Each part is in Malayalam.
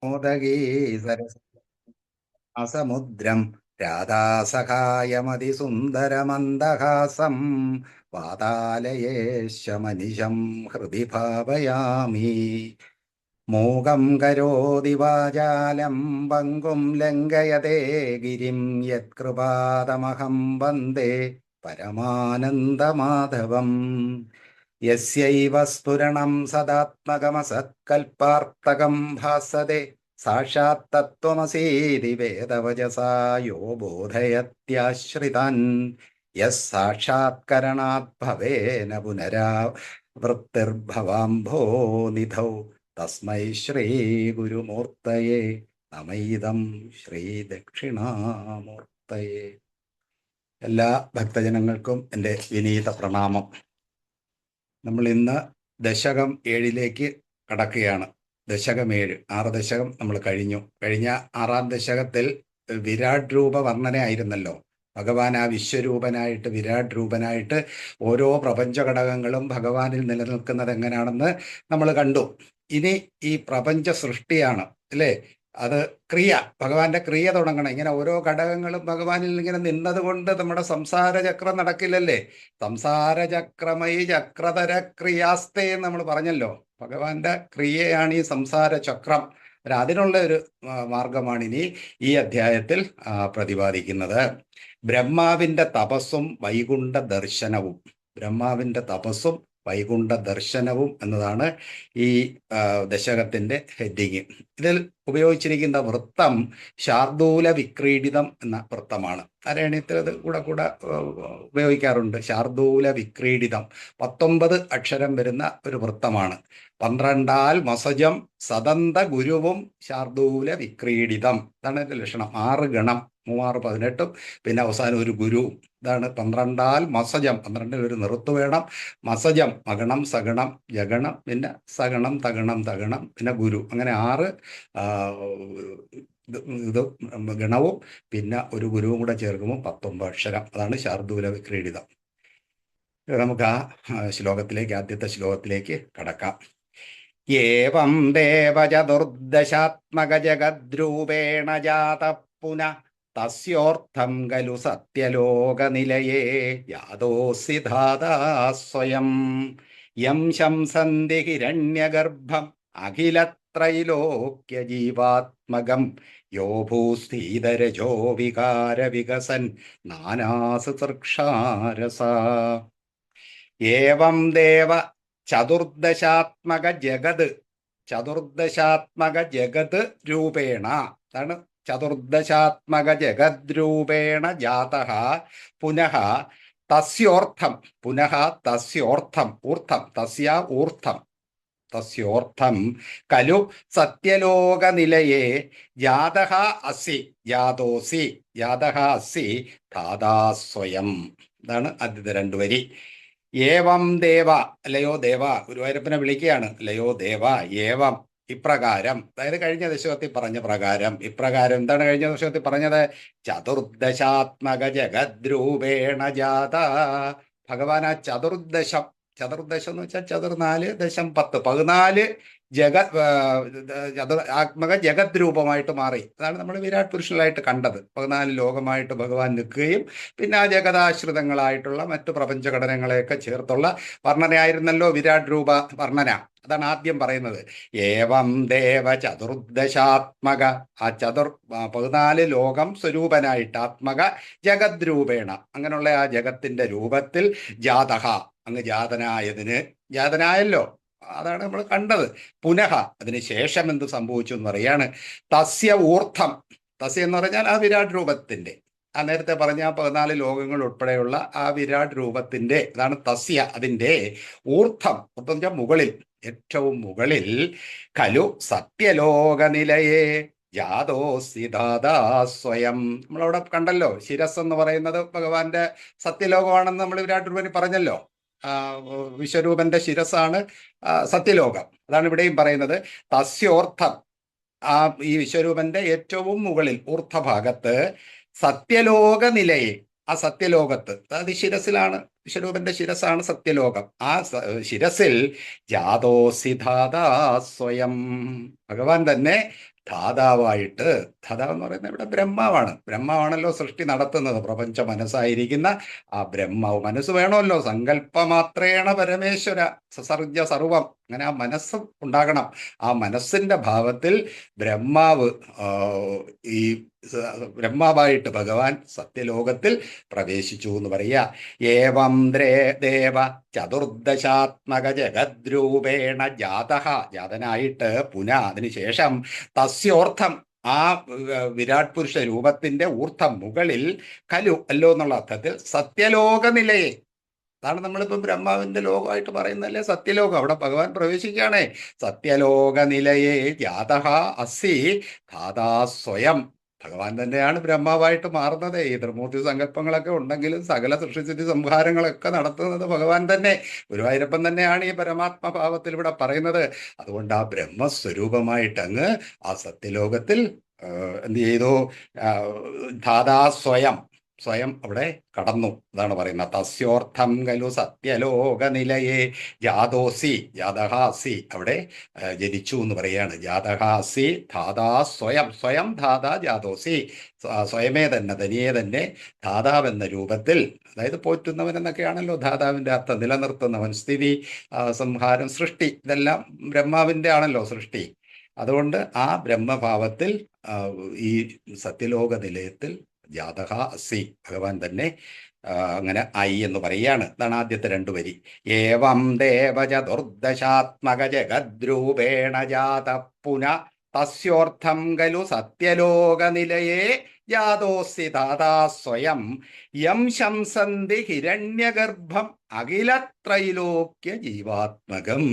മോദഗീ സരസമുദ്രം രാധാസഖായമതിസുന്ദരമന്ദഹാസം വാതാലയേശമനിശം ഹൃദി ഭാവയാമി. മൂകം കരോതി വാചാലം പങ്കും ലംഘയതേ ഗിരിം യത്കൃപാതമഹം വന്ദേ പരമാനന്ദമാധവം. യസ്യൈവ സ്ഫുരണം സദാത്മകമസത്കൽപ്പാർത്തകം ഭാസത്തെ സാക്ഷാത് തത്വമസീതി വേദവചസാ യോ ബോധയത്യാശ്രിതാൻ. യസ് സാക്ഷാത്കരണാത് ഭവേന പുനരാവൃത്തിർഭവാംഭോ നിധൗ. തസ്മൈ ശ്രീ ഗുരുമൂർത്തയേ നമൈദം ശ്രീ ദക്ഷിണാമൂർത്തയേ. എല്ലാ ഭക്തജനങ്ങൾക്കും എൻ്റെ വിനീത പ്രണാമം. നമ്മൾ ഇന്ന് ദശകം 7 കടക്കുകയാണ്. ദശകം 7, 6 ദശകം നമ്മൾ കഴിഞ്ഞ 6-ാം ദശകത്തിൽ വിരാട് രൂപ വർണ്ണനയായിരുന്നല്ലോ. ഭഗവാൻ ആ വിശ്വരൂപനായിട്ട് വിരാട് രൂപനായിട്ട് ഓരോ പ്രപഞ്ച ഘടകങ്ങളും ഭഗവാനിൽ നിലനിൽക്കുന്നത് എങ്ങനെയാണെന്ന് നമ്മൾ കണ്ടു. ഇനി ഈ പ്രപഞ്ച സൃഷ്ടിയാണ് അല്ലേ, അത് ക്രിയ, ഭഗവാന്റെ ക്രിയ തുടങ്ങണം. ഇങ്ങനെ ഓരോ ഘടകങ്ങളും ഭഗവാനിൽ ഇങ്ങനെ നിന്നത് കൊണ്ട് നമ്മുടെ സംസാര ചക്രം നടക്കില്ലല്ലേ. സംസാരചക്രമയി ചക്രതര ക്രിയാസ്തേ എന്ന് നമ്മൾ പറഞ്ഞല്ലോ. ഭഗവാന്റെ ക്രിയയാണ് ഈ സംസാര ചക്രം. അതിനുള്ള ഒരു മാർഗമാണ് ഇനി ഈ അധ്യായത്തിൽ പ്രതിപാദിക്കുന്നത്. ബ്രഹ്മാവിന്റെ തപസ്സും വൈകുണ്ഠ ദർശനവും. ബ്രഹ്മാവിന്റെ തപസ്സും വൈകുണ്ഠ ദർശനവും എന്നതാണ് ഈ ദശകത്തിന്റെ ഹെഡിങ്. ഇതിൽ ഉപയോഗിച്ചിരിക്കുന്ന വൃത്തം ശാർദൂല വിക്രീഡിതം എന്ന വൃത്തമാണ്. നാരായണീയത്തിൽ അത് കൂടെ ഉപയോഗിക്കാറുണ്ട്. ശാർദൂല വിക്രീഡിതം 19 അക്ഷരം വരുന്ന ഒരു വൃത്തമാണ്. 12 മസജം സദന്ത ഗുരുവും ശാർദൂല വിക്രീഡിതം. ഇതാണ് എൻ്റെ ലക്ഷണം. 6 ഗണം, 3 18, പിന്നെ അവസാനം ഒരു ഗുരു. ഇതാണ് 12 മസജം. 12 ഒരു നിറുത്ത് വേണം. മസജം മഗണം സഗണം ജഗണം, പിന്നെ സഗണം തഗണം തഗണം, പിന്നെ ഗുരു. അങ്ങനെ 6 ഇത് ഗണവും പിന്നെ ഒരു ഗുരുവും കൂടെ ചേർക്കുമ്പോൾ 19 അക്ഷരം. അതാണ് ശാർദൂല വിക്രീഡിതം. നമുക്ക് ആ ശ്ലോകത്തിലേക്ക്, ആദ്യത്തെ ശ്ലോകത്തിലേക്ക് കടക്കാം. ഏവം ദേവചതുർദശാത്മക ജഗദ്രൂപേണ ജാത പുന തസ്യോർത്ഥം ഖലു സത്യലോകനിലയേ യാതോസി ധാതാ സ്വയം. യം ശംസന്തി ഹിരണ്യഗർഭം അഖിലത്രൈലോക്യ ജീവാത്മകം യോ ഭൂസ്ഥിതരജോ വികാര വികസൻ നാനാസു തൃക്ഷാരസ. ഏവം ദേവ ചതുർദശാത്മക ജഗത് രൂപേണ. അതാണ് ചതുർദശാത്മക ജഗദ്രൂപേണ ജാതഃ പുനഃ തസ്യോർത്ഥം. പുനഃ തസ്യോർത്ഥം, ഊർത്ഥം, തസ്യ ഊർത്ഥം, തസ്യോർത്ഥം ഖലു സത്യലോകനിലയേ ജാതഃ അസി ജാതോസി ജാതഃ അസി ധാതാ സ്വയം. ഇതാണ് ആദ്യത്തെ 2 വരി. ഏവം ദേവ, അല്ലയോ ദേവ, ഗുരുവായൂരപ്പനെ വിളിക്കുകയാണ്. അല്ലയോ ദേവ, ഏവം ഇപ്രകാരം, അതായത് കഴിഞ്ഞ ദശകത്തിൽ പറഞ്ഞ പ്രകാരം. ഇപ്രകാരം എന്താണ് കഴിഞ്ഞ ദശകത്തിൽ പറഞ്ഞത്? ചതുർദശാത്മക ജഗദ്രൂപേണ ജാത. ഭഗവാൻ ആ ചതുർദശം എന്ന് വെച്ചാൽ 4 ദശം 10, 14 ആത്മക ജഗത് രൂപമായിട്ട് മാറി. അതാണ് നമ്മൾ വിരാട് പുരുഷനായിട്ട് കണ്ടത്. 14 ലോകമായിട്ട് ഭഗവാൻ നിൽക്കുകയും പിന്നെ ആ ജഗതാശ്രിതങ്ങളായിട്ടുള്ള മറ്റു പ്രപഞ്ചഘടനകളെയൊക്കെ ചേർത്തുള്ള വർണ്ണനയായിരുന്നല്ലോ വിരാട് രൂപ വർണ്ണന. അതാണ് ആദ്യം പറയുന്നത്. ഏവം ദേവ ചതുർദശാത്മക, ആ 14 ലോകം സ്വരൂപനായിട്ട് ആത്മക ജഗത് രൂപേണ, അങ്ങനെയുള്ള ആ ജഗത്തിന്റെ രൂപത്തിൽ ജാതഹ, അങ്ങ് ജാതനായല്ലോ. അതാണ് നമ്മൾ കണ്ടത്. പുനഃ, അതിന് ശേഷം എന്ത് സംഭവിച്ചു എന്ന് പറയാണ്. തസ്യ ഊർദ്ധം. തസ്യ എന്ന് പറഞ്ഞാൽ ആ വിരാട് രൂപത്തിന്റെ, ആ നേരത്തെ പറഞ്ഞ 14 ലോകങ്ങൾ ഉൾപ്പെടെയുള്ള ആ വിരാട് രൂപത്തിന്റെ, അതാണ് തസ്യ, അതിന്റെ ഊർദ്ധം. ഊർദ്ധം വെച്ചാൽ മുകളിൽ, ഏറ്റവും മുകളിൽ. ഖലു സത്യലോകനിലയേ ജാതോസി ധാതാ സ്വയം. നമ്മളവിടെ കണ്ടല്ലോ, ശിരസ് എന്ന് പറയുന്നത് ഭഗവാന്റെ സത്യലോകമാണെന്ന് നമ്മൾ വിരാട് രൂപനി പറഞ്ഞല്ലോ. വിശ്വരൂപന്റെ ശിരസാണ് സത്യലോകം. അതാണ് ഇവിടെയും പറയുന്നത്. തസ്യോർത്ഥം, ആ ഈ വിശ്വരൂപന്റെ ഏറ്റവും മുകളിൽ ഊർദ്ധഭാഗത്ത് സത്യലോക നിലയെ, ആ സത്യലോകത്ത്, അതായത് ശിരസിലാണ്, വിശ്വരൂപന്റെ ശിരസാണ് സത്യലോകം. ആ ശിരസിൽ ജാതോസി ധാതാ സ്വയം, ഭഗവാൻ തന്നെ ധാതാവായിട്ട്, ധാതാവ് എന്ന് പറയുന്നത് ഇവിടെ ബ്രഹ്മാവാണ്. ബ്രഹ്മാവാണല്ലോ സൃഷ്ടി നടത്തുന്നത്. പ്രപഞ്ച മനസ്സായിരിക്കുന്ന ആ ബ്രഹ്മാവ്, മനസ്സ് വേണമല്ലോ. സങ്കല്പമാത്രേണ പരമേശ്വര സസർജ സർവം. അങ്ങനെ ആ മനസ്സ് ഉണ്ടാകണം. ആ മനസ്സിന്റെ ഭാവത്തിൽ ബ്രഹ്മാവ്, ഈ ബ്രഹ്മാവായിട്ട് ഭഗവാൻ സത്യലോകത്തിൽ പ്രവേശിച്ചു എന്ന് പറയുക. ഏവം ദേവ ചതുർദശാത്മക ജഗദ്രൂപേണ ജാതനായിട്ട് അതിനുശേഷം തസ്യോർത്ഥം, ആ വിരാട് പുരുഷ രൂപത്തിന്റെ ഊർദ്ധം, മുകളിൽ, കലു അല്ലോ എന്നുള്ള അർത്ഥത്തിൽ സത്യലോക നിലയെ, അതാണ് നമ്മളിപ്പം ബ്രഹ്മാവിന്റെ ലോകമായിട്ട് പറയുന്നതല്ലേ സത്യലോകം. അവിടെ ഭഗവാൻ പ്രവേശിക്കുകയാണേ. സത്യലോക നിലയെ ജാതഃ അസി ധാതാ സ്വയം. ഭഗവാൻ തന്നെയാണ് ബ്രഹ്മാവായിട്ട് മാറുന്നത്. ഈ ത്രിമൂർത്തി സങ്കല്പങ്ങളൊക്കെ ഉണ്ടെങ്കിലും സകല സൃഷ്ടിസ്ഥിതി സംഹാരങ്ങളൊക്കെ നടത്തുന്നത് ഭഗവാൻ തന്നെ. ഗുരുവായൂരപ്പൻ തന്നെയാണ് ഈ പരമാത്മഭാവത്തിൽ ഇവിടെ പറയുന്നത്. അതുകൊണ്ട് ആ ബ്രഹ്മസ്വരൂപമായിട്ട് അങ്ങ് ആ സത്യലോകത്തിൽ എന്ത് ചെയ്തു? ധാതാ സ്വയം അവിടെ കടന്നു. അതാണ് പറയുന്നത്. തസ്യോർത്ഥം ഖലു സത്യലോക നിലയെ ജാതോസി, ജാതഹാസി, അവിടെ ജനിച്ചു എന്ന് പറയാണ്. ജാതഹാസി ധാതാ സ്വയം ധാതാ ജാതോസി, സ്വയമേ തന്നെ, തനിയെ തന്നെ ധാതാവെന്ന രൂപത്തിൽ, അതായത് പോറ്റുന്നവൻ എന്നൊക്കെയാണല്ലോ ധാതാവിന്റെ അർത്ഥം. നിലനിർത്തുന്നവൻ, സ്ഥിതി, സംഹാരം, സൃഷ്ടി, ഇതെല്ലാം ബ്രഹ്മാവിന്റെ ആണല്ലോ സൃഷ്ടി. അതുകൊണ്ട് ആ ബ്രഹ്മഭാവത്തിൽ ഈ സത്യലോക നിലയത്തിൽ ജാതഹ അസി, ഭഗവാൻ തന്നെ അങ്ങനെ ആയി എന്ന് പറയാണ്. അതാണ് ആദ്യത്തെ രണ്ടു വരി. ഏവം ദേവചതുർദശാത്മക ജഗദ്രൂപേണ ജാത പുന തസ്യോർത്ഥം ഖലു സത്യലോക നിലയേ ജാതോസി ധാതാ സ്വയം യം ശംസന്തി ഹിരണ്യഗർഭം അഖിലത്രൈലോക്യ ജീവാത്മകം.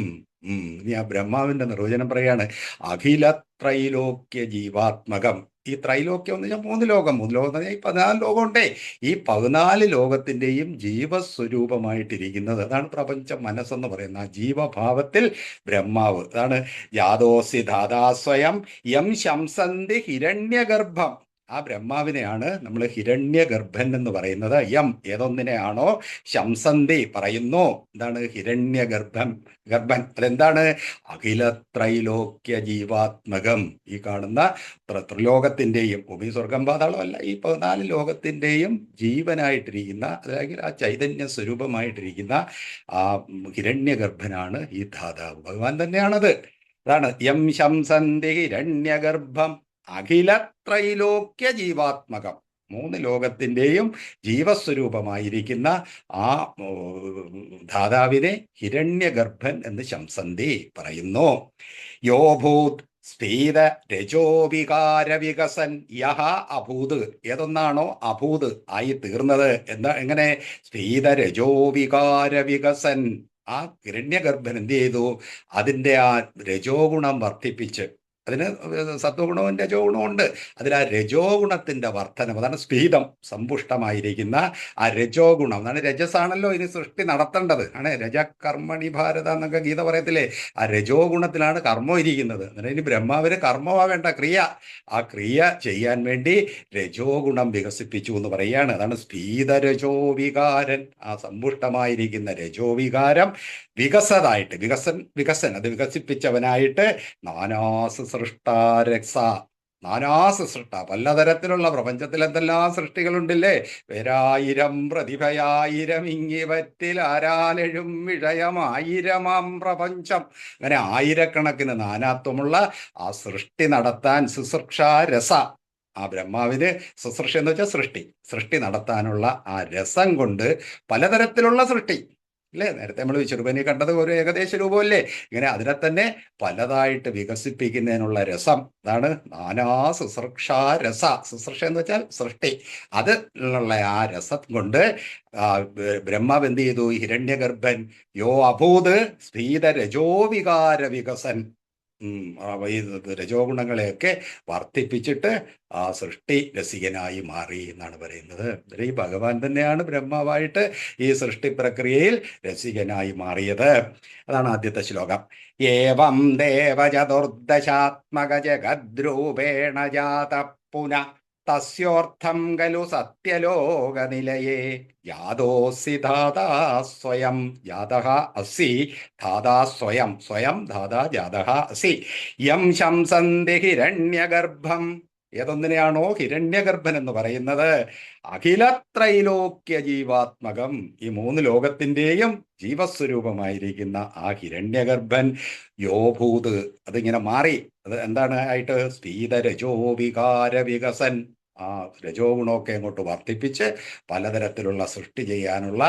ഇനി ആ ബ്രഹ്മാവിന്റെ നിർവചനം പറയാണ്. അഖിലത്രൈലോക്യ ജീവാത്മകം. ഈ ത്രൈലോക്യം എന്ന് വെച്ചാൽ മൂന്ന് ലോകം എന്ന് പറഞ്ഞാൽ ഈ 14 ലോകമുണ്ടേ. ഈ 14 ലോകത്തിൻ്റെയും ജീവസ്വരൂപമായിട്ടിരിക്കുന്നത്, അതാണ് പ്രപഞ്ച മനസ്സെന്ന് പറയുന്ന ആ ജീവഭാവത്തിൽ ബ്രഹ്മാവ്. അതാണ് ജാതോസി ധാതാസ്വയം യം ശംസന്തി ഹിരണ്യഗർഭം. ആ ബ്രഹ്മാവിനെയാണ് നമ്മൾ ഹിരണ്യഗർഭൻ എന്ന് പറയുന്നത്. യം ഏതൊന്നിനെയാണോ ശംസന്തി പറയുന്നു, എന്താണ് ഹിരണ്യഗർഭൻ. അതെന്താണ്? അഖിലത്രൈലോക്യ ജീവാത്മകം. ഈ കാണുന്ന ത്രിലോകത്തിൻ്റെയും, ഭൂമി സ്വർഗം പാതാളം അല്ല, ഈ 14 ലോകത്തിൻ്റെയും ജീവനായിട്ടിരിക്കുന്ന, അല്ലെങ്കിൽ ആ ചൈതന്യ സ്വരൂപമായിട്ടിരിക്കുന്ന ആ ഹിരണ്യഗർഭനാണ് ഈ ധാതാവ്. ഭഗവാൻ തന്നെയാണത്. അതാണ് യം ശംസന്തി ഹിരണ്യഗർഭം അഖിലത്രൈലോക്യ ജീവാത്മകം. 3 ലോകത്തിൻ്റെയും ജീവസ്വരൂപമായിരിക്കുന്ന ആ ധാതാവിനെ ഹിരണ്യഗർഭൻ എന്ന് ശംസന്തി പറയുന്നു. യോഭൂത് സ്ഫീത രജോവികാര വികസൻ യഹ അഭൂത്. ഏതൊന്നാണോ അഭൂത് ആയി തീർന്നത്, എങ്ങനെ? സ്ഫീത രജോവികാര വികസൻ. ആ ഹിരണ്യഗർഭൻ എന്ത് ചെയ്തു? അതിൻ്റെ ആ രജോ ഗുണം വർദ്ധിപ്പിച്ച്, അതിന് സത്വഗുണവും രജോ ഗുണവും ഉണ്ട്. അതിൽ ആ രജോ ഗുണത്തിന്റെ വർധനം, അതാണ് സ്ഫീതം, സമ്പുഷ്ടമായിരിക്കുന്ന ആ രജോ ഗുണം. അതാണ് രജസാണല്ലോ ഇനി സൃഷ്ടി നടത്തേണ്ടത്. ആണ് രജ കർമ്മണി ഭാരത എന്നൊക്കെ ഗീത പറയത്തില്ലേ. ആ രജോ ഗുണത്തിലാണ് കർമ്മം ഇരിക്കുന്നത്. അന്നേരം ഇനി ബ്രഹ്മാവിന് കർമ്മമാവേണ്ട ക്രിയ, ആ ക്രിയ ചെയ്യാൻ വേണ്ടി രജോ ഗുണം വികസിപ്പിച്ചു എന്ന് പറയുകയാണ്. അതാണ് സ്ഫീത രജോ വികാരൻ. ആ സമ്പുഷ്ടമായിരിക്കുന്ന രജോ വികാരം വികസതായിട്ട്, വികസൻ അത് വികസിപ്പിച്ചവനായിട്ട് നാനാസൃഷ്ടാരസ, നാനാസൃഷ്ട, പലതരത്തിലുള്ള പ്രപഞ്ചത്തിൽ എന്തെല്ലാം സൃഷ്ടികളുണ്ടല്ലേ. പേരായിരം പ്രതിഭയായിരം ഇങ്ങിവറ്റിൽ ആരാലെഴും വിഷയമായിരമാം പ്രപഞ്ചം. അങ്ങനെ ആയിരക്കണക്കിന് നാനാത്വമുള്ള ആ സൃഷ്ടി നടത്താൻ ശുശ്രൂഷാരസ, ആ ബ്രഹ്മാവിന് ശുശ്രൂഷ എന്ന് വെച്ചാൽ സൃഷ്ടി നടത്താനുള്ള ആ രസം കൊണ്ട് പലതരത്തിലുള്ള സൃഷ്ടി അല്ലേ. നേരത്തെ നമ്മൾ ചെറുപനി കണ്ടത് ഒരു ഏകദേശ രൂപമല്ലേ. ഇങ്ങനെ അതിനെ തന്നെ പലതായിട്ട് വികസിപ്പിക്കുന്നതിനുള്ള രസം, അതാണ് നാനാ ശുശ്രൂഷാരസ. ശുശ്രൂഷ എന്ന് വെച്ചാൽ സൃഷ്ടി. അതിലുള്ള ആ രസം കൊണ്ട് ബ്രഹ്മാവ് എന്ത് ചെയ്തു? ഹിരണ്യഗർഭൻ യോ അഭൂത് സ്ഫീത രജോവികാര വികസൻ. ഈ രജോ ഗുണങ്ങളെയൊക്കെ വർദ്ധിപ്പിച്ചിട്ട് ആ സൃഷ്ടി രസികനായി മാറി എന്നാണ് പറയുന്നത്. ഈ ഭഗവാൻ തന്നെയാണ് ബ്രഹ്മാവായിട്ട് ഈ സൃഷ്ടി പ്രക്രിയയിൽ രസികനായി മാറിയത്. അതാണ് ആദ്യത്തെ ശ്ലോകം. ഏവം ദേവചതുർദശാത്മക ജഗദ്രൂപേണ ജാത പുന തസ്യോർത്ഥം ഖലു സത്യലോകനിലയേ യാതോസി ധാതാ സ്വയം ജാതഃ അസി ധാതാ സ്വയം സ്വയം ധാതാ ജാതഃ അസി യം ശംസന്തി ഹിരണ്യഗർഭം. ഏതൊന്നിനെയാണോ ഹിരണ്യഗർഭൻ എന്ന് പറയുന്നത്? അഖിലത്രൈലോക്യ ജീവാത്മകം, ഈ മൂന്ന് ലോകത്തിൻ്റെയും ജീവസ്വരൂപമായിരിക്കുന്ന ആ ഹിരണ്യഗർഭൻ യോഭൂത്, അതിങ്ങനെ മാറി. അത് എന്താണ് ആയിട്ട്? സ്ഫീതരജോ വികാര വികസൻ. ആ രജോ ഗുണമൊക്കെ അങ്ങോട്ട് വർദ്ധിപ്പിച്ച് പലതരത്തിലുള്ള സൃഷ്ടി ചെയ്യാനുള്ള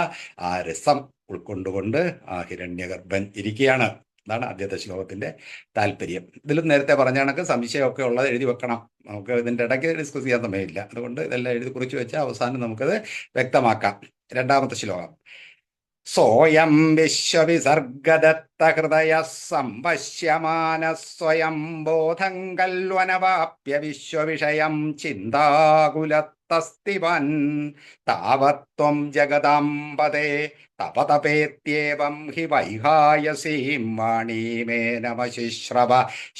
ആ രസം ഉൾക്കൊണ്ടുകൊണ്ട് ആ ഹിരണ്യഗർഭൻ ഇരിക്കുകയാണ്. അതാണ് ആദ്യത്തെ ശ്ലോകത്തിന്റെ താല്പര്യം. ഇതിലും നേരത്തെ പറഞ്ഞ കണക്ക് സംശയമൊക്കെ ഉള്ളത് എഴുതി വെക്കണം. നമുക്ക് ഇതിന്റെ ഇടയ്ക്ക് ഡിസ്കസ് ചെയ്യാൻ സമയമില്ല. അതുകൊണ്ട് ഇതെല്ലാം എഴുതി കുറിച്ച് വെച്ച് അവസാനം നമുക്കത് വ്യക്തമാക്കാം. രണ്ടാമത്തെ ശ്ലോകം. സോയം വിശ്വവിസർഗദത്ത ഹൃദയ സംപശ്യമാന സ്വയം ബോധം കല്വനവാപ്യ വിശ്വവിഷയം ചിന്താകുലത്തസ്തിവൻ താവത്വം ജഗദാംബതേ തപതപേത്യേവം ഹി വൈഹായസീം വാണീമേനമശിശ്രവ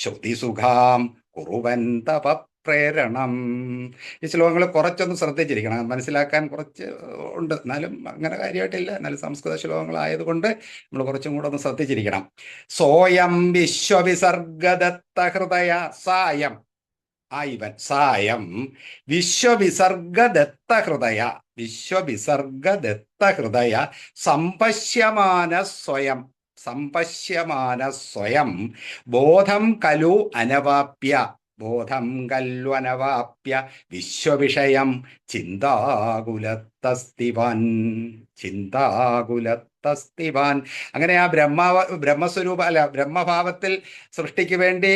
ശ്രുതിസുഖാം കുറുവൻ തപ പ്രേരണം. ഈ ശ്ലോകങ്ങൾ കുറച്ചൊന്ന് ശ്രദ്ധിച്ചിരിക്കണം, മനസ്സിലാക്കാൻ കുറച്ച് ഉണ്ട്. എന്നാലും അങ്ങനെ കാര്യമായിട്ടില്ല, എന്നാലും സംസ്കൃത ശ്ലോകങ്ങളായതുകൊണ്ട് നമ്മൾ കുറച്ചും കൂടെ ഒന്ന് ശ്രദ്ധിച്ചിരിക്കണം. സോയം വിശ്വവിസർഗദത്ത ഹൃദയ സായം, ഇവൻ സായം വിശ്വവിസർഗദത്ത ഹൃദയ, വിശ്വവിസർഗദത്ത ഹൃദയ സംപശ്യമാന സ്വയം, സംപശ്യമാന സ്വയം ബോധം കലു അനവാപ്യ, ബോധം കല്വനവാപ്യ വിശ്വവിഷയം ചിന്താകുലത്തസ്തിവാൻ, ചിന്താകുലത്തസ്തിവാൻ. അങ്ങനെ ആ ബ്രഹ്മസ്വരൂപ ബ്രഹ്മഭാവത്തിൽ സൃഷ്ടിക്ക് വേണ്ടി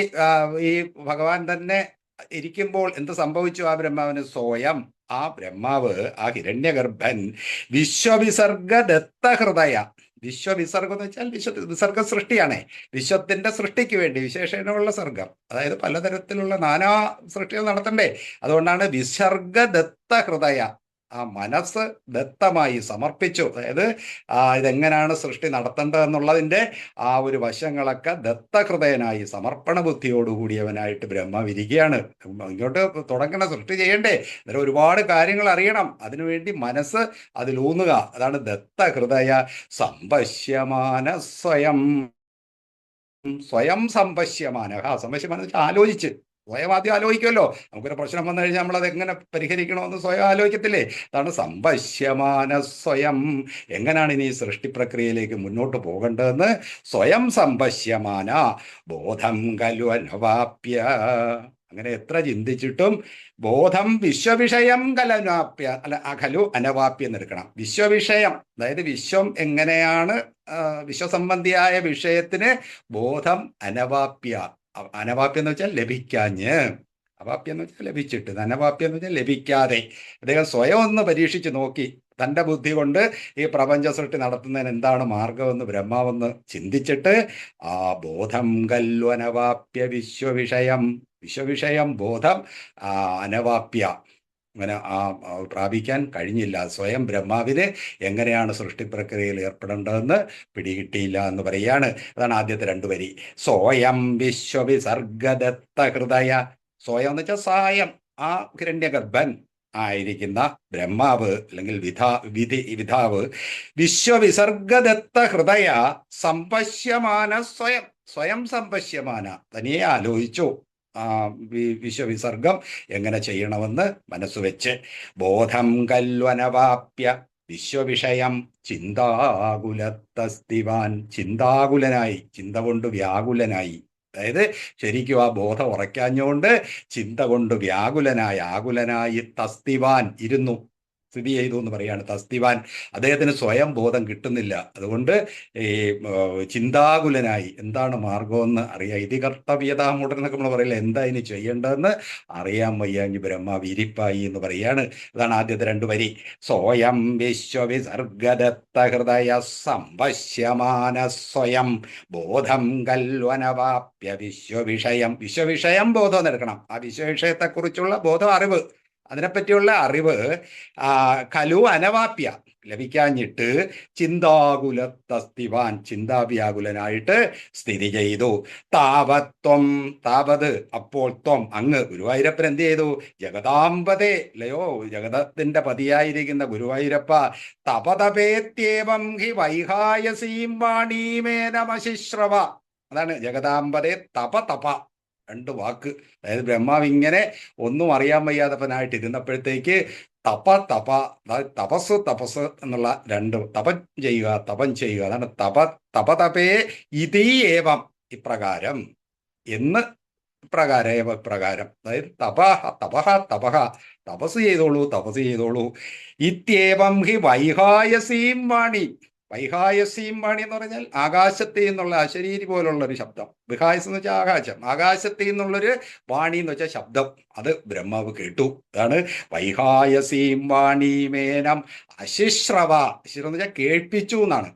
ഈ ഭഗവാൻ തന്നെ ഇരിക്കുമ്പോൾ എന്ത് സംഭവിച്ചു? ആ ബ്രഹ്മാവിന് സ്വയം, ആ ബ്രഹ്മാവ്, ആ ഹിരണ്യഗർഭൻ വിശ്വവിസർഗദത്ത ഹൃദയ, വിശ്വവിസർഗം എന്ന് വെച്ചാൽ വിസർഗ സൃഷ്ടിയാണ്. വിശ്വത്തിന്റെ സൃഷ്ടിക്ക് വേണ്ടി വിശേഷണമുള്ള സർഗം, അതായത് പലതരത്തിലുള്ള നാനാ സൃഷ്ടികൾ നടത്തണ്ടേ. അതുകൊണ്ടാണ് വിസർഗദത്ത ഹൃദയ, ആ മനസ്സ് ദത്തമായി സമർപ്പിച്ചു. അതായത് ഇതെങ്ങനെയാണ് സൃഷ്ടി നടത്തേണ്ടതെന്നുള്ളതിന്റെ ആ ഒരു വശങ്ങളൊക്കെ ദത്തഹൃദയനായി സമർപ്പണ ബുദ്ധിയോടുകൂടിയവനായിട്ട് ബ്രഹ്മവിരിക്കുകയാണ്. ഇങ്ങോട്ട് തുടങ്ങണ സൃഷ്ടി ചെയ്യണ്ടേ, അന്നേരം ഒരുപാട് കാര്യങ്ങൾ അറിയണം. അതിനുവേണ്ടി മനസ്സ് അതിലൂന്നുക. അതാണ് ദത്തഹൃദയ സംപശ്യമാന സ്വയം, സ്വയം സംപശ്യമാന. സംപശ്യമാന വെച്ചാൽ ആലോചിച്ച്, സ്വയം ആദ്യം ആലോചിക്കുമല്ലോ. നമുക്കൊരു പ്രശ്നം വന്നു കഴിഞ്ഞാൽ നമ്മളത് എങ്ങനെ പരിഹരിക്കണമെന്ന് സ്വയം ആലോചിക്കത്തില്ലേ? അതാണ് സംപശ്യമാന സ്വയം. എങ്ങനെയാണ് ഇനി സൃഷ്ടി പ്രക്രിയയിലേക്ക് മുന്നോട്ട് പോകേണ്ടതെന്ന് സ്വയം സംപശ്യമാന ബോധം ഖലു അനവാപ്യ. അങ്ങനെ എത്ര ചിന്തിച്ചിട്ടും ബോധം വിശ്വവിഷയം കലനാപ്യ, അല്ല ഖലു അനവാപ്യ എന്നെടുക്കണം. വിശ്വവിഷയം, അതായത് വിശ്വം എങ്ങനെയാണ്, വിശ്വസംബന്ധിയായ വിഷയത്തിന് ബോധം അനവാപ്യ. അനവാപ്യം എന്ന് വെച്ചാൽ ലഭിക്കാഞ്ഞ്, അവാപ്യം എന്ന് വെച്ചാൽ ലഭിച്ചിട്ട്, അനവാപ്യം എന്ന് വെച്ചാൽ ലഭിക്കാതെ. അദ്ദേഹം സ്വയം ഒന്ന് പരീക്ഷിച്ച് നോക്കി. തൻ്റെ ബുദ്ധി കൊണ്ട് ഈ പ്രപഞ്ച സൃഷ്ടി നടത്തുന്നതിന് എന്താണ് മാർഗമെന്ന് ബ്രഹ്മാവെന്ന് ചിന്തിച്ചിട്ട് ആ ബോധം ഖലു അനവാപ്യ വിശ്വവിഷയം, വിശ്വവിഷയം ബോധം അനവാപ്യ, അങ്ങനെ പ്രാപിക്കാൻ കഴിഞ്ഞില്ല. സ്വയം ബ്രഹ്മാവിന് എങ്ങനെയാണ് സൃഷ്ടി പ്രക്രിയയിൽ ഏർപ്പെടേണ്ടതെന്ന് പിടികിട്ടിയില്ല എന്ന് പറയാണ്. അതാണ് ആദ്യത്തെ രണ്ടു വരി. സ്വയം വിശ്വവിസർഗദത്ത ഹൃദയ, സ്വയം എന്ന് വെച്ചാൽ സായം, ആ ഹിരണ്യഗർഭൻ ആയിരിക്കുന്ന ബ്രഹ്മാവ് അല്ലെങ്കിൽ വിധാവ് വിശ്വവിസർഗദത്ത ഹൃദയ സംപശ്യമാന സ്വയം, സ്വയം സംപശ്യമാന, തനിയെ ആലോചിച്ചു വിശ്വവിസർഗം എങ്ങനെ ചെയ്യണമെന്ന് മനസ്സുവെച്ച്. ബോധം ഖലു അനവാപ്യ വിശ്വവിഷയം ചിന്താകുലത്തസ്തിവാൻ, ചിന്താകുലനായി, ചിന്ത കൊണ്ട് വ്യാകുലനായി. അതായത് ശരിക്കും ആ ബോധം ഉറയ്ക്കാഞ്ഞുകൊണ്ട് ചിന്ത കൊണ്ട് വ്യാകുലനായി, ആകുലനായി തസ്തിവാൻ ഇരുന്നു, സ്ഥിതി ചെയ്തു എന്ന് പറയാണ്. തസ്തിവാൻ, അദ്ദേഹത്തിന് സ്വയം ബോധം കിട്ടുന്നില്ല. അതുകൊണ്ട് ഈ ചിന്താകുലനായി എന്താണ് മാർഗമെന്ന് അറിയാം. ഇതി കർത്തവ്യതാമൂഢൻ എന്നൊക്കെ നമ്മൾ പറയില്ല, എന്താ ഇനി ചെയ്യേണ്ടതെന്ന് അറിയാൻ വയ്യാഞ്ഞ് ബ്രഹ്മാവ് ഇരിപ്പായി എന്ന് പറയാണ്. അതാണ് ആദ്യത്തെ രണ്ടു വരി. സ്വയം വിശ്വവിസർഗദത്ത ഹൃദയ സംപശ്യമാന സ്വയം ബോധം ഖലു അനവാപ്യ വിശ്വവിഷയം, വിശ്വവിഷയം ബോധം എടുക്കണം. ആ വിശ്വവിഷയത്തെക്കുറിച്ചുള്ള ബോധം, അറിവ്, അതിനെപ്പറ്റിയുള്ള അറിവ് ഖലു അനവാപ്യ, ലഭിക്കാഞ്ഞിട്ട് ചിന്താകുലത്തസ്തിവാൻ ചിന്താവ്യാകുലനായിട്ട് സ്ഥിതി ചെയ്തു. താവത്വം താവത് അപ്പോൾ ത്വം അങ്ങ് ഗുരുവായൂരപ്പൻ എന്ത് ചെയ്തു? ജഗദാംബതേ ലയോ ജഗതത്തിന്റെ പതിയായിരിക്കുന്ന ഗുരുവായൂരപ്പ തപതപേത്യേവം ഹി വൈഹായസീം വാണീമേനമശിശ്രവ. അതാണ് ജഗദാംബതേ തപ തപ, രണ്ട് വാക്ക്. അതായത് ബ്രഹ്മാവ് ഇങ്ങനെ ഒന്നും അറിയാൻ വയ്യാത്തവനായിട്ട് ഇരുന്നപ്പോഴത്തേക്ക് തപ തപ, അതായത് തപസ് തപസ് എന്നുള്ള രണ്ട്, തപം ചെയ്യുക തപം ചെയ്യുക, അതാണ് തപതപേ ഇതി ഏവം ഇപ്രകാരം എന്ന്, ഇപ്രകാരം അതായത് തപഹ തപസ് ചെയ്തോളൂ തപസ് ചെയ്തോളൂ. ഇത്യേവം ഹി വൈഹായസീം വാണി. വൈഹായസീം വാണി എന്ന് പറഞ്ഞാൽ ആകാശത്തിൽ നിന്നുള്ള അശരീരി പോലുള്ള ഒരു ശബ്ദം. വിഹായസ് എന്ന് വെച്ചാൽ ആകാശം, ആകാശത്തിൽ നിന്നുള്ളൊരു വാണി എന്ന് വെച്ചാൽ ശബ്ദം. അത് ബ്രഹ്മാവ് കേട്ടു. അതാണ് വൈഹായസീം വാണീമേനം അശിശ്രവ. അശിശ്രവ എന്ന് വെച്ചാൽ കേൾപ്പിച്ചു എന്നാണ്.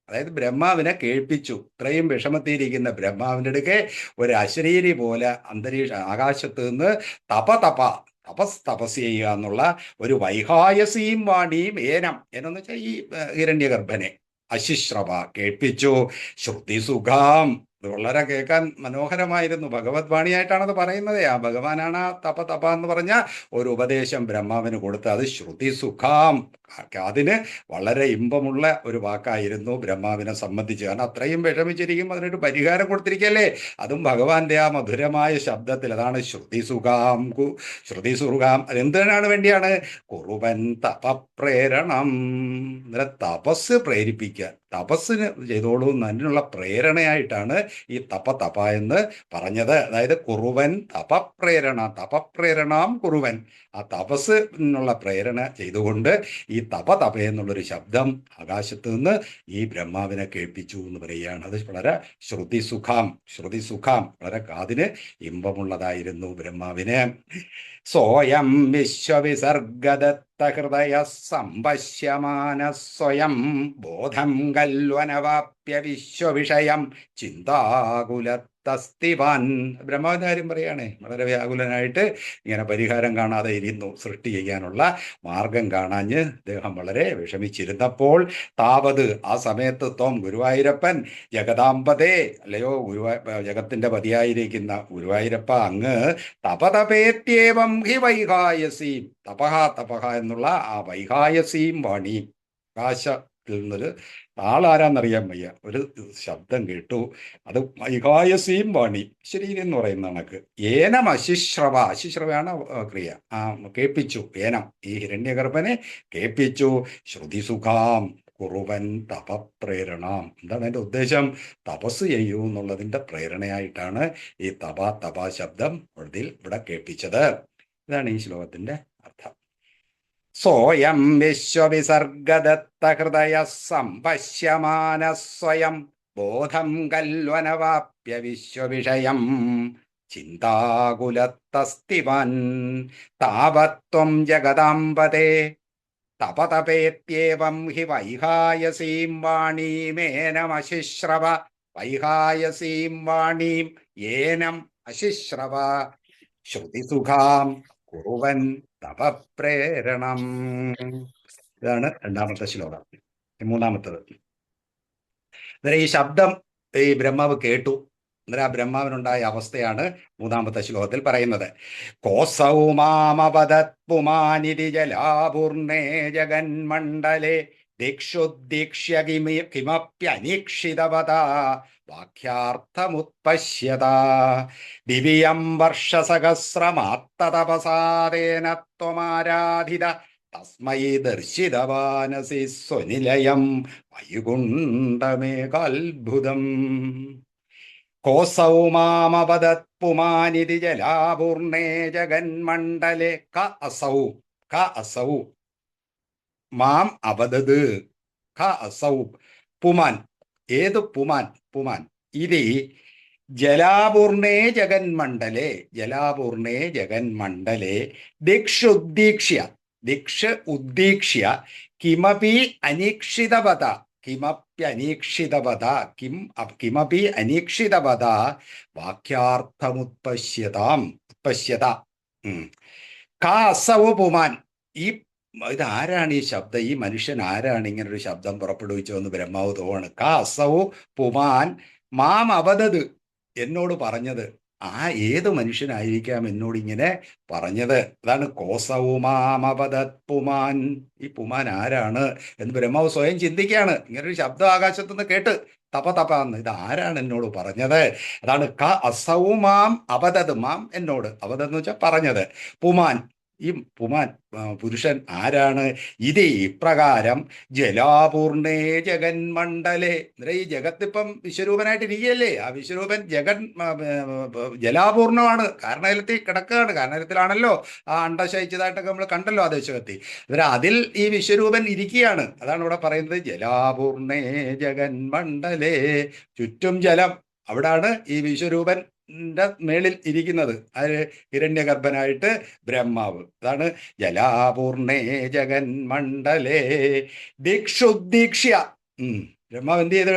അതായത് ബ്രഹ്മാവിനെ കേൾപ്പിച്ചു. ഇത്രയും വിഷമത്തിയിരിക്കുന്ന ബ്രഹ്മാവിൻ്റെ അടുക്കെ ഒരു അശരീരി പോലെ ആകാശത്ത് നിന്ന് തപസ് ചെയ്യുക എന്നുള്ള ഒരു വൈഹായസീം വാണിയും ഏനം എന്നു വെച്ചാൽ ഈ ഹിരണ്യഗർഭനെ അശിശ്രവ കേൾപ്പിച്ചു. ശ്രുതിസുഖാം, ഇത് വളരെ കേൾക്കാൻ മനോഹരമായിരുന്നു. ഭഗവത് വാണിയായിട്ടാണത് പറയുന്നത്. ആ ഭഗവാനാണ് ആ തപ എന്ന് പറഞ്ഞ ഒരു ഉപദേശം ബ്രഹ്മാവിന് കൊടുത്തത്. അത് ശ്രുതിസുഖാം, അതിന് വളരെ ഇമ്പമുള്ള ഒരു വാക്കായിരുന്നു ബ്രഹ്മാവിനെ സംബന്ധിച്ച്. കാരണം അത്രയും വിഷമിച്ചിരിക്കുമ്പോൾ അതിനൊരു പരിഹാരം കൊടുത്തിരിക്കല്ലേ, അതും ഭഗവാന്റെ ആ മധുരമായ ശബ്ദത്തിൽ. അതാണ് ശ്രുതിസുഖാം. ശ്രുതിസുഖാം അതെന്തിനാണ് വേണ്ടിയാണ്? കുറുവൻ തപപ്രേരണം, തപസ് പ്രേരിപ്പിക്കുക, തപസ്സിന് ചെയ്തോളൂ എന്നതിനുള്ള പ്രേരണയായിട്ടാണ് ഈ തപ എന്ന് പറഞ്ഞത്. അതായത് കുറുവൻ തപപ്രേരണാം കുറുവൻ, ആ തപസ്സിനുള്ള പ്രേരണ ചെയ്തുകൊണ്ട് ഈ തപ എന്നുള്ളൊരു ശബ്ദം ആകാശത്ത് നിന്ന് ഈ ബ്രഹ്മാവിനെ കേൾപ്പിച്ചു എന്ന് പറയുകയാണ്. അത് വളരെ ശ്രുതിസുഖാം വളരെ കാതിന് ഇമ്പമുള്ളതായിരുന്നു ബ്രഹ്മാവിന്. സോയം വിശ്വവിസർഗദത്ത ഹൃദയ സംപശ്യമാന സ്വയം ബോധം കൽവനവാപ്യ വിശ്വവിഷയം ചിന്താകുലത്തസ്തിവാൻ. ബ്രഹ്മാവിന്റെ കാര്യം പറയുകയാണേ, വളരെ വ്യാകുലനായിട്ട് ഇങ്ങനെ പരിഹാരം കാണാതെ ഇരുന്നു. സൃഷ്ടി ചെയ്യാനുള്ള മാർഗം കാണാഞ്ഞ് അദ്ദേഹം വളരെ വിഷമിച്ചിരുന്നപ്പോൾ താവത് ആ സമയത്ത് ത്വം ഗുരുവായൂരപ്പൻ ജഗദാംബതേ അല്ലയോ ജഗത്തിന്റെ പതിയായിരിക്കുന്ന ഗുരുവായൂരപ്പ അങ്ങ് തപതപേത്യേവം ഹി വൈഹായസീം, തപഹ എന്നുള്ള ആ വൈഹായസീം വാണി, ആകാശത്തിൽ നിന്നൊരു ആളാരാന്നറിയാൻ വയ്യ, ഒരു ശബ്ദം കേട്ടു. അത് വൈഹായസീം വാണി, ശരീരം എന്ന് പറയുന്ന കണക്ക്. ഏനം അശിശ്രവയാണ് ക്രിയ. കേൾപ്പിച്ചു. ഏനം ഈ ഹിരണ്യഗർഭനെ കേൾപ്പിച്ചു. ശ്രുതിസുഖാം കുറുവൻ തപപ്രേരണാം. എന്താണ് അതിൻ്റെ ഉദ്ദേശം? തപസ് ചെയ്യൂ എന്നുള്ളതിൻ്റെ പ്രേരണയായിട്ടാണ് ഈ തപ ശബ്ദം ഇവിടെ കേൾപ്പിച്ചത്. ഇതാണ് ഈ ശ്ലോകത്തിന്റെ അർത്ഥം. സോയം വിശ്വവിസർഗദത്ത ഹൃദയ സംപശ്യമാന സ്വയം ബോധം കൽവനവാപ്യ വിശ്വവിഷയം ചിന്താകുലത്തസ്തിവാൻ താവത്വം ജഗദാംബതേ തപതപേത്യേവം ഹി വൈഹായസീം വാണീമേനമശിശ്രവ. വൈഹായസീം വാണീം ഏനം അശിശ്രവ ശ്രുതിസുഖാം കുറുവൻ തപപ്രേരണം. ഇതാണ് രണ്ടാമത്തെ ശ്ലോകം. മൂന്നാമത്തത്, ഈ ശബ്ദം ഈ ബ്രഹ്മാവ് കേട്ടു. അന്നേരം ആ ബ്രഹ്മാവിനുണ്ടായ അവസ്ഥയാണ് മൂന്നാമത്തെ ശ്ലോകത്തിൽ പറയുന്നത്. കോസൗ മാമവദത് പുമാനിതി ജലാപൂർണേ ജഗന്മണ്ഡലേ ദിക്ഷുദ്ദീക്ഷ്യ കിമപ്യനീക്ഷിതവത വാക്യാർത്ഥമുത്പശ്യത ദിവ്യം വർഷസഹസ്രമാത്തതപസാദേന ത്വമാരാധിത തസ്മൈ ദർശിതവാനസി സ്വനിലയം വൈകുണ്ഠമേകാത്ഭുതം. കോസൗ മാമവദത് പുമാനിതി ജലാപൂർണേ ജഗന്മണ്ഡലേ ക അസൗ മാം അവദത് ക അസൗ പുമാൻ. ഏത് പുമാൻ ഇതി ജലാപൂർണേ ജഗന്മണ്ഡലേ ദിക്ഷ ഉദ്ദീക്ഷ്യ കിമപി അനീക്ഷിതവത വാക്യാർത്ഥമുത്പശ്യത. കാസവ് പുമാൻ, ഈ ഇതാരാണ് ഈ ശബ്ദം, ഈ മനുഷ്യൻ ആരാണ് ഇങ്ങനൊരു ശബ്ദം പുറപ്പെടുവിച്ചതെന്ന് ബ്രഹ്മാവ് തോവാണ്. കാ അസൗ പുമാൻ മാം അവതത്, എന്നോട് പറഞ്ഞത്. ഏത് മനുഷ്യനായിരിക്കാം എന്നോട് ഇങ്ങനെ പറഞ്ഞത്? അതാണ് കോസവുമാമപദത് പുമാൻ. ഈ പുമാൻ ആരാണ് എന്ന് ബ്രഹ്മാവ് സ്വയം ചിന്തിക്കുകയാണ്. ഇങ്ങനൊരു ശബ്ദം ആകാശത്തു നിന്ന് കേട്ട് തപ തപ എന്ന്, ഇത് ആരാണ് എന്നോട് പറഞ്ഞത്? അതാണ് ക അസൗമാം അപദത്, മാം എന്നോട്, അപദത് എന്ന് വെച്ചാൽ പറഞ്ഞത്. പുമാൻ, ഈ പുമാൻ പുരുഷൻ ആരാണ്? ഇത് ഇപ്രകാരം ജലാപൂർണേ ജഗന്മണ്ഡലേ. ഈ ജഗത്തിപ്പം വിശ്വരൂപനായിട്ട് ഇരിക്കുകയല്ലേ, ആ വിശ്വരൂപൻ ജലാപൂർണമാണ്, കാരണത്തിൽ കിടക്കുകയാണ്. കാരണത്തിലാണല്ലോ ആ അണ്ടശയിച്ചതായിട്ടൊക്കെ നമ്മൾ കണ്ടല്ലോ ആ ദേശകത്തി. അതിൽ ഈ വിശ്വരൂപൻ ഇരിക്കുകയാണ്. അതാണ് ഇവിടെ പറയുന്നത്, ജലാപൂർണേ ജഗന്മണ്ഡലേ. ചുറ്റും ജലം, അവിടാണ് ഈ വിശ്വരൂപൻ മേളിൽ ഇരിക്കുന്നത്. അത് ഹിരണ്യഗർഭനായിട്ട് ബ്രഹ്മാവ്. അതാണ് ജലാപൂർണേ ജഗന്മണ്ഡലേ ദിക്ഷുദ്ദീക്ഷ്യ. ബ്രഹ്മാവ് എന്ത് ചെയ്ത്?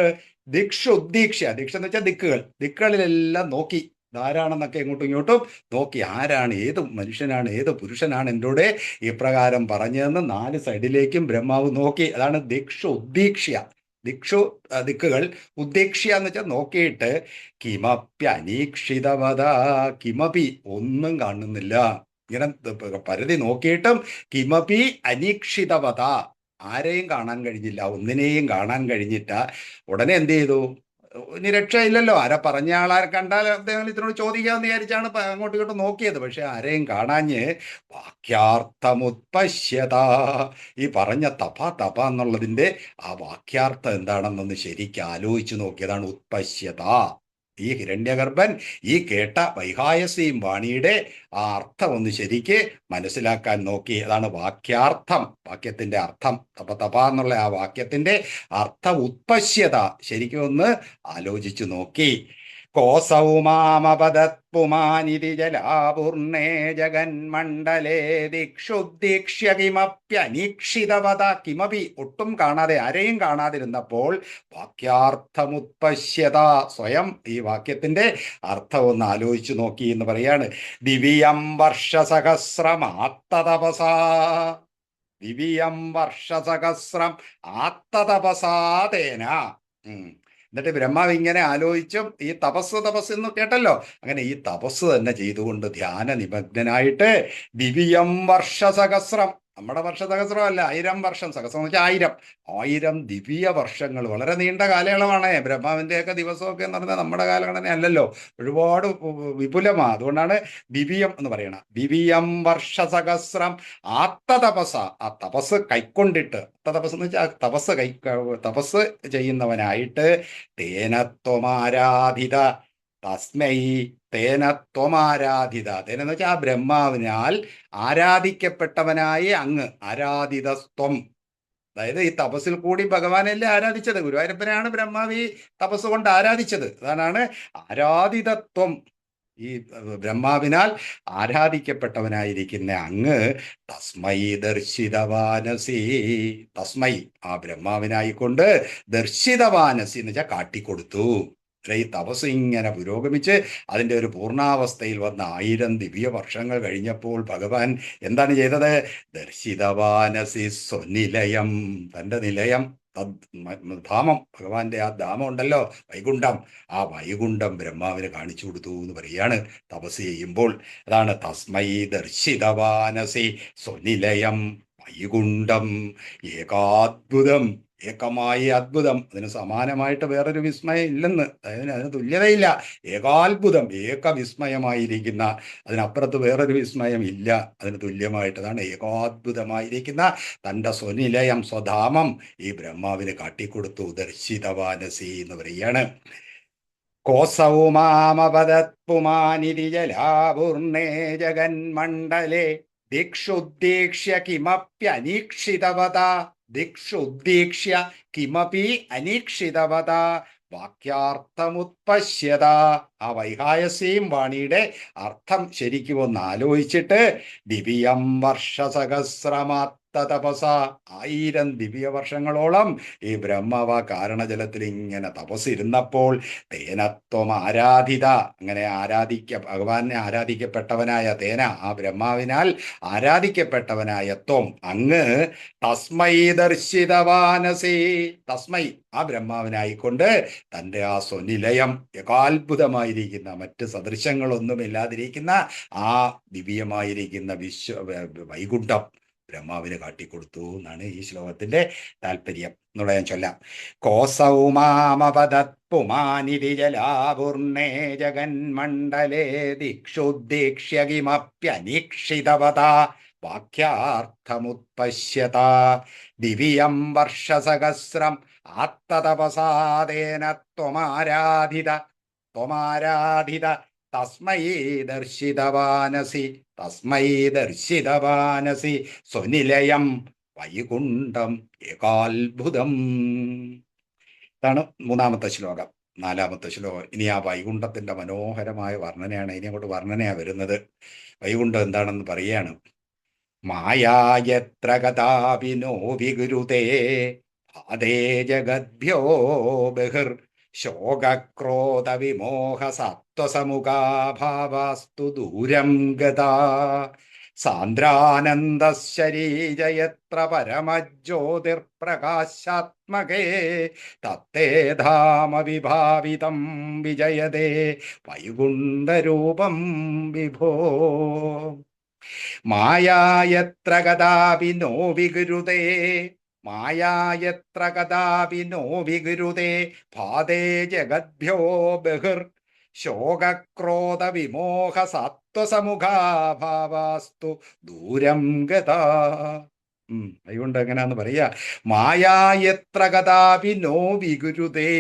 ദിക്ഷുദ്ദീക്ഷ്യ, ദീക്ഷ എന്ന് വെച്ചാൽ ദിക്കുകൾ, ദിക്കുകളിലെല്ലാം നോക്കി, ധാരാണെന്നൊക്കെ ഇങ്ങോട്ടും ഇങ്ങോട്ടും നോക്കി. ആരാണ്, ഏത് മനുഷ്യനാണ്, ഏത് പുരുഷനാണ് എന്നോട് ഇപ്രകാരം പറഞ്ഞതെന്ന് 4 സൈഡിലേക്കും ബ്രഹ്മാവ് നോക്കി. അതാണ് ദിക്ഷുദ്ദീക്ഷ്യ. ദിക്കുകൾ, ഉദ്ദേക്ഷ്യ എന്ന് വെച്ചാൽ നോക്കിയിട്ട്, കിമപ്യനീക്ഷിതവത, കിമപി ഒന്നും കാണുന്നില്ല. ഇങ്ങനെ പരതി നോക്കിയിട്ടും കിമപി അനീക്ഷിതവത, ആരെയും കാണാൻ കഴിഞ്ഞില്ല, ഒന്നിനെയും കാണാൻ കഴിഞ്ഞിട്ട. ഉടനെ എന്ത് ചെയ്തു? ഇനി രക്ഷയില്ലല്ലോ, ആരെ പറഞ്ഞ ആളാരെ കണ്ടാൽ അദ്ദേഹം ഇതിനോട് ചോദിക്കാമെന്ന് വിചാരിച്ചാണ് അങ്ങോട്ടും ഇങ്ങോട്ടും നോക്കിയത്. പക്ഷെ ആരെയും കാണാഞ്ഞ് വാക്യാർത്ഥമുത്പശ്യത, ഈ പറഞ്ഞ തപ എന്നുള്ളതിൻ്റെ ആ വാക്യാർത്ഥം എന്താണെന്നൊന്ന് ശരിക്കും ആലോചിച്ച് നോക്കിയതാണ് ഉത്പശ്യത. ഈ ഹിരണ്യഗർഭൻ ഈ കേട്ട വൈഹായസിയും വാണിയുടെ ആ അർത്ഥം ഒന്ന് ശരിക്ക് മനസ്സിലാക്കാൻ നോക്കി. അതാണ് വാക്യാർത്ഥം, വാക്യത്തിന്റെ അർത്ഥം. തപ എന്നുള്ള ആ വാക്യത്തിന്റെ അർത്ഥം ഉത്പശ്യത ശരിക്കും ഒന്ന് ആലോചിച്ചു നോക്കി. കോസൗമാമപദത് പുമാനിതി ജലാപൂർണേ ജഗന്മണ്ഡലേ ദിക്ഷുദ്ദീക്ഷ്യ കിമപ്യനീക്ഷിതവത, കിമപി ഒട്ടും കാണാതെ, ആരെയും കാണാതിരുന്നപ്പോൾ വാക്യാർത്ഥമുത്പശ്യത, സ്വയം ഈ വാക്യത്തിന്റെ അർത്ഥം ഒന്ന് ആലോചിച്ചു നോക്കി എന്ന് പറയാണ്. ദിവ്യം വർഷസഹസ്രം ആത്തതപസാ, ദിവ്യം വർഷസഹസ്രം ആത്തതപസാതേന. എന്നിട്ട് ബ്രഹ്മാവ് ഇങ്ങനെ ആലോചിച്ചും ഈ തപസ് എന്ന് കേട്ടല്ലോ, അങ്ങനെ ഈ തപസ് തന്നെ ചെയ്തുകൊണ്ട് ധ്യാന നിമഗ്നനായിട്ട് ദിവ്യം വർഷസഹസ്രം, നമ്മുടെ വർഷസഹസ്രമല്ല, 1000 വർഷം, സഹസ്രം എന്ന് വെച്ചാൽ 1000 ദിവ്യ വർഷങ്ങൾ, വളരെ നീണ്ട കാലയളവാണ്. ബ്രഹ്മാവിൻ്റെയൊക്കെ ദിവസമൊക്കെ എന്ന് പറഞ്ഞാൽ നമ്മുടെ കാലഘടന അല്ലല്ലോ, ഒരുപാട് വിപുലമാണ്. അതുകൊണ്ടാണ് ദിവ്യം എന്ന് പറയണ. ദിവ്യം വർഷസഹസ്രം ആത്തതപസ, ആ തപസ് കൈക്കൊണ്ടിട്ട്, തപസ് എന്ന് വെച്ചാൽ തപസ് ചെയ്യുന്നവനായിട്ട്, തേനത്വമാരാധിത തസ്മൈ, തേനത്വമാരാധിത, തേനെന്ന് വെച്ചാൽ ആ ബ്രഹ്മാവിനാൽ ആരാധിക്കപ്പെട്ടവനായി അങ്ങ്, ആരാധിതസ്ത്വം. അതായത് ഈ തപസ്സിൽ കൂടി ഭഗവാനല്ലേ ആരാധിച്ചത്, ഗുരുവായൂരപ്പനെയാണ് ബ്രഹ്മാവ് ഈ തപസ് കൊണ്ട് ആരാധിച്ചത്. അതാണ് ആരാധിതത്വം. ഈ ബ്രഹ്മാവിനാൽ ആരാധിക്കപ്പെട്ടവനായിരിക്കുന്ന അങ്ങ് തസ്മൈ ദർശിതവാനസി, തസ്മൈ ആ ബ്രഹ്മാവിനായിക്കൊണ്ട് ദർശിതവാനസി എന്ന് വെച്ചാൽ കാട്ടിക്കൊടുത്തു. ഈ തപസ് ഇങ്ങനെ പുരോഗമിച്ച് അതിൻ്റെ ഒരു പൂർണ്ണാവസ്ഥയിൽ വന്ന 1000 ദിവ്യ വർഷങ്ങൾ കഴിഞ്ഞപ്പോൾ ഭഗവാൻ എന്താണ് ചെയ്തത്? ദർശിതവാനസി സ്വനിലയം, തൻ്റെ നിലയം, ധാമം, ഭഗവാന്റെ ആ ധാമം ഉണ്ടല്ലോ, വൈകുണ്ഠം, ആ വൈകുണ്ഠം ബ്രഹ്മാവിന് കാണിച്ചു കൊടുത്തു എന്ന് പറയാണ് തപസ് ചെയ്യുമ്പോൾ. അതാണ് തസ്മൈ ദർശിതവാനസി സ്വനിലയം വൈകുണ്ഠം ഏകാത്ഭുതം, ഏകമായി അത്ഭുതം. അതിന് സമാനമായിട്ട് വേറൊരു വിസ്മയം ഇല്ലെന്ന്, അതിന് തുല്യതയില്ല. ഏകാത്ഭുതം, ഏകവിസ്മയമായിരിക്കുന്ന, അതിനപ്പുറത്ത് വേറൊരു വിസ്മയം ഇല്ല അതിന് തുല്യമായിട്ട്. അതാണ് ഏകാത്ഭുതമായിരിക്കുന്ന തൻ്റെ സ്വനിലയം, സ്വധാമം ഈ ബ്രഹ്മാവിന് കാട്ടിക്കൊടുത്തു. ദർശിതവാനസി എന്ന് പറയാണ്. കോസൗമാമപദത് പുമാനിതി ജലാപൂർണേ ജഗന്മണ്ഡലേ ദിക്ഷുദ്ദീക്ഷ്യ കിമപ്യനീക്ഷിതവത, ദിക്ഷുദ്ദീക്ഷ്യ കിമപി അനീക്ഷിതവത വാക്യാർത്ഥമുത്പശ്യത. ആ വൈഹായസീം വാണിയുടെ അർത്ഥം ശരിക്കും ഒന്ന് ആലോചിച്ചിട്ട് ദിവ്യം വർഷസഹസ്രമാ തപസ 1000 ദിവ്യവർഷങ്ങളോളം ഈ ബ്രഹ്മാവ് ആ കാരണജലത്തിൽ ഇങ്ങനെ തപസ്സിരുന്നപ്പോൾ തേനത്വം ആരാധിത, അങ്ങനെ ഭഗവാനെ ആരാധിക്കപ്പെട്ടവനായ തേന, ആ ബ്രഹ്മാവിനാൽ ആരാധിക്കപ്പെട്ടവനായ ത്വം അങ്ങ് തസ്മൈ ദർശിതവാനസി, തസ്മൈ ആ ബ്രഹ്മാവിനായിക്കൊണ്ട് തൻ്റെ ആ സ്വനിലയം ഏകാത്ഭുതമായിരിക്കുന്ന മറ്റ് സദൃശങ്ങളൊന്നുമില്ലാതിരിക്കുന്ന ആ ദിവ്യമായിരിക്കുന്ന വൈകുണ്ഠം ബ്രഹ്മാവിന് കാട്ടിക്കൊടുത്തു എന്നാണ് ഈ ശ്ലോകത്തിന്റെ താല്പര്യം എന്നുള്ള ഞാൻ ചൊല്ലാം. കോസൗമാമപദത് പുമാനിരിജലാപൂർണേ ജഗന്മണ്ഡലേ ദിക്ഷുദ്ദേക്ഷ്യ കിമപ്യനീക്ഷിതവത വാക്യാർത്ഥമുത്പശ്യത ദിവ്യം വർഷസഹസ്രം ആത്തതപസാദേന ത്വമാരാധിത തസ്മൈ ദർശിതവാനസി സ്വനിലയം വൈകുണ്ഠം ഏകാത്ഭുതം. ഇതാണ് 3-ാമത്തെ ശ്ലോകം. 4-ാമത്തെ ശ്ലോകം ഇനി ആ വൈകുണ്ഠത്തിന്റെ മനോഹരമായ വർണ്ണനയാണ്. ഇനി അങ്ങോട്ട് വർണ്ണനയാണ് വരുന്നത്. വൈകുണ്ഠം എന്താണെന്ന് പറയാണ്. മായായത്ര കഥാപിനോ വിഗുരുതേ ഭാതേ ജഗദ്ഭ്യോ ബഹിർ ശോകക്രോധ വിമോഹ സത്വസമുഖാഭാവാസ്തു ദൂരം ഗതാ സാന്ദ്രാനന്ദശരീരയത്ര പരമജ്യോതിർപ്രകാശാത്മകേ തത്തേ ധാമ വിഭാവിതം വിജയതേ വൈകുണ്ഠരൂപം വിഭോ. മായായത്ര കഥാപി നോ വിഗുരുതേ, മായായത്ര കഥാപി നോ വിഗുരുതേ ഭാതേ ജഗദ്ഭ്യോ ബഹിർ ശോകക്രോധ വിമോഹ സത്വസമുഖാഭാവാസ്തു ദൂരം ഗതാ. അതുകൊണ്ട് എങ്ങനെയാന്ന് പറയാ. മായായത്ര കഥാപി നോ വിഗുരുതേ,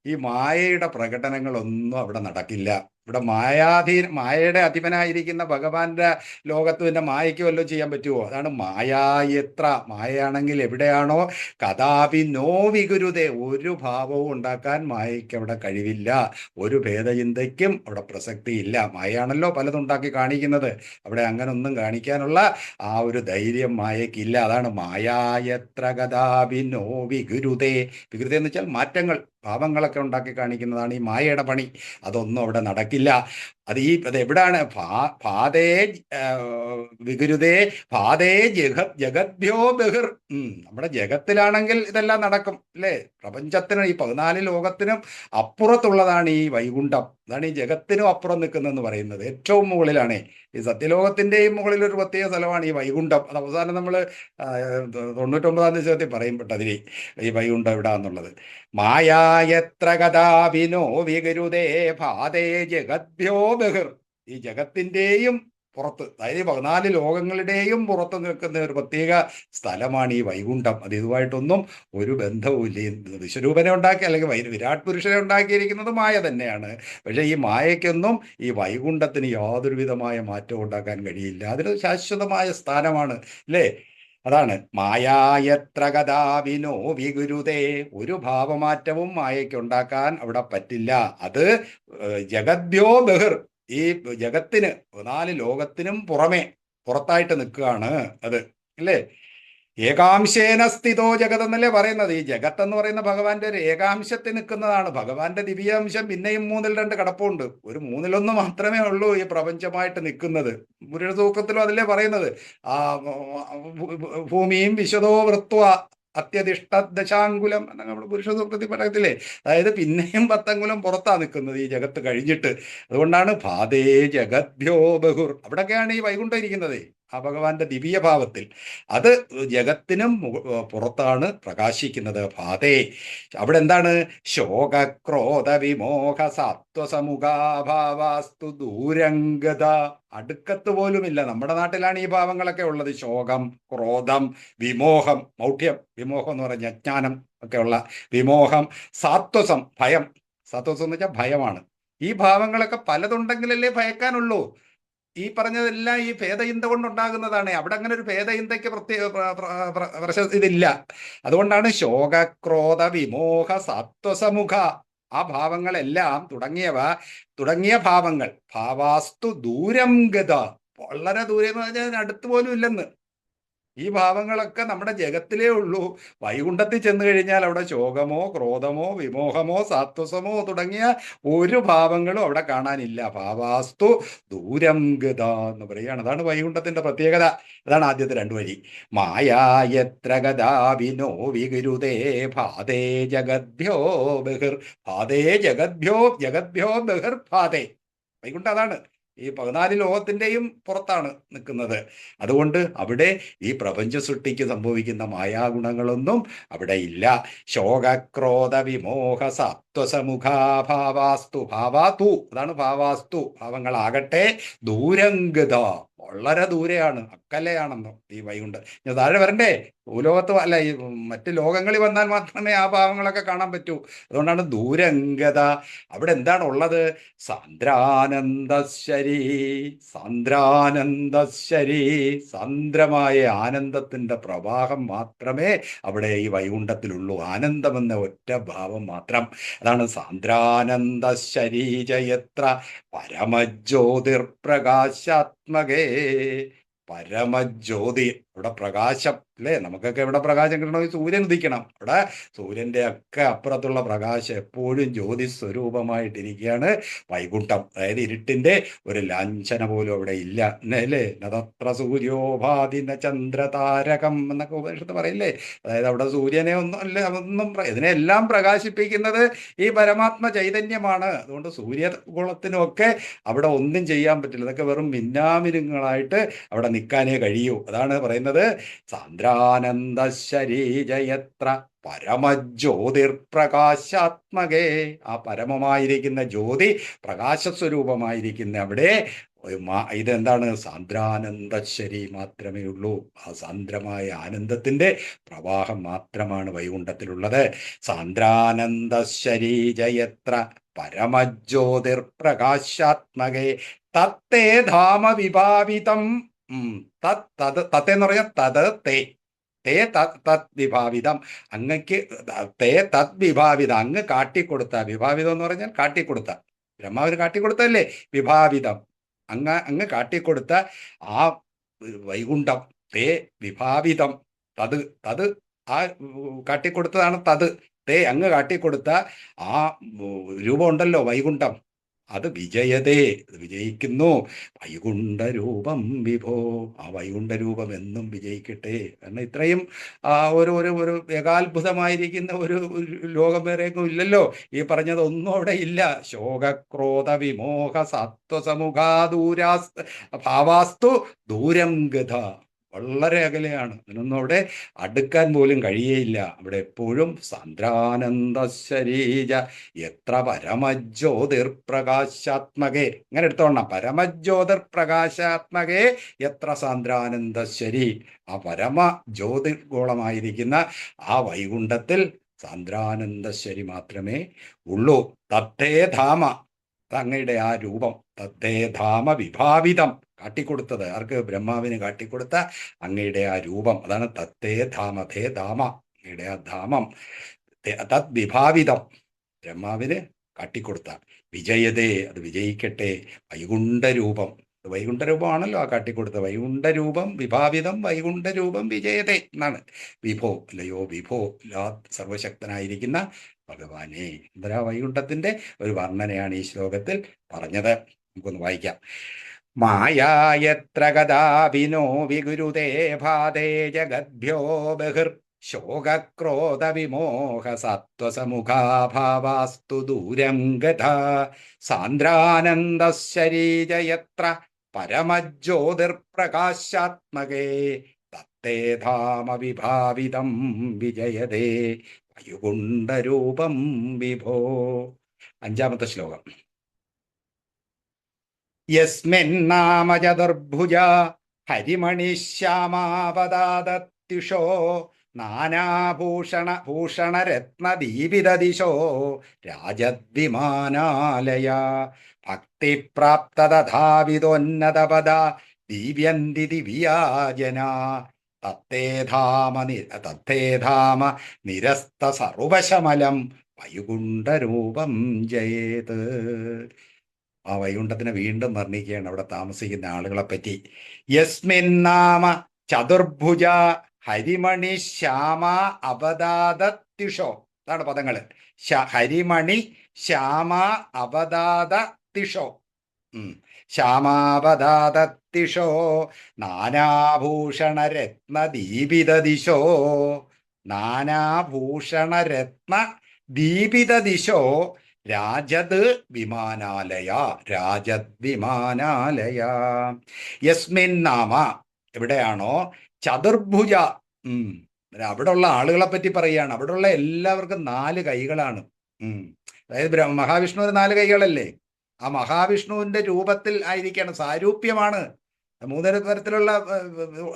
ഈ മായയുടെ പ്രകടനങ്ങളൊന്നും അവിടെ നടക്കില്ല. ഇവിടെ മായയുടെ അധിപനായിരിക്കുന്ന ഭഗവാന്റെ ലോകത്ത് പിന്നെ മായയ്ക്ക് വല്ലതും ചെയ്യാൻ പറ്റുമോ? അതാണ് മായായത്ര. മായയാണെങ്കിൽ എവിടെയാണോ കഥാപി നോ വിഗുരുതേ, ഒരു ഭാവവും ഉണ്ടാക്കാൻ മായയ്ക്ക് അവിടെ കഴിവില്ല. ഒരു ഭേദചിന്തയ്ക്കും അവിടെ പ്രസക്തിയില്ല. മായയാണല്ലോ പലതും ഉണ്ടാക്കി കാണിക്കുന്നത്. അവിടെ അങ്ങനെ ഒന്നും കാണിക്കാനുള്ള ആ ഒരു ധൈര്യം മായയ്ക്കില്ല. അതാണ് മായായത്ര കഥാപി നോ വിഗുരുതേ. വികൃതി എന്ന് വെച്ചാൽ മാറ്റങ്ങൾ, ഭാവങ്ങളൊക്കെ ഉണ്ടാക്കി കാണിക്കുന്നതാണ് ഈ മായയുടെ പണി. അതൊന്നും അവിടെ നടക്കില്ല. അത് എവിടാണ്? ഭാതേ വിഗുരുതേ ഭാതേ ജഗദ്ഭ്യോ ബഹിർ. നമ്മുടെ ജഗത്തിലാണെങ്കിൽ ഇതെല്ലാം നടക്കും അല്ലേ? പ്രപഞ്ചത്തിനും ഈ 14 ലോകത്തിനും അപ്പുറത്തുള്ളതാണ് ഈ വൈകുണ്ഠം. അതാണ് ഈ ജഗത്തിനും അപ്പുറം നിൽക്കുന്നതെന്ന് പറയുന്നത്. ഏറ്റവും മുകളിലാണ്. ഈ സത്യലോകത്തിൻ്റെയും മുകളിൽ ഒരു പ്രത്യേക സ്ഥലമാണ് ഈ വൈകുണ്ഠം. അത് അവസാനം നമ്മൾ 99-ാം ദിവസത്തിൽ പറയപ്പെട്ടതിന് ഈ വൈകുണ്ഠം എവിടാന്നുള്ളത്. മായായത്ര കഥാപി നോ വിഗുരുതേ ഭാതേ ജഗദ്ഭ്യോ ബഹിർ. ഈ ജഗത്തിൻ്റെയും പുറത്ത്, അതായത് 14 ലോകങ്ങളുടെയും പുറത്ത് നിൽക്കുന്ന ഒരു പ്രത്യേക സ്ഥലമാണ് ഈ വൈകുണ്ഠം. അത് ഇതുമായിട്ടൊന്നും ഒരു ബന്ധവുമില്ല. വിശ്വരൂപനെ ഉണ്ടാക്കി അല്ലെങ്കിൽ വിരാട് പുരുഷനെ ഉണ്ടാക്കിയിരിക്കുന്നത് മായ തന്നെയാണ്. പക്ഷേ ഈ മായയ്ക്കൊന്നും ഈ വൈകുണ്ഠത്തിന് യാതൊരു വിധമായ മാറ്റവും ഉണ്ടാക്കാൻ കഴിയില്ല. അതിന് ശാശ്വതമായ സ്ഥാനമാണ് അല്ലേ? അതാണ് മായായത്ര കഥാപി നോ വിഗുരുതേ. ഒരു ഭാവമാറ്റവും മായയ്ക്ക് ഉണ്ടാക്കാൻ അവിടെ പറ്റില്ല. അത് ജഗദ്ഭ്യോ ബഹിർ, ഈ ജഗത്തിന് 4 ലോകത്തിനും പുറത്തായിട്ട് നിൽക്കുകയാണ് അത് അല്ലേ? ഏകാംശേന സ്ഥിതോ ജഗത് എന്നല്ലേ പറയുന്നത്. ഈ ജഗത്ത് എന്ന് പറയുന്ന ഭഗവാന്റെ ഒരു ഏകാംശത്തിൽ നിൽക്കുന്നതാണ്. ഭഗവാന്റെ ദിവ്യാംശം പിന്നെയും 3-ൽ 2 കിടപ്പുണ്ട്. ഒരു 3-ൽ 1 മാത്രമേ ഉള്ളൂ ഈ പ്രപഞ്ചമായിട്ട് നിൽക്കുന്നത്. പുരുഷ സൂക്തത്തിലും അതിലേ പറയുന്നത്. ആ ഭൂമിയും വിശദോ വൃത്വ അത്യധിഷ്ഠ ദശാങ്കുലം എന്നൊക്കെ നമ്മൾ പുരുഷ സൂക്തത്തിൽ പറയത്തില്ലേ? അതായത് പിന്നെയും 10 അങ്കുലം പുറത്താ നിൽക്കുന്നത് ഈ ജഗത്ത് കഴിഞ്ഞിട്ട്. അതുകൊണ്ടാണ് ഭാതേ ജഗദ്ഭ്യോ ബഹുർ. അവിടെയൊക്കെയാണ് ഈ വൈകുണ്ഠം ഇരിക്കുന്നത്, ആ ഭഗവാന്റെ ദിവ്യഭാവത്തിൽ. അത് ജഗത്തിനും പുറത്താണ് പ്രകാശിക്കുന്നത്. ഭാതേ അവിടെ എന്താണ്? ശോകക്രോധ വിമോഹ സത്വസമുഖാഭാവാസ്തു ദൂരംഗത. അടുക്കത്ത് പോലുമില്ല. നമ്മുടെ നാട്ടിലാണ് ഈ ഭാവങ്ങളൊക്കെ ഉള്ളത്. ശോകം, ക്രോധം, വിമോഹം, മൗഢ്യം, വിമോഹം എന്ന് പറഞ്ഞ അജ്ഞാനം ഒക്കെ ഉള്ള വിമോഹം, സാത്വസം ഭയം. സാത്വസം എന്ന് വെച്ചാൽ ഭയമാണ്. ഈ ഭാവങ്ങളൊക്കെ പലതുണ്ടെങ്കിലല്ലേ ഭയക്കാനുള്ളൂ. ഈ പറഞ്ഞതെല്ലാം ഈ ഭേദചിന്ത കൊണ്ടുണ്ടാകുന്നതാണ്. അവിടെ അങ്ങനെ ഒരു ഭേദചിന്തയ്ക്ക് ഇതില്ല. അതുകൊണ്ടാണ് ശോകക്രോധ വിമോഹ സത്വസമുഖ, ആ ഭാവങ്ങളെല്ലാം തുടങ്ങിയ ഭാവങ്ങൾ ഭാവാസ്തു ദൂരം ഗത, വളരെ ദൂരെ എന്ന് പറഞ്ഞാൽ അടുത്ത് പോലും ഇല്ലെന്ന്. ഈ ഭാവങ്ങളൊക്കെ നമ്മുടെ ജഗത്തിലേ ഉള്ളൂ. വൈകുണ്ഠത്തിൽ ചെന്ന് കഴിഞ്ഞാൽ അവിടെ ശോകമോ ക്രോധമോ വിമോഹമോ സാത്വസമോ തുടങ്ങിയ ഒരു ഭാവങ്ങളും അവിടെ കാണാനില്ല. ഭാവാസ്തു ദൂരം ഗത എന്ന് പറയുകയാണ്. അതാണ് വൈകുണ്ഠത്തിന്റെ പ്രത്യേകത. അതാണ് ആദ്യത്തെ രണ്ടു വരി. മായായത്ര ഗതാ വിനോ വിഗുരുതേ ഭാതേ ജഗദ്ഭ്യോ ബഹിർ ഭാതേ ജഗദ്ഭ്യോ ബഹിർ ഭാതേ. വൈകുണ്ഠം അതാണ്. ഈ 14 ലോകത്തിൻ്റെയും പുറത്താണ് നിൽക്കുന്നത്. അതുകൊണ്ട് അവിടെ ഈ പ്രപഞ്ച സൃഷ്ടിക്ക് സംഭവിക്കുന്ന മായാഗുണങ്ങളൊന്നും അവിടെ ഇല്ല. ശോകക്രോധ വിമോഹ സത്വസമുഖാഭാവാസ്തു ഭാവാതു, അതാണ് ഭാവാസ്തു. ഭാവങ്ങളാകട്ടെ ദൂരംഗത, വളരെ ദൂരെയാണ്, അക്കലെയാണെന്നോ ഈ വൈകുണ്ഠം. ഞാൻ താഴെ വരണ്ടേ? ഭൂലോകത്ത് അല്ല, ഈ മറ്റ് ലോകങ്ങളിൽ വന്നാൽ മാത്രമേ ആ ഭാവങ്ങളൊക്കെ കാണാൻ പറ്റൂ. അതുകൊണ്ടാണ് ദൂരംഗത. അവിടെ എന്താണ് ഉള്ളത്? സാന്ദ്രാനന്ദശ്ശരീ, സാന്ദ്രാനന്ദശ്ശരീ, സാന്ദ്രമായ ആനന്ദത്തിന്റെ പ്രവാഹം മാത്രമേ അവിടെ ഈ വൈകുണ്ഠത്തിലുള്ളൂ. ആനന്ദമെന്ന ഒറ്റ ഭാവം മാത്രം. അതാണ് സാന്ദ്രാനന്ദശരീരയത്ര പരമജ്യോതിർപ്രകാശാത്മകേ. പരമജ്യോതി, ഇവിടെ പ്രകാശം അല്ലേ? നമുക്കൊക്കെ ഇവിടെ പ്രകാശം കിട്ടണമെങ്കിൽ സൂര്യൻ ഉദിക്കണം. അവിടെ സൂര്യന്റെ ഒക്കെ അപ്പുറത്തുള്ള പ്രകാശം എപ്പോഴും ജ്യോതി സ്വരൂപമായിട്ടിരിക്കുകയാണ് വൈകുണ്ഠം. അതായത് ഇരുട്ടിന്റെ ഒരു ലാഞ്ചന പോലും അവിടെ ഇല്ല അല്ലേ? നതത്ര സൂര്യോഭാതി ന ചന്ദ്രതാരകം എന്നൊക്കെ ഉപനിഷത്ത് പറയില്ലേ? അതായത് അവിടെ സൂര്യനെ ഇതിനെല്ലാം പ്രകാശിപ്പിക്കുന്നത് ഈ പരമാത്മ ചൈതന്യമാണ്. അതുകൊണ്ട് സൂര്യകുളത്തിനുമൊക്കെ അവിടെ ഒന്നും ചെയ്യാൻ പറ്റില്ല. ഇതൊക്കെ വെറും മിന്നാമിനുങ്ങളായിട്ട് അവിടെ നിൽക്കാനേ കഴിയൂ. അതാണ് പറയുന്നത് സാന്ദ്രാനന്ദശരീരയത്ര പരമജ്യോതിർപ്രകാശാത്മകേ. ആ പരമമായിരിക്കുന്ന ജ്യോതി പ്രകാശസ്വരൂപമായിരിക്കുന്ന അവിടെ ഇതെന്താണ്? സാന്ദ്രാനന്ദശരി മാത്രമേ ഉള്ളൂ. ആ സാന്ദ്രമായ ആനന്ദത്തിന്റെ പ്രവാഹം മാത്രമാണ് വൈകുണ്ഠത്തിലുള്ളത്. സാന്ദ്രാനന്ദശരീരയത്ര പരമജ്യോതിർപ്രകാശാത്മകേ തത്തേ ധാമ വിഭാവിതം. തത്തെന്ന് പറഞ്ഞാൽ തത് തേ തേ തത് വിഭാവിതം. അങ്ങക്ക് തേ തത് വിഭാവിതം, അങ്ങ് കാട്ടിക്കൊടുത്ത. വിഭാവിതം എന്ന് പറഞ്ഞാൽ കാട്ടിക്കൊടുത്ത, ബ്രഹ്മാവിന് കാട്ടിക്കൊടുത്തല്ലേ വിഭാവിതം. അങ്ങ് കാട്ടിക്കൊടുത്ത ആ വൈകുണ്ഠം. തേ വിഭാവിതം, തത് തത് ആ കാട്ടിക്കൊടുത്തതാണ് തത്. തേ അങ്ങ് കാട്ടിക്കൊടുത്ത ആ രൂപം ഉണ്ടല്ലോ വൈകുണ്ഠം, അത് വിജയതേ, അത് വിജയിക്കുന്നു. വൈകുണ്ഠരൂപം വിഭോ, ആ വൈകുണ്ഠരൂപം എന്നും വിജയിക്കട്ടെ. കാരണം ഇത്രയും ഒരു ഒരു ഒരു ഏകാത്ഭുതമായിരിക്കുന്ന ഒരു ലോകം വേറെയൊന്നും ഇല്ലല്ലോ. ഈ പറഞ്ഞതൊന്നും അവിടെ ഇല്ല. ശോകക്രോധ വിമോഹ സത്വസമുഖാദൂരാസ് ഭാവാസ്തു ദൂരം ഗത, വളരെ അകലെയാണ്. അതിനൊന്നും അവിടെ അടുക്കാൻ പോലും കഴിയേയില്ല. അവിടെ എപ്പോഴും സാന്ദ്രാനന്ദ ശരീര എത്ര പരമജ്യോതിർപ്രകാശാത്മകേ. ഇങ്ങനെ എടുത്തോണം, പരമജ്യോതിർപ്രകാശാത്മകേ എത്ര സാന്ദ്രാനന്ദശ്വരി. ആ പരമ ജ്യോതിർഗോളമായിരിക്കുന്ന ആ വൈകുണ്ഠത്തിൽ സാന്ദ്രാനന്ദശ്വരി മാത്രമേ ഉള്ളൂ. തത്തേ ധാമ, അങ്ങയുടെ ആ രൂപം, തത്തേ ധാമ വിഭാവിതം, കാട്ടിക്കൊടുത്തത് ആർക്ക്? ബ്രഹ്മാവിന് കാട്ടിക്കൊടുത്ത അങ്ങയുടെ ആ രൂപം, അതാണ് തത്തേ ധാമ. തേ ധാമ, അങ്ങയുടെ ആ ധാമം. തത് വിഭാവിതം, ബ്രഹ്മാവിന് കാട്ടിക്കൊടുത്ത. വിജയതേ, അത് വിജയിക്കട്ടെ. വൈകുണ്ഠരൂപം, വൈകുണ്ഠരൂപമാണല്ലോ ആ കാട്ടിക്കൊടുത്ത വൈകുണ്ഠരൂപം. വിഭാവിതം വൈകുണ്ഠരൂപം വിജയതേ എന്നാണ്. വിഭോ, അല്ലയോ വിഭോ, സർവശക്തനായിരിക്കുന്ന ഭഗവാനെ. എന്താ വൈകുണ്ഠത്തിന്റെ ഒരു വർണ്ണനയാണ് ഈ ശ്ലോകത്തിൽ പറഞ്ഞത്. നമുക്കൊന്ന് വായിക്കാം. മായായത്ര ഗതാവിനോ വിഗുരുതേ ഭാതേ ജഗദ്ഭ്യോ ബഹിർ ശോകക്രോധ വിമോഹ സത്വസമുഖാഭാവാസ്തു ദൂരം ഗത സാന്ദ്രാനന്ദശരീരയത്ര പരമജ്യോതിർപ്രകാശാത്മകേ തത്തേ ധാമ വിഭാവിതം വിജയതേ വൈകുണ്ഠരൂപം വിഭോ. അഞ്ചാമത്തെ ശ്ലോകം. യസ്മിന്നാമ ചതുർഭുജ ഹരിമണിശ്യാമാപദാദത്യുഷോ ഭൂഷണരത്നദീപിതദിശോ രാജദ്വിമാനാലയ ഭക്തിപ്രാപ്തതഥാവിദോന്നതപദ ദിവ്യന്തി ദിവ്യാജന തത്തേ ധാമ നിരസ്ത സർവശമലം വൈകുണ്ഠരൂപം ജയേത്. ആ വൈകുണ്ഠത്തിനെ വീണ്ടും വർണ്ണിക്കുകയാണ് അവിടെ താമസിക്കുന്ന ആളുകളെ പറ്റി. യസ്മിൻ നാമ ചതുർഭുജ ഹരിമണി ശ്യാമ അവതാദത്തിഷോ. അതാണ് പദങ്ങള്. ഹരിമണി ശ്യാമ അവതാദത്തിഷോ. ശ്യാമാവതാദത്തിഷോ നാനാഭൂഷണരത്നദീപിതദിശോ. നാനാഭൂഷണരത്ന ദീപിതദിശോ രാജത് വിമാനാലയ. രാജത് വിമാനാലയ. യസ്മിൻ നാമ, എവിടെയാണോ ചതുർഭുജ, അവിടെയുള്ള ആളുകളെ പറ്റി പറയുകയാണ്. അവിടെയുള്ള എല്ലാവർക്കും 4 കൈകളാണ്. അതായത് മഹാവിഷ്ണുവിന് 4 കൈകളല്ലേ? ആ മഹാവിഷ്ണുവിന്റെ രൂപത്തിൽ ആയിരിക്കണം. സാരൂപ്യമാണ്. 3 തരത്തിലുള്ള,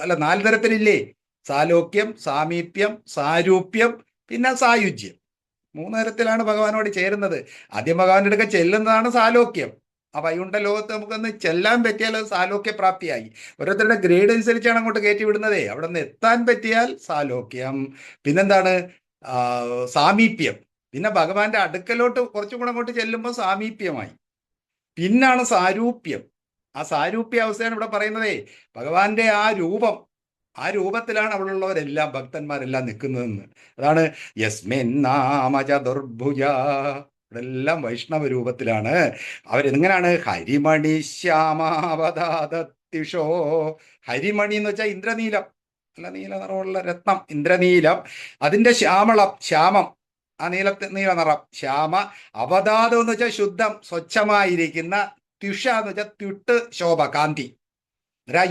അല്ല 4 തരത്തിലില്ലേ? സാലോക്യം, സാമീപ്യം, സാരൂപ്യം, പിന്നെ സായുജ്യം. 3 തരത്തിലാണ് ഭഗവാനോട് ചേരുന്നത്. ആദ്യം ഭഗവാന്റെ അടുക്ക ചെല്ലുന്നതാണ് സാലോക്യം. ആ വൈകുണ്ഠ ലോകത്ത് നമുക്കൊന്ന് ചെല്ലാൻ പറ്റിയാൽ അത് സാലോക്യ പ്രാപ്തിയായി. ഓരോരുത്തരുടെ ഗ്രേഡ് അനുസരിച്ചാണ് അങ്ങോട്ട് കയറ്റി വിടുന്നതേ. അവിടെ നിന്ന് എത്താൻ പറ്റിയാൽ സാലോക്യം. പിന്നെന്താണ്? സാമീപ്യം. പിന്നെ ഭഗവാന്റെ അടുക്കലോട്ട് കുറച്ചും കൂടെ അങ്ങോട്ട് ചെല്ലുമ്പോൾ സാമീപ്യമായി. പിന്നാണ് സാരൂപ്യം. ആ സാരൂപ്യ അവസ്ഥയാണ് ഇവിടെ പറയുന്നതേ. ഭഗവാന്റെ ആ രൂപം, ആ രൂപത്തിലാണ് അവിടെയുള്ളവരെല്ലാം, ഭക്തന്മാരെല്ലാം നിൽക്കുന്നതെന്ന്. അതാണ് യസ്മിൻ നാമ ചതുർഭുജ. ഇവിടെ എല്ലാം വൈഷ്ണവ രൂപത്തിലാണ്. അവരെങ്ങനെയാണ്? ഹരിമണി ശ്യാമാവതാദത്തിഷോ. ഹരിമണി എന്ന് വെച്ചാൽ ഇന്ദ്രനീലം, അല്ല നീല നിറമുള്ള രത്നം, ഇന്ദ്രനീലം. അതിന്റെ ശ്യാമളം, ശ്യാമം, ആ നീല നിറം, ശ്യാമ. അവതാദം എന്ന് വെച്ചാൽ ശുദ്ധം, സ്വച്ഛമായിരിക്കുന്ന. തിഷ എന്ന് വെച്ചാൽ തിട്ട്, ശോഭ, കാന്തി.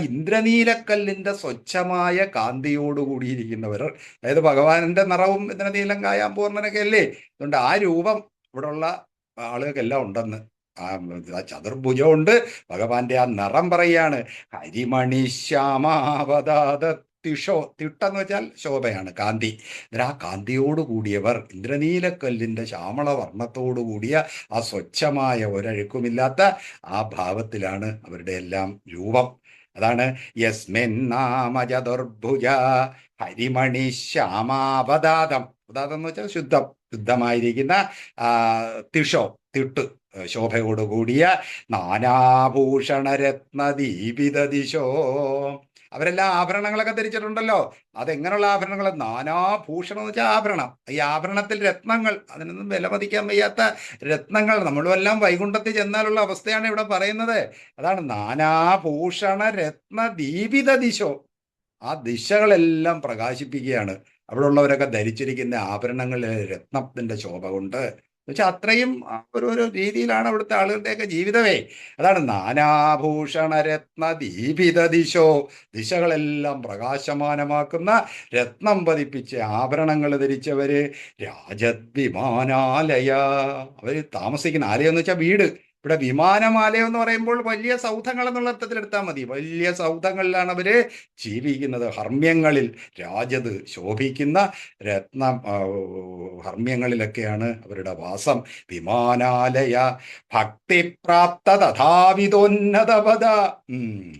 ഇന്ദ്രനീലക്കല്ലിന്റെ സ്വച്ഛമായ കാന്തിയോടുകൂടിയിരിക്കുന്നവർ. അതായത് ഭഗവാന്റെ നിറവും ഇന്ദ്രനീലം കായാൻ പൂർണ്ണനൊക്കെ അല്ലേ? അതുകൊണ്ട് ആ രൂപം ഇവിടെയുള്ള ആളുകൾക്കെല്ലാം ഉണ്ടെന്ന്. ആ ചതുർഭുജമുണ്ട്. ഭഗവാന്റെ ആ നിറം പറയാണ്. ഹരിമണി ശ്യാമാവതാദത്തിഷോ. തിട്ടെന്ന് വെച്ചാൽ ശോഭയാണ്, കാന്തി. ആ കാന്തിയോട് കൂടിയവർ, ഇന്ദ്രനീലക്കല്ലിന്റെ ശ്യാമള വർണ്ണത്തോടു കൂടിയ ആ സ്വച്ഛമായ ഒരഴുക്കുമില്ലാത്ത ആ ഭാവത്തിലാണ് അവരുടെ എല്ലാം രൂപം. അതാണ് യസ്മിൻ നാമ ചതുർഭുജ ഹരിമണി ശ്യാമാവതാദം. അവതാദം എന്ന് വെച്ചാൽ ശുദ്ധം, ശുദ്ധമായിരിക്കുന്ന തിഷോ, തിട്ട്, ശോഭയോടുകൂടിയ. നാനാഭൂഷണരത്നദീപിതദിശോ. അവരെല്ലാം ആഭരണങ്ങളൊക്കെ ധരിച്ചിട്ടുണ്ടല്ലോ. അതെങ്ങനെയുള്ള ആഭരണങ്ങൾ? നാനാഭൂഷണം എന്ന് വെച്ചാൽ ആഭരണം. ഈ ആഭരണത്തിൽ രത്നങ്ങൾ, അതിനൊന്നും വിലമതിക്കാൻ വയ്യാത്ത രത്നങ്ങൾ. നമ്മളുമെല്ലാം വൈകുണ്ഠത്തിൽ ചെന്നാലുള്ള അവസ്ഥയാണ് ഇവിടെ പറയുന്നത്. അതാണ് നാനാഭൂഷണ രത്ന ദീപിത ദിശോ. ആ ദിശകളെല്ലാം പ്രകാശിപ്പിക്കുകയാണ്. അവിടെ ഉള്ളവരൊക്കെ ധരിച്ചിരിക്കുന്ന ആഭരണങ്ങളിൽ രത്നത്തിന്റെ ശോഭ കൊണ്ട്. എന്നുവെച്ചാൽ അത്രയും ഓരോരോ രീതിയിലാണ് അവിടുത്തെ ആളുകളുടെയൊക്കെ ജീവിതമേ. അതാണ് നാനാഭൂഷണ രത്ന ദീപിത ദിശോ. ദിശകളെല്ലാം പ്രകാശമാനമാക്കുന്ന രത്നം പതിപ്പിച്ച ആഭരണങ്ങൾ ധരിച്ചവര്. രാജദ്വിമാനാലയ. അവര് താമസിക്കുന്ന ആലയം എന്ന് വെച്ചാൽ വീട്. ഇവിടെ വിമാനമാലയം എന്ന് പറയുമ്പോൾ വലിയ സൗധങ്ങൾ എന്നുള്ള അർത്ഥത്തിൽ എടുത്താൽ മതി. വലിയ സൗധങ്ങളിലാണ് അവര് ജീവിക്കുന്നത്. ഹർമ്മ്യങ്ങളിൽ, രാജത് ശോഭിക്കുന്ന രത്നം ഹർമ്മ്യങ്ങളിലൊക്കെയാണ് അവരുടെ വാസം. വിമാനാലയ ഭക്തിപ്രാപ്ത തഥാവിധോന്നതപദ.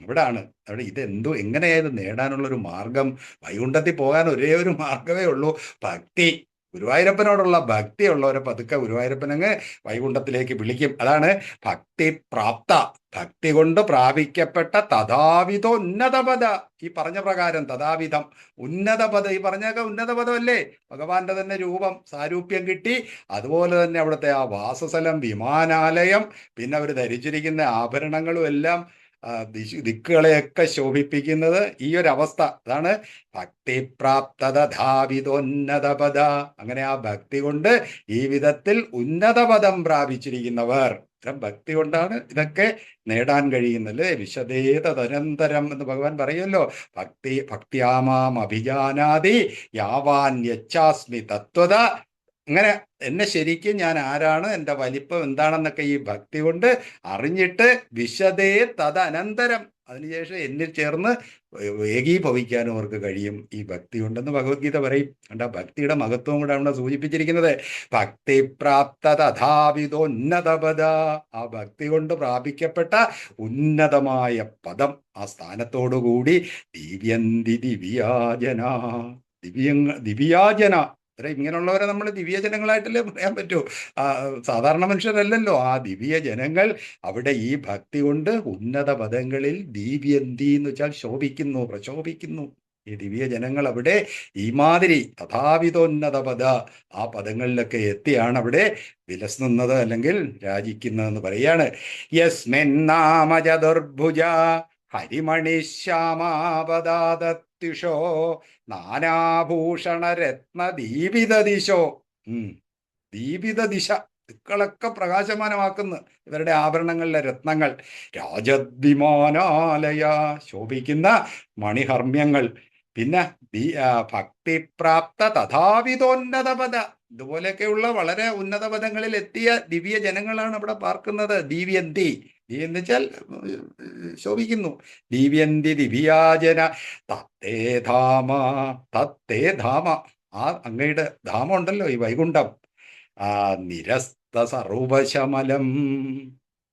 ഇവിടാണ്. അവിടെ ഇതെന്തോ, എങ്ങനെയായത് നേടാനുള്ളൊരു മാർഗം? വൈകുണ്ഠത്തിൽ പോകാൻ ഒരേ ഒരു മാർഗമേ ഉള്ളൂ, ഭക്തി. ഗുരുവായൂരപ്പനോടുള്ള ഭക്തിയുള്ളവരെ പതുക്കെ ഗുരുവായൂരപ്പനങ്ങ് വൈകുണ്ഠത്തിലേക്ക് വിളിക്കും. അതാണ് ഭക്തി പ്രാപ്ത. ഭക്തി കൊണ്ട് പ്രാപിക്കപ്പെട്ട തഥാവിധ ഉന്നതപദ. ഈ പറഞ്ഞ പ്രകാരം തഥാവിധം ഉന്നതപദ. ഈ പറഞ്ഞൊക്കെ ഉന്നതപദമല്ലേ? ഭഗവാന്റെ തന്നെ രൂപം, സാരൂപ്യം കിട്ടി. അതുപോലെ തന്നെ അവിടുത്തെ ആ വാസസ്ഥലം, വിമാനാലയം, പിന്നെ അവർ ധരിച്ചിരിക്കുന്ന ആഭരണങ്ങളും എല്ലാം ദിക്കുകളെയൊക്കെ ശോഭിപ്പിക്കുന്നത് ഈ ഒരു അവസ്ഥ. അതാണ് ഭക്തിപ്രാപ്തധാവിതോന്നതപദ. അങ്ങനെ ആ ഭക്തി കൊണ്ട് ഈ വിധത്തിൽ ഉന്നതപദം പ്രാപിച്ചിരിക്കുന്നവർ. ഭക്തി കൊണ്ടാണ് ഇതൊക്കെ നേടാൻ കഴിയുന്നത്. വിശദേതരന്തരം എന്ന് ഭഗവാൻ പറയുമല്ലോ. ഭക്തിയാമാം അഭിജാനാതി യാവാൻ യച്ഛാസ്മി തത്വത. അങ്ങനെ എന്നെ ശരിക്കും ഞാൻ ആരാണ്, എൻ്റെ വലിപ്പം എന്താണെന്നൊക്കെ ഈ ഭക്തി കൊണ്ട് അറിഞ്ഞിട്ട് വിശദേ തദനന്തരം, അതിനുശേഷം എന്നിൽ ചേർന്ന് ഏകീഭവിക്കാനും അവർക്ക് കഴിയും ഈ ഭക്തി ഉണ്ടെന്ന് ഭഗവത്ഗീത പറയും. കണ്ട ഭക്തിയുടെ മഹത്വം കൂടെ അവിടെ സൂചിപ്പിച്ചിരിക്കുന്നത്. ഭക്തി പ്രാപ്ത തഥാവിധോന്നതപദ. ആ ഭക്തി കൊണ്ട് പ്രാപിക്കപ്പെട്ട ഉന്നതമായ പദം, ആ സ്ഥാനത്തോടുകൂടി ദിവ്യന്തി ദിവ്യാജന. ദിവ്യാജന ഇങ്ങനെയുള്ളവരെ നമ്മൾ ദിവ്യജനങ്ങളായിട്ടല്ലേ പറയാൻ പറ്റൂ. സാധാരണ മനുഷ്യരല്ലല്ലോ ആ ദിവ്യജനങ്ങൾ. അവിടെ ഈ ഭക്തി കൊണ്ട് ഉന്നത പദങ്ങളിൽ ദിവ്യന്തി എന്ന് വെച്ചാൽ ശോഭിക്കുന്നു, പ്രശോഭിക്കുന്നു. ഈ ദിവ്യജനങ്ങൾ അവിടെ ഈമാതിരി തഥാവിധോന്നത പദ ആ പദങ്ങളിലൊക്കെ എത്തിയാണ് അവിടെ വിലസുന്നത് അല്ലെങ്കിൽ രാജിക്കുന്നതെന്ന് പറയാണ്. യസ്മിൻ നാമ ചതുർഭുജ ഹരിമണിശ്യാമാപദാതത്യുഷോ നാനാഭൂഷണരത്ന ദിശോ. ദീപിത ദിശ, ദിക്കുകളൊക്കെ പ്രകാശമാനമാക്കുന്നു ഇവരുടെ ആഭരണങ്ങളിലെ രത്നങ്ങൾ. രാജദ്വിമാനാലയ, ശോഭിക്കുന്ന മണിഹർമ്മ്യങ്ങൾ. പിന്നെ ഭക്തിപ്രാപ്ത തഥാവിധോന്നത പദ, ഇതുപോലെയൊക്കെയുള്ള വളരെ ഉന്നത പദങ്ങളിൽ എത്തിയ ദിവ്യ ജനങ്ങളാണ് അവിടെ പാർക്കുന്നത്. ദിവ്യന്തി, എന്ന് വെച്ചാൽ ശോഭിക്കുന്നു. ദിവ്യന്തി ദിവ്യാജന തത്തേ ധാമ, തത്തേ ധാമ, ആ അങ്ങയുടെ ധാമം ഉണ്ടല്ലോ ഈ വൈകുണ്ഠം. നിരസ്ത സർവശമലം,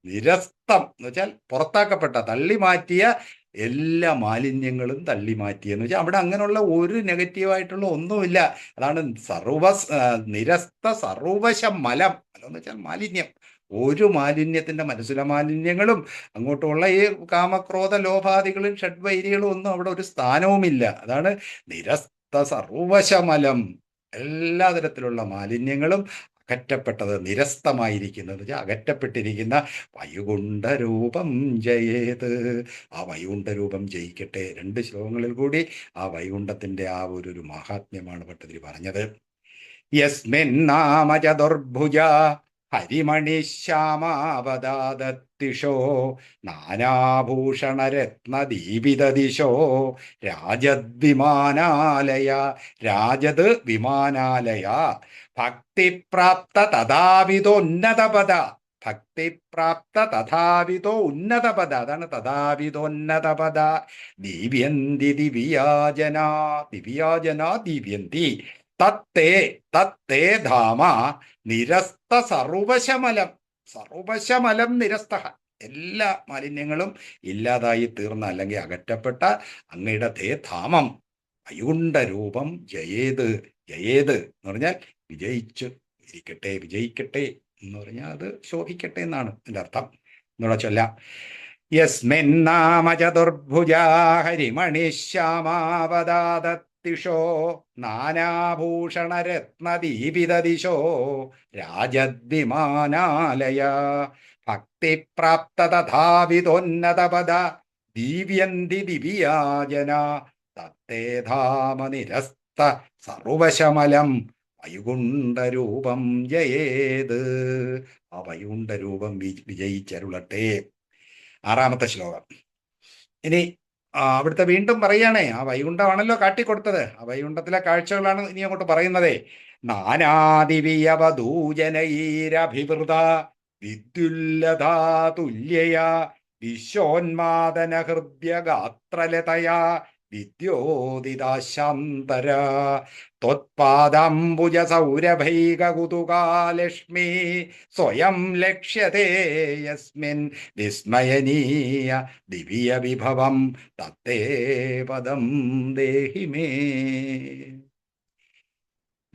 നിരസ്തം എന്ന് വെച്ചാൽ പുറത്താക്കപ്പെട്ട, തള്ളി മാറ്റിയ എല്ലാ മാലിന്യങ്ങളും തള്ളി മാറ്റിയെന്ന് വെച്ചാൽ അവിടെ അങ്ങനെയുള്ള ഒരു നെഗറ്റീവായിട്ടുള്ള ഒന്നുമില്ല. അതാണ് നിരസ്ത സർവശമലം. മലം എന്ന് വെച്ചാൽ മാലിന്യം. ഒരു മാലിന്യത്തിന്റെ മനസ്സിലെ മാലിന്യങ്ങളും അങ്ങോട്ടുള്ള ഈ കാമക്രോധ ലോഭാദികളും ഷഡ്വൈരികളും ഒന്നും അവിടെ ഒരു സ്ഥാനവുമില്ല. അതാണ് നിരസ്ത സർവശമലം. എല്ലാ തരത്തിലുള്ള മാലിന്യങ്ങളും അകറ്റപ്പെട്ടത്, നിരസ്തമായിരിക്കുന്നത്, അകറ്റപ്പെട്ടിരിക്കുന്ന വൈകുണ്ഠരൂപം ജയേത്. ആ വൈകുണ്ഠരൂപം ജയിക്കട്ടെ. 2 ശ്ലോകങ്ങളിൽ കൂടി ആ വൈകുണ്ഠത്തിന്റെ ആ ഒരു മഹാത്മ്യമാണ് ഭട്ടതിരി പറഞ്ഞത്. യസ്മിൻ നാമ ചതുർഭുജ ഹരിമണിശ്യാമാവദാതത്തിഷോ നാനാഭൂഷണരത്നദീപിതദിശോ രാജദ്വിമാനാലയ, രാജത് വിമാനാലയ ഭക്തിപ്രാപ്ത തഥാവിധോന്നതപദ, ഭക്തിപ്രാപ്ത തഥാവിധോ ഉന്നതപദ, അതാണ് തഥാവിധോന്നതപദ. ദിവ്യന്തി ദിവ്യാജന, ദിവ്യാജന ദിവ്യന്തി. തത്തേ, തത്തേ ധാമ നിരസ്ത സർവശമലം, സർവശമലം നിരസ്ത, എല്ലാ മാലിന്യങ്ങളും ഇല്ലാതായി തീർന്ന അല്ലെങ്കിൽ അകറ്റപ്പെട്ട അങ്ങയുടെ ധാമം വൈകുണ്ഠരൂപം ജയേത്. ജയേത് എന്ന് പറഞ്ഞാൽ വിജയിച്ചു ഇരിക്കട്ടെ, വിജയിക്കട്ടെ എന്ന് പറഞ്ഞാൽ അത് ശോഭിക്കട്ടെ എന്നാണ് എൻ്റെ അർത്ഥം. എന്നുള്ള ചൊല്ലാം. യസ്മിൻ നാമ ചതുർഭുജ ഹരിമണിശ്യാമാവദാതത്തിഷോ നാനാഭൂഷണരത്നദീപിതദിശോ രാജദ്വിമാനാലയ ഭക്തിപ്രാപ്ത തഥാവിധോന്നതപദ ദിവ്യന്തി ദിവ്യാജന തത്തേ ധാമ നിരസ്ത സർവശമലം വൈകുണ്ഠരൂപം ജയേത്. ആ വൈകുണ്ഠരൂപം വിജയിച്ചരുളട്ടെ. 6ാമത്തെ ശ്ലോകം. ഇനി അവിടുത്തെ വീണ്ടും പറയുകയാണേ, ആ വൈകുണ്ഠമാണല്ലോ കാട്ടിക്കൊടുത്തത്, ആ വൈകുണ്ഠത്തിലെ കാഴ്ചകളാണ് ഇനി അങ്ങോട്ട് പറയുന്നത്. നാനാദിവ്യവധൂജനൈരഭിവൃത വിദ്യുല്ലതാ തുല്യയ വിശ്വോന്മാദന ഹൃദ്യഗാത്രലതയാ വിദ്യോദിതാശാന്തര ത്വത്പാദാംബുജ സൗരഭൈകകുതുകാലക്ഷ്മി സ്വയം ലക്ഷ്യത്തെ യസ്മിൻ വിസ്മയനീയ ദിവ്യ വിഭവം തത്തേ പദം ദേഹി മേ.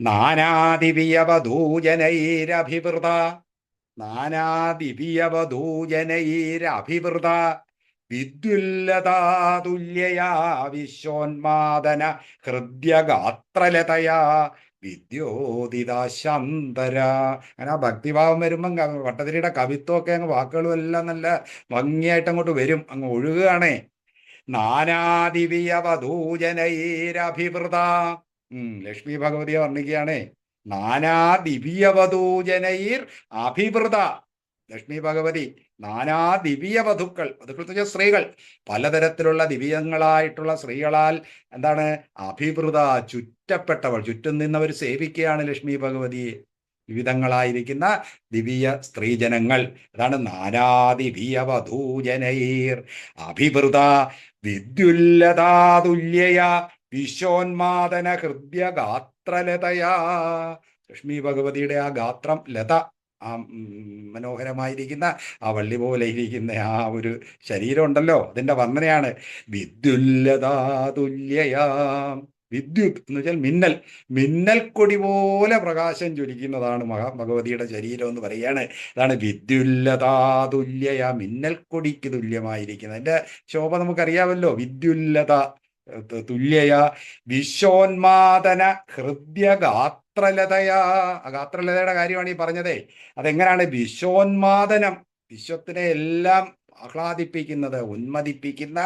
നാനാദിവ്യവധൂജനൈരഭിവൃത, നാനാദിവ്യവധൂജനൈരഭിവൃത വിദ്യുല്ലതാതുല്യയാ വിശ്വോന്മാദന ഹൃദ്യഗാത്രലതയാ വിദ്യോദിതാശാന്തര. അങ്ങനെ ആ ഭക്തിഭാവം വരുമ്പം ഭട്ടതിരിയുടെ കവിത്വമൊക്കെ അങ്ങ് വാക്കുകളും എല്ലാം നല്ല ഭംഗിയായിട്ട് അങ്ങോട്ട് വരും, അങ്ങ് ഒഴുകുകയാണേ. നാനാദിവ്യവധൂജനൈരഭിവൃത, ലക്ഷ്മി ഭഗവതിയെ വർണ്ണിക്കുകയാണേ. നാനാദിവ്യവധൂജനൈർ അഭിവൃത, ലക്ഷ്മി ഭഗവതി നാനാ ദിവ്യ വധുക്കൾ, വധുക്കൾ എന്ന് വെച്ചാൽ സ്ത്രീകൾ, പലതരത്തിലുള്ള ദിവ്യങ്ങളായിട്ടുള്ള സ്ത്രീകളാൽ എന്താണ് അഭിവൃത, ചുറ്റപ്പെട്ടവൾ, ചുറ്റും നിന്നവർ സേവിക്കുകയാണ് ലക്ഷ്മി ഭഗവതിയെ. വിവിധങ്ങളായിരിക്കുന്ന ദിവ്യ സ്ത്രീജനങ്ങൾ, അതാണ് നാനാദിവ്യ വധൂജനൈർ അഭിവൃത വിദ്യുല്ലതാതുല്യയ വിശ്വോന്മാദന ഹൃദ്യ ഗാത്രലതയാ. ലക്ഷ്മി ഭഗവതിയുടെ ആ ഗാത്രം, ലത, ആ മനോഹരമായിരിക്കുന്ന ആ വള്ളി പോലെ ഇരിക്കുന്ന ആ ഒരു ശരീരം ഉണ്ടല്ലോ, അതിൻ്റെ വർണ്ണനയാണ്. വിദ്യുല്ലതാതുല്യയാ, വിദ്യുത് എന്ന് വെച്ചാൽ മിന്നൽ, മിന്നൽക്കൊടി പോലെ പ്രകാശം ജ്വലിക്കുന്നതാണ് ഭഗവതിയുടെ ശരീരം എന്ന് പറയാണ്. അതാണ് വിദ്യുല്ലതാതുല്യ, മിന്നൽക്കൊടിക്ക് തുല്യമായിരിക്കുന്നത്. അതിന്റെ ശോഭ നമുക്കറിയാമല്ലോ. വിദ്യുല്ലത തുല്യയ വിശ്വോന്മാദന ഹൃദ്യഗാത്രലതയാ. ഗാത്രലതയുടെ കാര്യമാണ് ഈ പറഞ്ഞതേ. അതെങ്ങനെയാണ് വിശ്വോന്മാദനം, വിശ്വത്തിനെ എല്ലാം ആഹ്ലാദിപ്പിക്കുന്നത്, ഉന്മദിപ്പിക്കുന്ന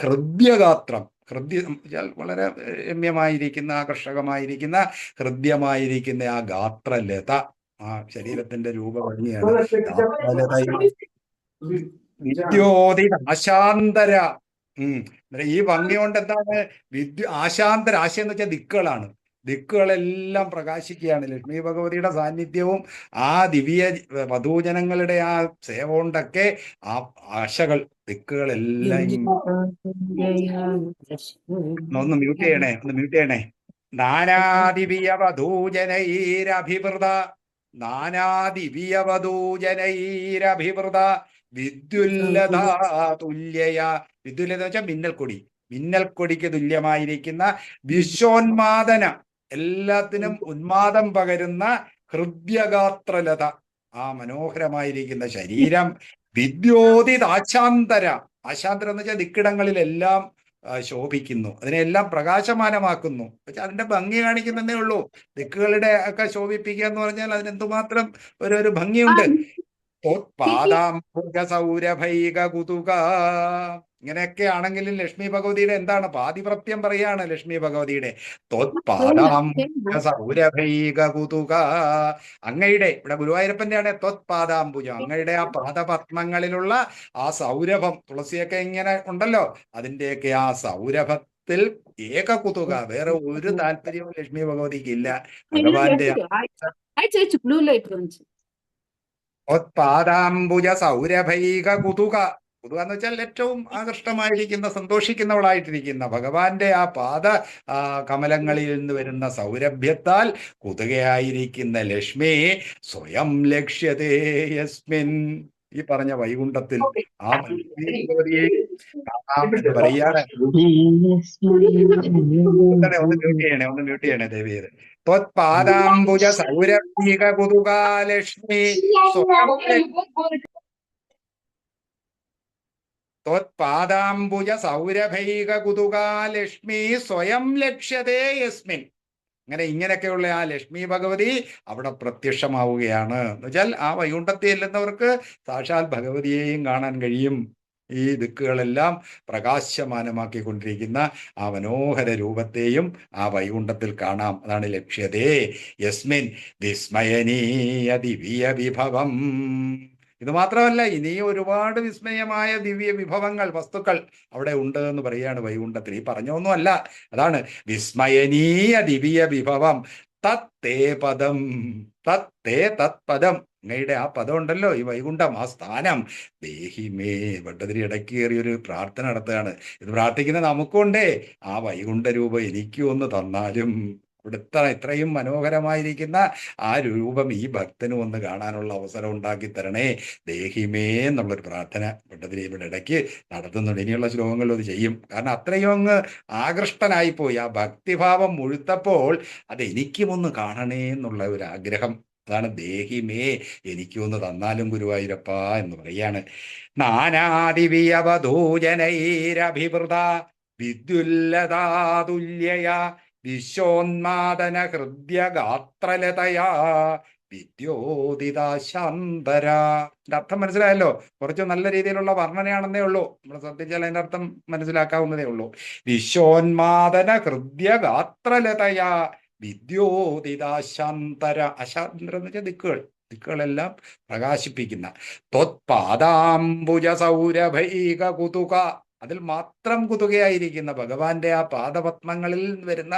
ഹൃദ്യഗാത്രം. ഹൃദ്യം വളരെ രമ്യമായിരിക്കുന്ന, ആകർഷകമായിരിക്കുന്ന, ഹൃദ്യമായിരിക്കുന്ന ആ ഗാത്രലത, ആ ശരീരത്തിന്റെ രൂപഭംഗിയാണ് ഗാത്രലത. വിദ്യോതി ആശാന്തര. ഈ ഭംഗി കൊണ്ട് എന്താണ്? ആശാന്തര, ആശയം എന്ന് വെച്ചാൽ ദിക്കുകളാണ്. ദിക്കുകളെല്ലാം പ്രകാശിക്കുകയാണ്. ലക്ഷ്മി ഭഗവതിയുടെ സാന്നിധ്യവും ആ ദിവ്യ വധൂജനങ്ങളുടെ ആ സേവ കൊണ്ടൊക്കെ ആ ആശകൾ, ദിക്കുകളെല്ലാം. ഒന്ന് മ്യൂട്ട് ചെയ്യണേ, ഒന്ന് മ്യൂട്ട് ചെയ്യണേ. നാനാദിവ്യ വധൂജനൈരഭിവൃത, നാനാദിവ്യ വധൂജനൈരഭിവൃത വിദ്യുല്ലതാ തുല്യയ. വിദ്യുല്ലത എന്ന് വെച്ചാൽ മിന്നൽക്കൊടി, മിന്നൽക്കൊടിക്ക് തുല്യമായിരിക്കുന്ന വിശ്വോന്മാദന, എല്ലാത്തിനും ഉന്മാദം പകരുന്ന ഹൃദ്യഗാത്രലത, ആ മനോഹരമായിരിക്കുന്ന ശരീരം. വിദ്യോതിദാശാന്തര, ആശാന്തരം എന്ന് വെച്ചാൽ ദിക്കിടങ്ങളിലെല്ലാം ശോഭിക്കുന്നു, അതിനെല്ലാം പ്രകാശമാനമാക്കുന്നു. പക്ഷെ അതിന്റെ ഭംഗി കാണിക്കുന്നതേ ഉള്ളൂ. ദിക്കുകളുടെ ഒക്കെ ശോഭിപ്പിക്കുക എന്ന് പറഞ്ഞാൽ അതിനെന്തുമാത്രം ഒരു ഭംഗിയുണ്ട്. സൗരഭൈക കുതുക. ഇങ്ങനെയൊക്കെ ആണെങ്കിലും ലക്ഷ്മി ഭഗവതിയുടെ എന്താണ് പാതിവ്രത്യം പറയാണ്. ലക്ഷ്മി ഭഗവതിയുടെ സൗരഭൈക കുതുക, അങ്ങയുടെ, ഇവിടെ ഗുരുവായൂരപ്പന്റെയാണ് ത്വത്പാദാംബുജം, അങ്ങയുടെ ആ പാദപത്മങ്ങളിലുള്ള ആ സൗരഭം, തുളസിയൊക്കെ ഇങ്ങനെ ഉണ്ടല്ലോ, അതിന്റെയൊക്കെ ആ സൗരഭത്തിൽ ഏക കുതുക, വേറെ ഒരു താല്പര്യവും ലക്ഷ്മി ഭഗവതിക്ക് ഇല്ല. ഭഗവാന്റെ പാദാംബുജ സൗരഭൈക കുതുക. കുതുക എന്ന് വെച്ചാൽ ഏറ്റവും ആകർഷ്ടമായിരിക്കുന്ന, സന്തോഷിക്കുന്നവളായിട്ടിരിക്കുന്ന ഭഗവാന്റെ ആ പാദ കമലങ്ങളിൽ നിന്ന് വരുന്ന സൗരഭ്യത്താൽ കുതുകയായിരിക്കുന്ന ലക്ഷ്മി സ്വയം ലക്ഷ്യതേ യസ്മിൻ, ഈ പറഞ്ഞ വൈകുണ്ഠത്തിൽ ആ പറയാണ്. ഒന്ന് മ്യൂട്ട് ചെയ്യണേ ദേവിയത്. ത്വത്പാദാംബുജ സൗരഭീക കുതുകാലക്ഷ്മി ത്വത്പാദാംബുജ സൗരഭൈക കുതുകാലക്ഷ്മി സ്വയം ലക്ഷ്യതേ യസ്മിൻ. ഇങ്ങനെയൊക്കെയുള്ള ആ ലക്ഷ്മി ഭഗവതി അവിടെ പ്രത്യക്ഷമാവുകയാണ്. എന്ന് വെച്ചാൽ ആ വൈകുണ്ഠത്തിൽ ചെല്ലുന്നവർക്ക് സാക്ഷാൽ ഭഗവതിയെയും കാണാൻ കഴിയും. ഈ ദിക്കുകളെല്ലാം പ്രകാശമാനമാക്കിക്കൊണ്ടിരിക്കുന്ന ആ മനോഹര രൂപത്തെയും ആ വൈകുണ്ഠത്തിൽ കാണാം. അതാണ് ലക്ഷ്യതേ യസ്മിൻ വിസ്മയനീയ ദിവ്യ വിഭവം. ഇത് മാത്രമല്ല, ഇനി ഒരുപാട് വിസ്മയമായ ദിവ്യ വിഭവങ്ങൾ, വസ്തുക്കൾ അവിടെ ഉണ്ട് എന്ന് പറയാണ് വൈകുണ്ഠത്തിൽ. ഈ പറഞ്ഞൊന്നുമല്ല, അതാണ് വിസ്മയനീയ ദിവ്യ വിഭവം. തത്തേ പദം, തത്തേ തത്പദം, അങ്ങയുടെ ആ പദം ഉണ്ടല്ലോ, ഈ വൈകുണ്ഠം, ആ സ്ഥാനം. ദേഹിമേ, ഭട്ടതിരി ഇടയ്ക്ക് കയറിയൊരു പ്രാർത്ഥന നടത്തുകയാണ്. ഇത് പ്രാർത്ഥിക്കുന്ന നമുക്കുണ്ടേ, ആ വൈകുണ്ഠ രൂപം എനിക്കും ഒന്ന് തന്നാലും. ഇവിടുത്തെ ഇത്രയും മനോഹരമായിരിക്കുന്ന ആ രൂപം ഈ ഭക്തനും ഒന്ന് കാണാനുള്ള അവസരം ഉണ്ടാക്കി തരണേ ദേഹിമേ എന്നുള്ളൊരു പ്രാർത്ഥന ഭട്ടതിരി ഇവിടെ ഇടയ്ക്ക് നടത്തുന്നുണ്ട്. ഇനിയുള്ള ശ്ലോകങ്ങളിൽ അത് ചെയ്യും. കാരണം അത്രയും അങ്ങ് ആകൃഷ്ടനായിപ്പോയി. ആ ഭക്തിഭാവം മുഴുത്തപ്പോൾ അത് എനിക്കും ഒന്ന് കാണണേ എന്നുള്ള ഒരു ആഗ്രഹം. അതാണ് ദേഹിമേ, എനിക്കൊന്ന് തന്നാലും ഗുരുവായൂരപ്പ എന്ന് പറയാണ്. നാനാദിവ്യവധൂജനൈരഭിവൃത വിദ്യുല്ലതാതുല്യയ വിശ്വോന്മാദന ഹൃദ്യഗാത്രലതയാ വിദ്യോദിതാശാന്തര. അർത്ഥം മനസ്സിലായല്ലോ. കുറച്ച് നല്ല രീതിയിലുള്ള വർണ്ണനയാണെന്നേ ഉള്ളൂ. നമ്മൾ ശ്രദ്ധിച്ചാൽ അതിന്റെ അർത്ഥം മനസ്സിലാക്കാവുന്നതേ ഉള്ളൂ. വിശ്വോന്മാദന ഹൃദ്യഗാത്രലതയാ വിദ്യോദിതാശാന്തര. അശാന്തരം എന്ന് വെച്ചാൽ ദിക്കുകൾ, ദിക്കുകളെല്ലാം പ്രകാശിപ്പിക്കുന്ന. ത്വത്പാദാംബുജ സൗരഭൈക കുതുക, അതിൽ മാത്രം കുതുകയായിരിക്കുന്ന ഭഗവാന്റെ ആ പാദപത്മങ്ങളിൽ വരുന്ന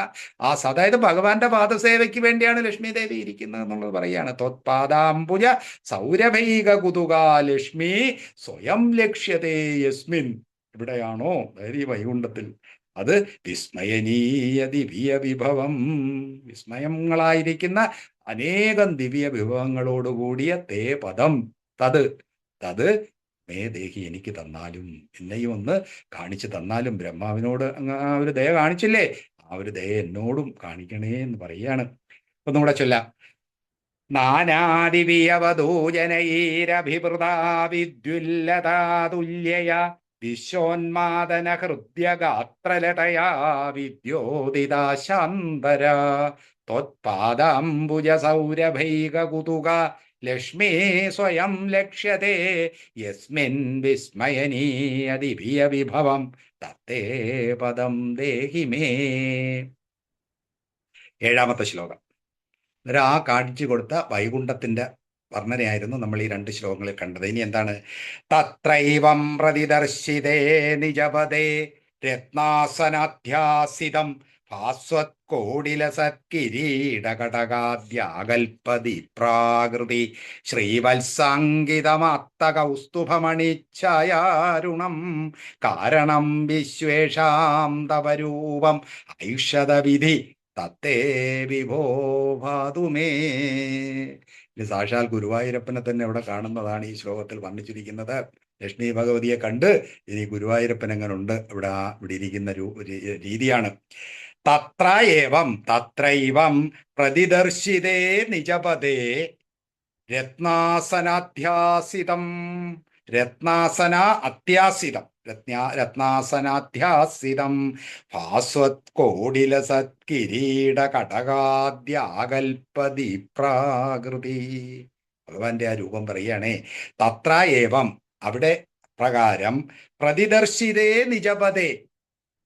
ആ അതായത് ഭഗവാന്റെ പാദസേവയ്ക്ക് വേണ്ടിയാണ് ലക്ഷ്മി ദേവി ഇരിക്കുന്നത് എന്നുള്ളത് പറയാണ്. ത്വത്പാദാംബുജ സൗരഭൈക കുതുകാ ലക്ഷ്മി സ്വയം ലക്ഷ്യതേ യസ്മിൻ. ഇവിടെയാണോ, അതായത് ഈ വൈകുണ്ഠത്തിൽ. അത് വിസ്മയനീയ ദിവ്യ വിഭവം, വിസ്മയങ്ങളായിരിക്കുന്ന അനേകം ദിവ്യ വിഭവങ്ങളോടുകൂടിയ തേ പദം, തത് തത് മേ ദേഹി, എനിക്ക് തന്നാലും, എന്നെയും ഒന്ന് കാണിച്ചു തന്നാലും. ബ്രഹ്മാവിനോട് അങ്ങ് ആ ഒരു ദയ കാണിച്ചില്ലേ, ആ ആ ഒരു ദയ എന്നോടും കാണിക്കണേ എന്ന് പറയാണ്. അപ്പൊ നമ്മുടെ ചൊല്ലാം. നാനാദിവിയവധൂജനൈരഭിവൃതാ വിദ്യുല്ലതാതുല്യയാ വിശ്വോന്മാദന ഹൃദ്യഗാത്രലതയാ വിദ്യോതിതാ ശാന്തരാ ത്വത്പാദാംബുജ സൗരഭൈകകുതുക ലക്ഷ്മീ സ്വയം ലക്ഷ്യത്തെ യസ്മിൻ വിസ്മയനീയദിഭിയ വിഭവം തത്തേ പദം ദേഹി മേ. 7ാമത്തെ ശ്ലോകം. അന്നേരം ആ കാണിച്ചു കൊടുത്ത വൈകുണ്ഠത്തിന്റെ വർണ്ണനയായിരുന്നു നമ്മൾ ഈ 2 ശ്ലോകങ്ങളിൽ കണ്ടത്. ഇനി എന്താണ്? തത്രൈവം പ്രതിദർശിതേ നിജപദേ രത്നാസനാധ്യാസിതം ഭാസ്വത്കോടിലസത്കിരീടകടകാദ്യാകൽപതി ശ്രീവത്സാങ്കിതമാത്തകൗസ്തുഭമണിച്ഛായാരുണം കാരണം വിശ്വേഷാം തവരൂപം ഐഷദവിധി തത്തേ വിഭോ ഭാതുമേ. ഇത് സാക്ഷാൽ ഗുരുവായൂരപ്പനെ തന്നെ ഇവിടെ കാണുന്നതാണ് ഈ ശ്ലോകത്തിൽ വർണ്ണിച്ചിരിക്കുന്നത്. ലക്ഷ്മി ഭഗവതിയെ കണ്ട് ഇനി ഗുരുവായൂരപ്പൻ എങ്ങനുണ്ട് ഇവിടെ ഇരിക്കുന്ന രീതിയാണ്. തത്രൈവം പ്രതിദർശിതേ നിജപദേ രത്നാസനാധ്യാസിതം രത്നാസനാധ്യാസിതം ഭാസ്വത്കോടിലസത്കിരീടകടകാദ്യാകൽപതി. ഭഗവാന്റെ ആ രൂപം പറയുകയാണേ. തത്ര ഏവം അവിടെ പ്രകാരം പ്രതിദർശിതേ നിജപദേ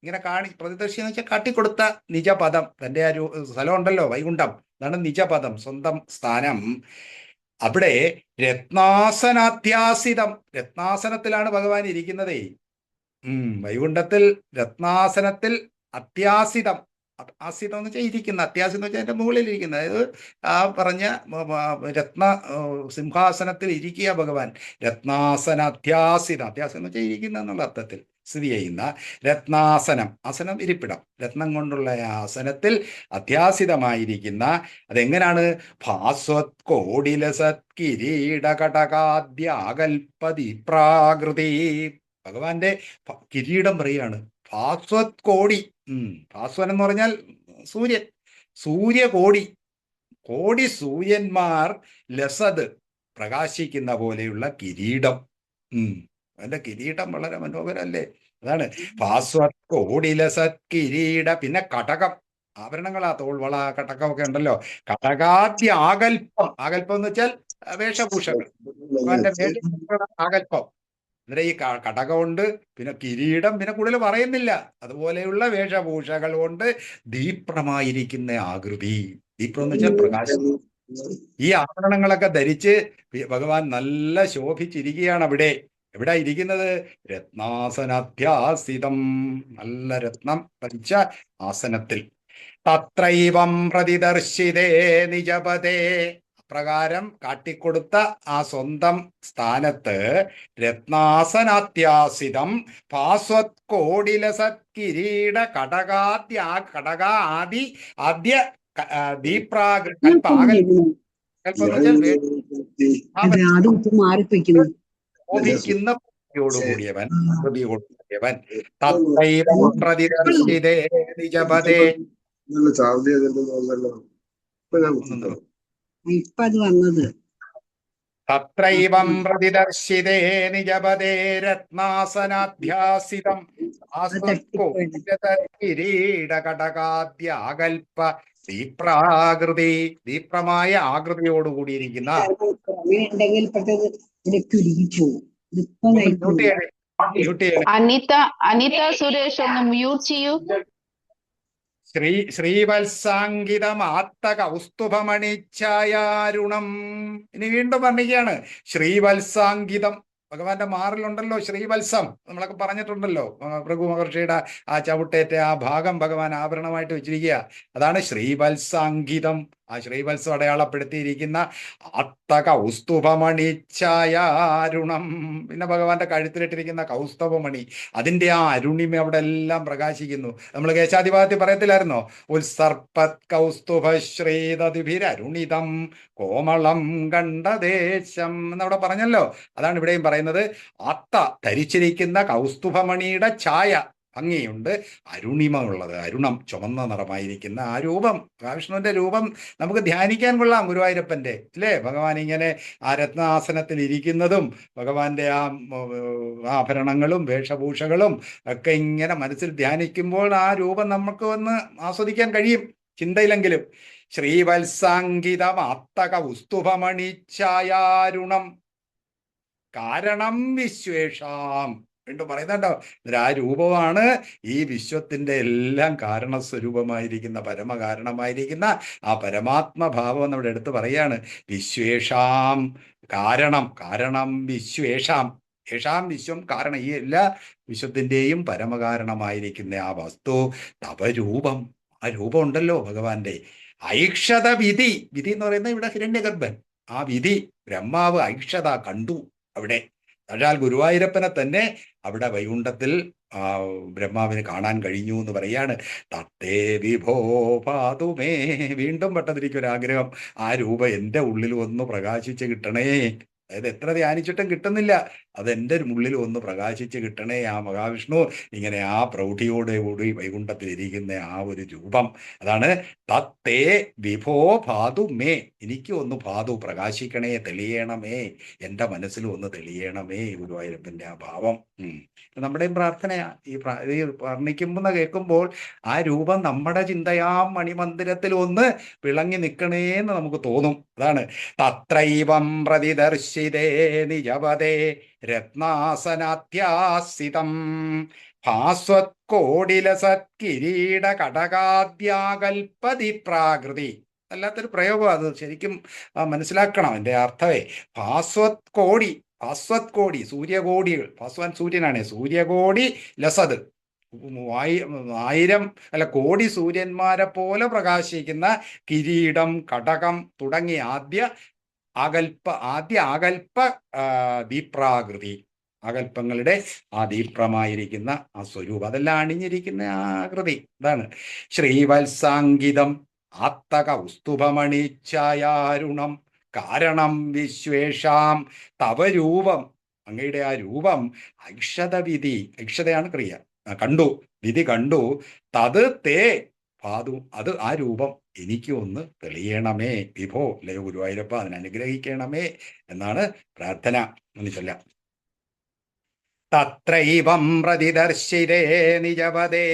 ഇങ്ങനെ പ്രതിദർശി എന്ന് വെച്ചാൽ കാട്ടിക്കൊടുത്ത നിജപദം. തന്റെ ആ സ്ഥലം ഉണ്ടല്ലോ വൈകുണ്ഠം, അതാണ് നിജപദം, സ്വന്തം സ്ഥാനം. അവിടെ രത്നാസനാധ്യാസിതം, രത്നാസനത്തിലാണ് ഭഗവാൻ ഇരിക്കുന്നതേ. വൈകുണ്ഠത്തിൽ രത്നാസനത്തിൽ അത്യാസിതം. ആസിതം എന്ന് വെച്ചാൽ ഇരിക്കുന്ന, അത്യാസിതം എന്ന് വെച്ചാൽ അതിന്റെ മുകളിൽ ഇരിക്കുന്ന, അതായത് ആ പറഞ്ഞ രത്ന സിംഹാസനത്തിൽ ഇരിക്കുക ഭഗവാൻ. രത്നാസന അത്യാസിതം, അത്യാസിതം എന്ന് വെച്ചാൽ ഇരിക്കുന്ന എന്നുള്ള അർത്ഥത്തിൽ സ്ഥിതി ചെയ്യുന്ന രത്നാസനം. ആസനം ഇരിപ്പിടം, രത്നം കൊണ്ടുള്ള ആസനത്തിൽ അത്യാസിതമായിരിക്കുന്ന. അതെങ്ങനാണ്? ഭാസ്വത്കോടിലസത്കിരീടകടകാദ്യാകൽപതി പ്രാകൃതി. ഭഗവാന്റെ കിരീടം പറയാണ്. ഭാസ്വത്കോടി, ഭാസ്വൻ എന്ന് പറഞ്ഞാൽ സൂര്യൻ, സൂര്യകോടി, കോടി സൂര്യന്മാർ ലസത് പ്രകാശിക്കുന്ന പോലെയുള്ള കിരീടം. അതിന്റെ കിരീടം വളരെ മനോഹരല്ലേ? അതാണ് ഭാസ്വത്കോടി ലസത് കിരീട. പിന്നെ കടകം, ആഭരണങ്ങളാ, തോൾവള, കടകമൊക്കെ ഉണ്ടല്ലോ. കടകാദ്യാകൽപ്പം, ആകൽപ്പം എന്ന് വെച്ചാൽ വേഷഭൂഷകൾ, ആകൽപ്പം. അന്നേരം ഈ കടകമുണ്ട്, പിന്നെ കിരീടം, പിന്നെ കൂടുതൽ പറയുന്നില്ല. അതുപോലെയുള്ള വേഷഭൂഷകൾ കൊണ്ട് ദീപ്രമായിരിക്കുന്ന ആകൃതി. ദീപ്രം എന്ന് വെച്ചാൽ പ്രകാശം. ഈ ആഭരണങ്ങളൊക്കെ ധരിച്ച് ഭഗവാൻ നല്ല ശോഭിച്ചിരിക്കുകയാണ്. അവിടെ എവിടെ ഇരിക്കുന്നത്? രത്നാസനാധ്യാസിതം, നല്ല രത്നം പതിച്ച ആസനത്തിൽ. തത്രൈവം പ്രതിദർശിതേ നിജപദേ, പ്രകാരം കാട്ടിക്കൊടുത്ത ആ സ്വന്തം സ്ഥാനത്ത് രത്നാസനാധ്യാസിതം ഭാസ്വത്കോടിലസത്കിരീട കടകാദ്യ ആദ്യ ദീപ്രാകൽപ്പ കൂടിയവൻ, തത്രൈവം പ്രതിദർശിതേ നിജപദേ. തത്രൈവം പ്രതിദർശിതേ നിജപദേ രത്നാസനാധ്യാസിതം കിരീടകടകാദ്യാകൽപ ദീപ്രാകൃതി. ദീപ്രമായ ആകൃതിയോടുകൂടിയിരിക്കുന്ന. അനിത സുരേഷ് ഒന്ന് മ്യൂട്ട് ചെയ്യൂ. ശ്രീവത്സാങ്കിതമാത്തകൗസ്തുഭമണിച്ഛായാരുണം. ഇനി വീണ്ടും വർണ്ണിക്കുകയാണ്. ശ്രീവത്സാങ്കിതം, ഭഗവാന്റെ മാറിലുണ്ടല്ലോ ശ്രീവത്സം, നമ്മളൊക്കെ പറഞ്ഞിട്ടുണ്ടല്ലോ. ഭൃഗു മഹർഷിയുടെ ആ ചവിട്ടേറ്റ ആ ഭാഗം ഭഗവാൻ ആഭരണമായിട്ട് വെച്ചിരിക്കുക. അതാണ് ശ്രീവത്സാങ്കിതം. ആ ശ്രീവത്സം അടയാളപ്പെടുത്തിയിരിക്കുന്ന കൗസ്തുഭമണിച്ഛായാരുണം. പിന്നെ ഭഗവാന്റെ കഴുത്തിലിട്ടിരിക്കുന്ന കൗസ്തുഭമണി, അതിന്റെ ആ അരുണിമ അവിടെ എല്ലാം പ്രകാശിക്കുന്നു. നമ്മൾ കേശാധിപത്യത്തിൽ പറയത്തില്ലായിരുന്നോ? ഉത്സർപ്പത് കൗസ്തുഭശ്രീതതിഭിരരുണിതം കോമളം കണ്ടദേശം എന്നവിടെ പറഞ്ഞല്ലോ. അതാണ് ഇവിടെയും പറയുന്നത്. അത്ത ധരിച്ചിരിക്കുന്ന കൗസ്തുഭമണിയുടെ ഛായ, ഭംഗിയുണ്ട്, അരുണിമ ഉള്ളത്, അരുണം ചുമന്ന നിറമായിരിക്കുന്ന ആ രൂപം, മഹാവിഷ്ണുവിന്റെ രൂപം നമുക്ക് ധ്യാനിക്കാൻ കൊള്ളാം. ഗുരുവായൂരപ്പന്റെ അല്ലേ, ഭഗവാൻ ഇങ്ങനെ ആ രത്നാസനത്തിൽ ഇരിക്കുന്നതും ഭഗവാന്റെ ആ ആഭരണങ്ങളും വേഷഭൂഷകളും ഒക്കെ ഇങ്ങനെ മനസ്സിൽ ധ്യാനിക്കുമ്പോൾ ആ രൂപം നമുക്ക് ഒന്ന് ആസ്വദിക്കാൻ കഴിയും, ചിന്തയിലെങ്കിലും. ശ്രീവത്സാങ്കിതമാത്തക ഉസ്തുഭമണിച്ഛായാരുണം കാരണം വിശ്വേഷാം. വീണ്ടും പറയുന്നുണ്ടോ, ആ രൂപമാണ് ഈ വിശ്വത്തിന്റെ എല്ലാം കാരണസ്വരൂപമായിരിക്കുന്ന, പരമകാരണമായിരിക്കുന്ന ആ പരമാത്മഭാവം നമ്മുടെ അടുത്ത് പറയാണ്. വിശ്വേഷാം കാരണം, കാരണം വിശ്വേഷാം, യേഷാം വിശ്വം കാരണം, ഈ എല്ലാ വിശ്വത്തിന്റെയും പരമകാരണമായിരിക്കുന്ന ആ വസ്തു തവരൂപം, ആ രൂപം ഉണ്ടല്ലോ ഭഗവാന്റെ. ഐക്ഷത വിധി, വിധി എന്ന് പറയുന്നത് ഇവിടെ ഹിരണ്യഗർഭൻ, ആ വിധി ബ്രഹ്മാവ് ഐക്ഷത കണ്ടു അവിടെ. അതിനാൽ ഗുരുവായൂരപ്പനെ തന്നെ അവിടെ വൈകുണ്ഠത്തിൽ ബ്രഹ്മാവിന് കാണാൻ കഴിഞ്ഞു എന്ന് പറയാണ്. തത്തേ വിഭോ പാതുമേ, വീണ്ടും പെട്ടെന്നിരിക്കൊരാഗ്രഹം, ആ രൂപം എൻ്റെ ഉള്ളിൽ ഒന്ന് പ്രകാശിച്ച് കിട്ടണേ. അതായത് എത്ര ധ്യാനിച്ചിട്ടും കിട്ടുന്നില്ല, അതെൻ്റെ ഉള്ളിൽ ഒന്ന് പ്രകാശിച്ച് കിട്ടണേ. ആ മഹാവിഷ്ണു ഇങ്ങനെ ആ പ്രൗഢിയോടുകൂടി വൈകുണ്ഠത്തിൽ ഇരിക്കുന്ന ആ ഒരു രൂപം, അതാണ് തത്തേ വിഭോ ഭാതു മേ, എനിക്ക് ഒന്ന് ഭാതു പ്രകാശിക്കണേ, തെളിയണമേ, എൻ്റെ മനസ്സിൽ ഒന്ന് തെളിയണമേ ഗുരുവായൂരപ്പൻ്റെ ആ ഭാവം. നമ്മുടെയും പ്രാർത്ഥനയാ. ഈ വർണ്ണിക്കുമ്പോൾ കേൾക്കുമ്പോൾ ആ രൂപം നമ്മുടെ ചിന്തയാം മണിമന്ദിരത്തിൽ ഒന്ന് വിളങ്ങി നിൽക്കണേന്ന് നമുക്ക് തോന്നും. അതാണ് തത്രൈവം പ്രതിദർശിതേ നിജപദേ രത്നാസനാധ്യാസിതം ഭാസ്വത്കോടിലസത്കിരീട കടകാദ്യാകൽപതി പ്രാകൃതി. അല്ലാത്തൊരു പ്രയോഗം, അത് ശരിക്കും മനസ്സിലാക്കണം എൻ്റെ അർത്ഥമേ. ഭാസ്വത്കോടി, ഭാസ്വത്കോടി സൂര്യകോടികൾ, ഭാസ്വാൻ സൂര്യനാണ്, സൂര്യകോടി ലസത്, 1000 അല്ല കോടി സൂര്യന്മാരെ പോലെ പ്രകാശിക്കുന്ന കിരീടം, കടകം തുടങ്ങിയ ആദ്യ ആകൽപ്പ ദീപ്രാകൃതി, ആകൽപ്പങ്ങളുടെ ആ ദീപ്രമായിരിക്കുന്ന ആ സ്വരൂപം, അതെല്ലാം അണിഞ്ഞിരിക്കുന്ന ആകൃതി. ഇതാണ് ശ്രീവത്സാങ്കിതം ആത്തക ഉസ്തുഭമണിച്ഛായാരുണം കാരണം വിശ്വേഷാം തവരൂപം, അങ്ങയുടെ ആ രൂപം ഐക്ഷത വിധി, ഐക്ഷതയാണ് ക്രിയ, കണ്ടു, വിധി കണ്ടു, തത് തേ പാതു, അത് ആ രൂപം എനിക്ക് ഒന്ന് തെളിയണമേ വിഭോ, അല്ലയോ ഗുരുവായൂരപ്പ, അതിനനുഗ്രഹിക്കണമേ എന്നാണ് പ്രാർത്ഥന. എന്ന് ചൊല്ലാം. തത്രൈവം പ്രതിദർശിതേ നിജപദേ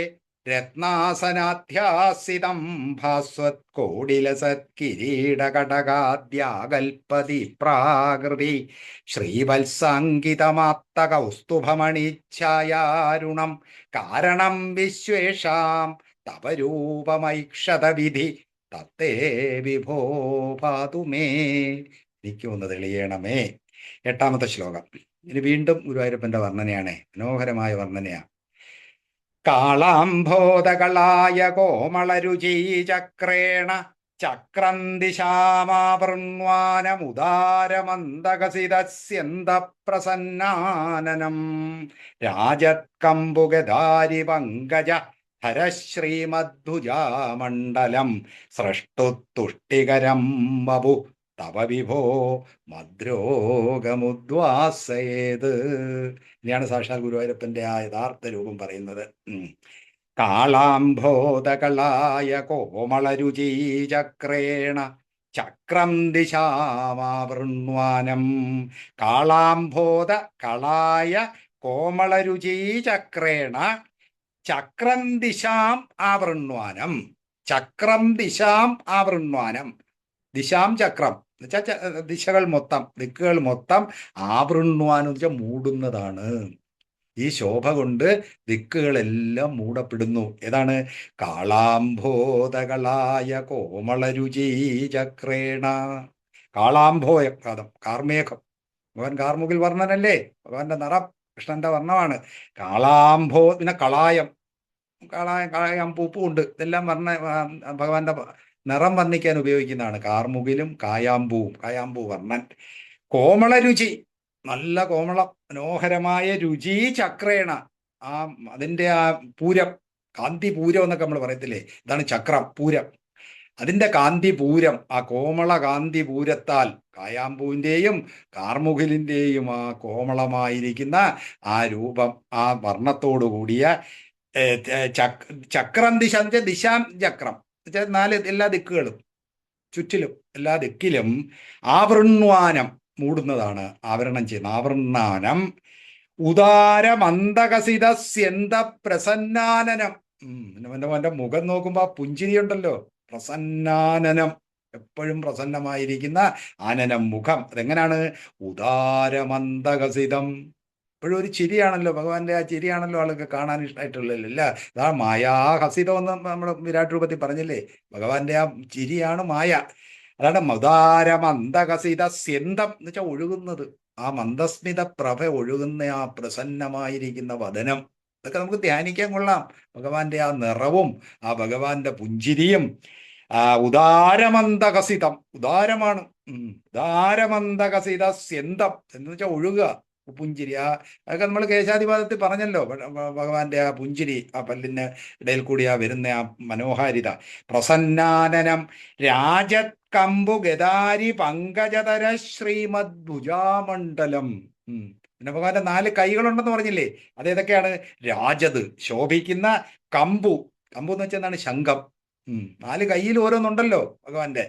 രത്നാസനാധ്യാസിതം ഭാസ്വത്കോടിലസത്കിരീടകടകാദ്യാകൽപതി പ്രാകൃതി ശ്രീവത്സാങ്കിതമാത്തകൗസ്തുഭമണിച്ഛായാരുണം കാരണം വിശ്വേഷാം തവരൂപമൈക്ഷത വിധി തത്തേ വിഭോ പാതുമേ, എനിക്ക് ഒന്ന് തെളിയണമേ. 8ാമത്തെ ശ്ലോകം. ഇനി വീണ്ടും ഗുരുവായൂരപ്പന്റെ വർണ്ണനയാണ്, മനോഹരമായ വർണ്ണനയാണ്. കാളാംഭോദകളായ കോമളരുചീചക്രേണ ചക്രം ദിശാമാവൃണ്വാനമുദാരമന്ദകസിതസ്യന്തപ്രസന്നാനനം രാജത്കമ്പുഗധാരി പങ്കജ ഹരശ്രീമദ്ഭുജാമണ്ഡലം സൃഷ്ടുത്തുഷ്ടികരം വപു തവ വിഭോ മദ്രോഗമുദ്വാസയേത്. ഇനിയാണ് സാക്ഷാൽ ഗുരുവായൂരപ്പന്റെ ആ യഥാർത്ഥ രൂപം പറയുന്നത്. കാളാംഭോദകളായ കോമളരുചീചക്രേണ ചക്രം ദിശാമാവൃണ്വാനം. കാളാംഭോദ കളായ കോമളരുചീചക്രേണ ചക്രം ദിശാം ആവൃണ്വാനം. ചക്രം ദിശാം ആവൃണ്വാനം, ദിശാം ചക്രം എന്നുവെച്ചാൽ ദിശകൾ മൊത്തം, ദിക്കുകൾ മൊത്തം, ആവൃണ്വാനം എന്ന് വെച്ചാൽ മൂടുന്നതാണ്. ഈ ശോഭ കൊണ്ട് ദിക്കുകളെല്ലാം മൂടപ്പെടുന്നു. ഏതാണ്? കാളാംഭോദകളായ കോമളരുചീചക്രേണ. കാളാംഭോയം, കാർമേഘം, ഭഗവാൻ കാർമുകിൽ വർണ്ണനല്ലേ, ഭഗവാന്റെ നിറം കൃഷ്ണന്റെ വർണ്ണമാണ്. കാളാംഭോ, പിന്നെ കളായം, കളായം പൂപ്പും ഉണ്ട്, ഇതെല്ലാം ഭഗവാന്റെ നിറം വർണ്ണിക്കാൻ ഉപയോഗിക്കുന്നതാണ്. കാർമുകിലും കായാമ്പൂവും, കായാമ്പൂ വർണ്ണൻ. കോമളരുചി, നല്ല കോമളം മനോഹരമായ രുചി ചക്രേണ, ആ അതിൻ്റെ ആ പൂരം, കാന്തി പൂരം എന്നൊക്കെ നമ്മൾ പറയത്തില്ലേ, ഇതാണ് ചക്രം, പൂരം, അതിൻ്റെ കാന്തി പൂരം, ആ കോമള കാന്തി പൂരത്താൽ കായാമ്പൂവിൻ്റെയും കാർമുകിലിൻ്റെയും ആ കോമളമായിരിക്കുന്ന ആ രൂപം, ആ വർണ്ണത്തോടു കൂടിയ ചക്രം ദിശ എന്ന് വെച്ചാൽ ദിശാം ചക്രം എന്ന് വെച്ചാൽ 4 എല്ലാ ദിക്കുകളും ചുറ്റിലും എല്ലാ ദിക്കിലും ആവൃണ്വാനം മൂടുന്നതാണ്, ആവരണം ചെയ്യുന്ന ആവൃണ്ണാനം. ഉദാരമന്ദകസിതസ്യന്ത പ്രസന്നാനനം. അവന്റെ മുഖം നോക്കുമ്പോ ആ പുഞ്ചിരി ഉണ്ടല്ലോ, പ്രസന്നാനനം, എപ്പോഴും പ്രസന്നമായിരിക്കുന്ന ആനനം മുഖം. അതെങ്ങനെയാണ്? ഉദാരമന്ദകസിതം, എപ്പോഴും ഒരു ചിരിയാണല്ലോ ഭഗവാന്റെ. ആ ചിരിയാണല്ലോ ആൾക്ക് കാണാൻ ഇഷ്ടമായിട്ടുള്ളതല്ല. അതാ മായാഹസിതം എന്ന് നമ്മൾ വിരാട് രൂപത്തിൽ പറഞ്ഞില്ലേ, ഭഗവാന്റെ ആ ചിരിയാണ് മായ. അതാണ് ഉദാരമന്ദകസിത സ്യന്തം എന്ന് വെച്ചാൽ ഒഴുകുന്നത്, ആ മന്ദസ്മിത പ്രഭ ഒഴുകുന്ന ആ പ്രസന്നമായിരിക്കുന്ന വദനം. ഇതൊക്കെ നമുക്ക് ധ്യാനിക്കാൻ കൊള്ളാം. ഭഗവാന്റെ ആ നിറവും ആ ഭഗവാന്റെ പുഞ്ചിരിയും. ഉദാരമന്ദകസിതം, ഉദാരമാണ്. ഉദാരമന്ദകസിത സ്യന്തം എന്ന് വെച്ചാൽ ഒഴുകുക, പുഞ്ചിരി. അതൊക്കെ നമ്മൾ കേശാധിപാതത്തിൽ പറഞ്ഞല്ലോ, ഭഗവാന്റെ ആ പുഞ്ചിരി, ആ പല്ലിന് ഇടയിൽ കൂടി ആ വരുന്ന ആ മനോഹാരിത. പ്രസന്നാനനം രാജത് കമ്പു ഗദാരി പങ്കജതര ശ്രീമദ് ഭുജാമണ്ഡലം. പിന്നെ ഭഗവാന്റെ 4 കൈകളുണ്ടെന്ന് പറഞ്ഞില്ലേ, അതേതൊക്കെയാണ്? രാജത്, ശോഭിക്കുന്ന. കമ്പു, കമ്പു എന്ന് വെച്ചാൽ എന്താണ്? ശംഖം. 4 കയ്യിൽ ഓരോന്നുണ്ടല്ലോ ഭഗവാന്റെ.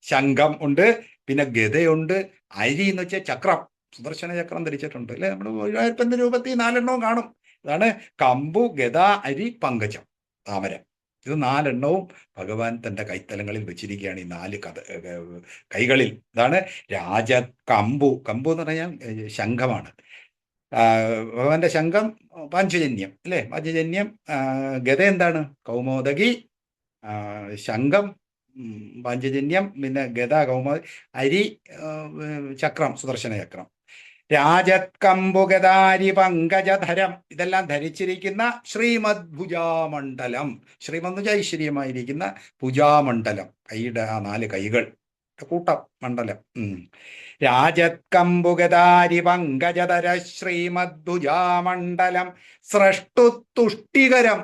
ശംഖം ഉണ്ട്, പിന്നെ ഗദയുണ്ട്. അരി എന്ന് വെച്ചാൽ ചക്രം, സുദർശന ചക്രം ധരിച്ചിട്ടുണ്ട് അല്ലെ. നമ്മൾ ഗുരുവായൂരപ്പന്റെ രൂപത്തിൽ 4 എണ്ണവും കാണും. ഇതാണ് കമ്പു, ഗദ, അരി, പങ്കജം, താമര. ഇത് 4 എണ്ണവും ഭഗവാൻ തന്റെ കൈത്തലങ്ങളിൽ വെച്ചിരിക്കുകയാണ്, ഈ 4 കൈകളിൽ. ഇതാണ് രാജ കമ്പു. കമ്പു എന്ന് പറഞ്ഞാൽ ശംഖമാണ്. ഭഗവാന്റെ ശംഖം പാഞ്ചജന്യം അല്ലേ, പാഞ്ചജന്യം. ഗദ എന്താണ്? കൗമോദകി. ശംഖം പാഞ്ചജന്യം, പിന്നെ ഗദ കൗമോദി, അരി ചക്രം, സുദർശന ചക്രം. രാജത് കമ്പുഗദാരി പങ്കജധരം, ഇതെല്ലാം ധരിച്ചിരിക്കുന്ന ശ്രീമദ് ഭുജാമണ്ഡലം. ശ്രീമദ് ഐശ്വര്യമായിരിക്കുന്ന ഭുജാമണ്ഡലം, കൈയുടെ ആ 4 കൈകൾ, കൂട്ടം, മണ്ഡലം. രാജത് കമ്പുഗദാരി പങ്കജധര ശ്രീമദ് ഭുജാമണ്ഡലം സ്രഷ്ടു തുഷ്ടികരം.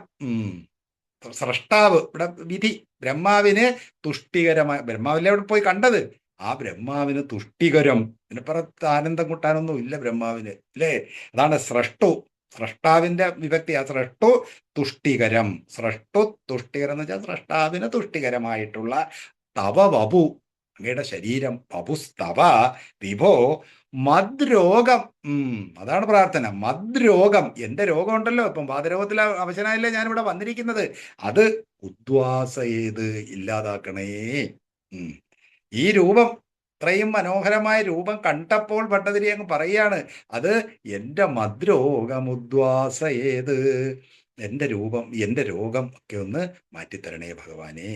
സ്രഷ്ടാവ്, ഇവിടെ വിധി, ബ്രഹ്മാവിന് തുഷ്ടികരമായ, ബ്രഹ്മാവിലെ അവിടെ പോയി കണ്ടത്, ആ ബ്രഹ്മാവിന് തുഷ്ടികരം. ഇതിനപ്പുറത്ത് ആനന്ദം കൂട്ടാനൊന്നും ഇല്ല ബ്രഹ്മാവിന് അല്ലേ. അതാണ് സ്രഷ്ടു, സ്രഷ്ടാവിന്റെ വിഭക്തി. ആ സ്രഷ്ടു തുഷ്ടികരം. സ്രഷ്ടു തുഷ്ടികരം എന്ന് വെച്ചാൽ സ്രഷ്ടാവിന് തുഷ്ടികരമായിട്ടുള്ള തവ വപു, അങ്ങയുടെ ശരീരം. വപുസ്തവ വിഭോ മദ്രോഗം. അതാണ് പ്രാർത്ഥന. മദ്രോഗം, എന്റെ രോഗമുണ്ടല്ലോ, ഇപ്പം വാതരോഗത്തിൽ അവശനായല്ലേ ഞാനിവിടെ വന്നിരിക്കുന്നത്, അത് ഉദ്വാസയേത്, ഇല്ലാതാക്കണേ. ഈ രൂപം, ഇത്രയും മനോഹരമായ രൂപം കണ്ടപ്പോൾ ഭട്ടതിരി അങ്ങ് പറയാണ്, അത് എൻ്റെ മദ്രോഗമുദ്വാസയേത്, എൻ്റെ രൂപം, എൻ്റെ രോഗം ഒക്കെ ഒന്ന് മാറ്റിത്തരണേ ഭഗവാനെ.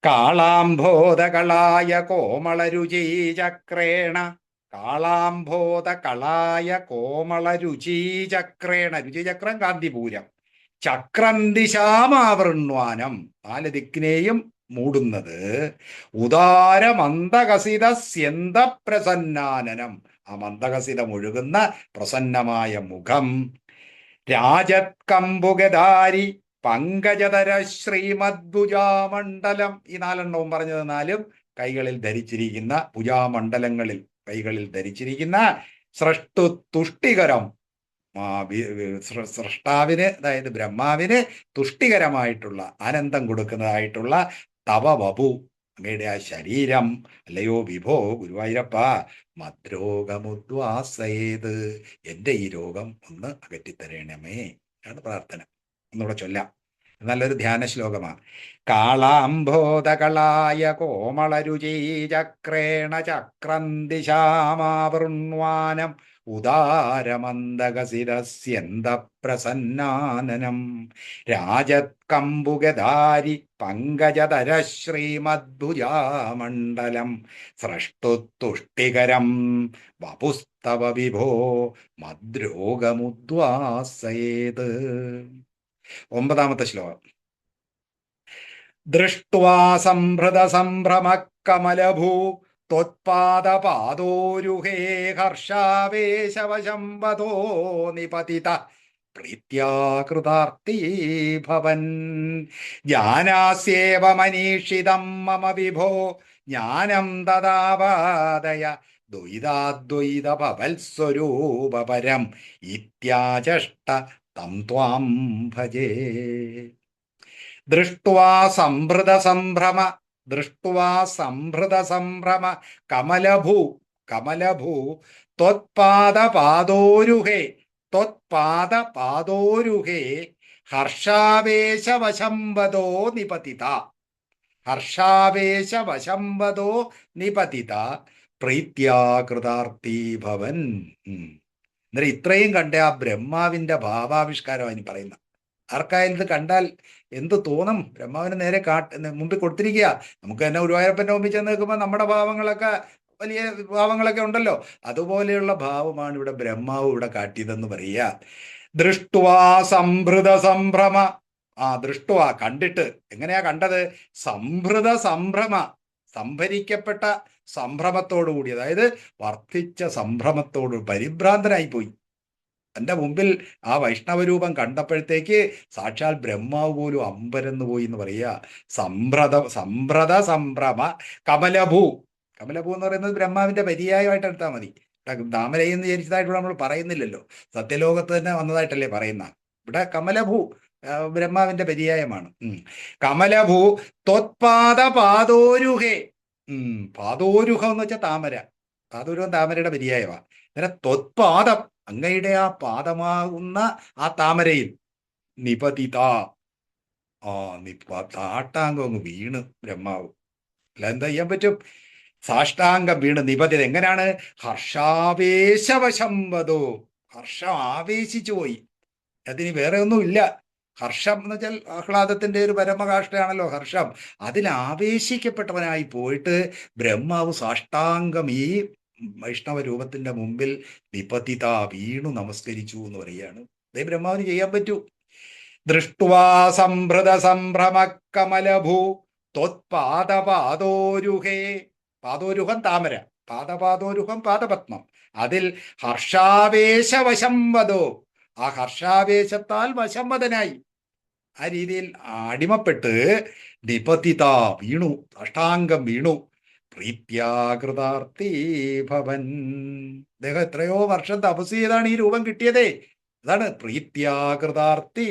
കാളാംഭോധകളായ കോമളരുചീചക്രേണ, കാളാംഭോധകളായ കോമളരുചീചക്രേണ, രുചിചക്രം കാന്തിപൂരം, ചക്രം ദിശാമാവൃണ്വാനം, 4 ദിക്കിനെയും മൂടുന്നത്. ഉദാര മന്ദകസിത സ്യന്ത പ്രസന്നാനനം, ആ മന്ദകസിതം ഒഴുകുന്ന പ്രസന്നമായ മുഖം. രാജത് കമ്പുഗദാരി പങ്കജതര ശ്രീമദ് ഭുജാമണ്ഡലം, ഈ 4 എണ്ണവും പറഞ്ഞത് 4 കൈകളിൽ ധരിച്ചിരിക്കുന്ന, ഭുജാമണ്ഡലങ്ങളിൽ കൈകളിൽ ധരിച്ചിരിക്കുന്ന. സ്രഷ്ടു തുഷ്ടികരം, സ്രഷ്ടാവിന്, അതായത് ബ്രഹ്മാവിന് തുഷ്ടികരമായിട്ടുള്ള, ആനന്ദം കൊടുക്കുന്നതായിട്ടുള്ള തവ വപു, അങ്ങയുടെ ആ ശരീരം. അല്ലയോ വിഭോ, ഗുരുവായൂരപ്പ, മദ്രോഗമുദ്വാസയേത്, എൻ്റെ ഈ രോഗം ഒന്ന് അകറ്റിത്തരണമേ ആണ് പ്രാർത്ഥന. ഒന്നുകൂടെ ചൊല്ലാം, നല്ലൊരു ധ്യാന ശ്ലോകമാണ്. കാളാംഭോധകളായ കോമളരുചീചക്രേണ ചക്രം ദിശാമാവൃണ്വാനം ഉദാരമന്ദകസിതസ്യന്ത പ്രസന്നാനനം രാജത് കമ്പുഗദാരി പങ്കജതര ശ്രീമദ്ഭുജാമണ്ഡലം സ്രഷ്ടുതുഷ്ടികരം വപുസ്തവ വിഭോ മദ്രോഗമുദ്വാസയേത്. 9-ാമത്തെ ശ്ലോകം. ദൃഷ്ട്വാ സംഭൃത സംഭ്രമ കമലഭൂ ത്വത്പാദപാദോരുഹേ ഹർഷാവേശവശം വദോ നിപതിത പ്രീത്യാകൃതാർത്തി ഭവൻ ജ്ഞാനാസ്യേവ മനീഷിതം മമ വിഭോ ജ്ഞാനം തദാപാദയ ദ്വൈതാദ്വൈത ഭവൽസ്വരൂപപരം ഇത്യാചഷ്ട തം ത്വാം ഭജേ. ദൃഷ്ട്വാ സംഭൃത സംഭ്രമ ദൃഷ്ട്വാ സംഭൃത സംഭ്രമ കമലഭൂ കമലഭൂ ത്വത്പാദപാദോരുഹേ ത്വത്പാദപാദോരുഹേ ഹർഷാവേശവശംവദോ നിപതിത ഹർഷാവേശവശംവദോ നിപതിത പ്രീത്യാ കൃതാർത്ഥീ ഭവൻ. അന്നേരം ഇത്രയും കണ്ട ആ ബ്രഹ്മാവിന്റെ ഭാവാവിഷ്കാരം അതിന് പറയുന്ന. ആർക്കായാലും ഇത് കണ്ടാൽ എന്ത് തോന്നും? ബ്രഹ്മാവിന് നേരെ മുമ്പിൽ കൊടുത്തിരിക്കുക. നമുക്ക് തന്നെ ഗുരുവായൂരപ്പൻ്റെ മുമ്പിൽ ചെന്ന് നിൽക്കുമ്പോൾ നമ്മുടെ ഭാവങ്ങളൊക്കെ വലിയ ഭാവങ്ങളൊക്കെ ഉണ്ടല്ലോ, അതുപോലെയുള്ള ഭാവമാണ് ഇവിടെ ബ്രഹ്മാവ് ഇവിടെ കാട്ടിയതെന്ന് പറയുക. ദൃഷ്ട്വാ സംഭൃത സംഭ്രമ. ദൃഷ്ട്വാ കണ്ടിട്ട്. എങ്ങനെയാ കണ്ടത്? സംഭൃത സംഭ്രമ, സംഭരിക്കപ്പെട്ട സംഭ്രമത്തോടുകൂടി, അതായത് വർദ്ധിച്ച സംഭ്രമത്തോട് പരിഭ്രാന്തനായി പോയി. തൻ്റെ മുമ്പിൽ ആ വൈഷ്ണവരൂപം കണ്ടപ്പോഴത്തേക്ക് സാക്ഷാൽ ബ്രഹ്മാവ് പോലും അമ്പരന്ന് പോയി എന്ന് പറയുക. സംഭ്രത സംഭ്രമ കമലഭൂ. കമലഭൂ എന്ന് പറയുന്നത് ബ്രഹ്മാവിന്റെ പര്യായമായിട്ട് എടുത്താൽ മതി. താമരയെന്ന് ജനിച്ചതായിട്ട് നമ്മൾ പറയുന്നില്ലല്ലോ, സത്യലോകത്ത് തന്നെ വന്നതായിട്ടല്ലേ പറയുന്ന. ഇവിടെ കമലഭൂ ബ്രഹ്മാവിന്റെ പര്യായമാണ്. കമലഭൂ ത്വത്പാദപാദോരുഹേ. പാദോരുഹം എന്ന് വെച്ചാൽ താമര. പാദോരുഹം താമരയുടെ പര്യായമാണ്. അന്നേരം ത്വത്പാദം, അങ്ങയുടെ ആ പാദമാകുന്ന ആ താമരയിൽ നിപതിത. സാഷ്ടാംഗം അങ്ങ് വീണ് ബ്രഹ്മാവ്. അല്ല എന്താ ചെയ്യാൻ പറ്റും? സാഷ്ടാംഗം വീണ് നിപതിത. എങ്ങനെയാണ്? ഹർഷാവേശവശംവദോ. ഹർഷം ആവേശിച്ചു പോയി. അതിന് വേറെ ഒന്നുമില്ല. ഹർഷം എന്ന് വെച്ചാൽ ആഹ്ലാദത്തിന്റെ ഒരു പരമകാഷ്ഠയാണല്ലോ ഹർഷം. അതിൽ ആവേശിക്കപ്പെട്ടവനായി പോയിട്ട് ബ്രഹ്മാവ് സാഷ്ടാംഗം ഈ വൈഷ്ണവ രൂപത്തിന്റെ മുമ്പിൽ നിപതിത, വീണു നമസ്കരിച്ചു എന്ന് പറയുകയാണ്. അതേ ബ്രഹ്മാവിന് ചെയ്യാൻ പറ്റൂ. ദൃഷ്ട്വാ സംഭൃത സംഭ്രമ കമലഭൂ ത്വത്പാദപാദോരുഹേ. പാദോരുഹം താമര, പാദപാദോരുഹം പാദപത്മം. അതിൽ ഹർഷാവേശവശംവദോ, ആ ഹർഷാവേശത്താൽ വശംവദനായി, ആ രീതിയിൽ അടിമപ്പെട്ട് നിപതിത, വീണു, സാഷ്ടാംഗം വീണു. പ്രീത്യാകൃതാർത്ഥീ ഭവൻ. അദ്ദേഹം എത്രയോ വർഷം തപസ് ചെയ്താണ് ഈ രൂപം കിട്ടിയതേ. അതാണ് പ്രീത്യാകൃതാർത്ഥീ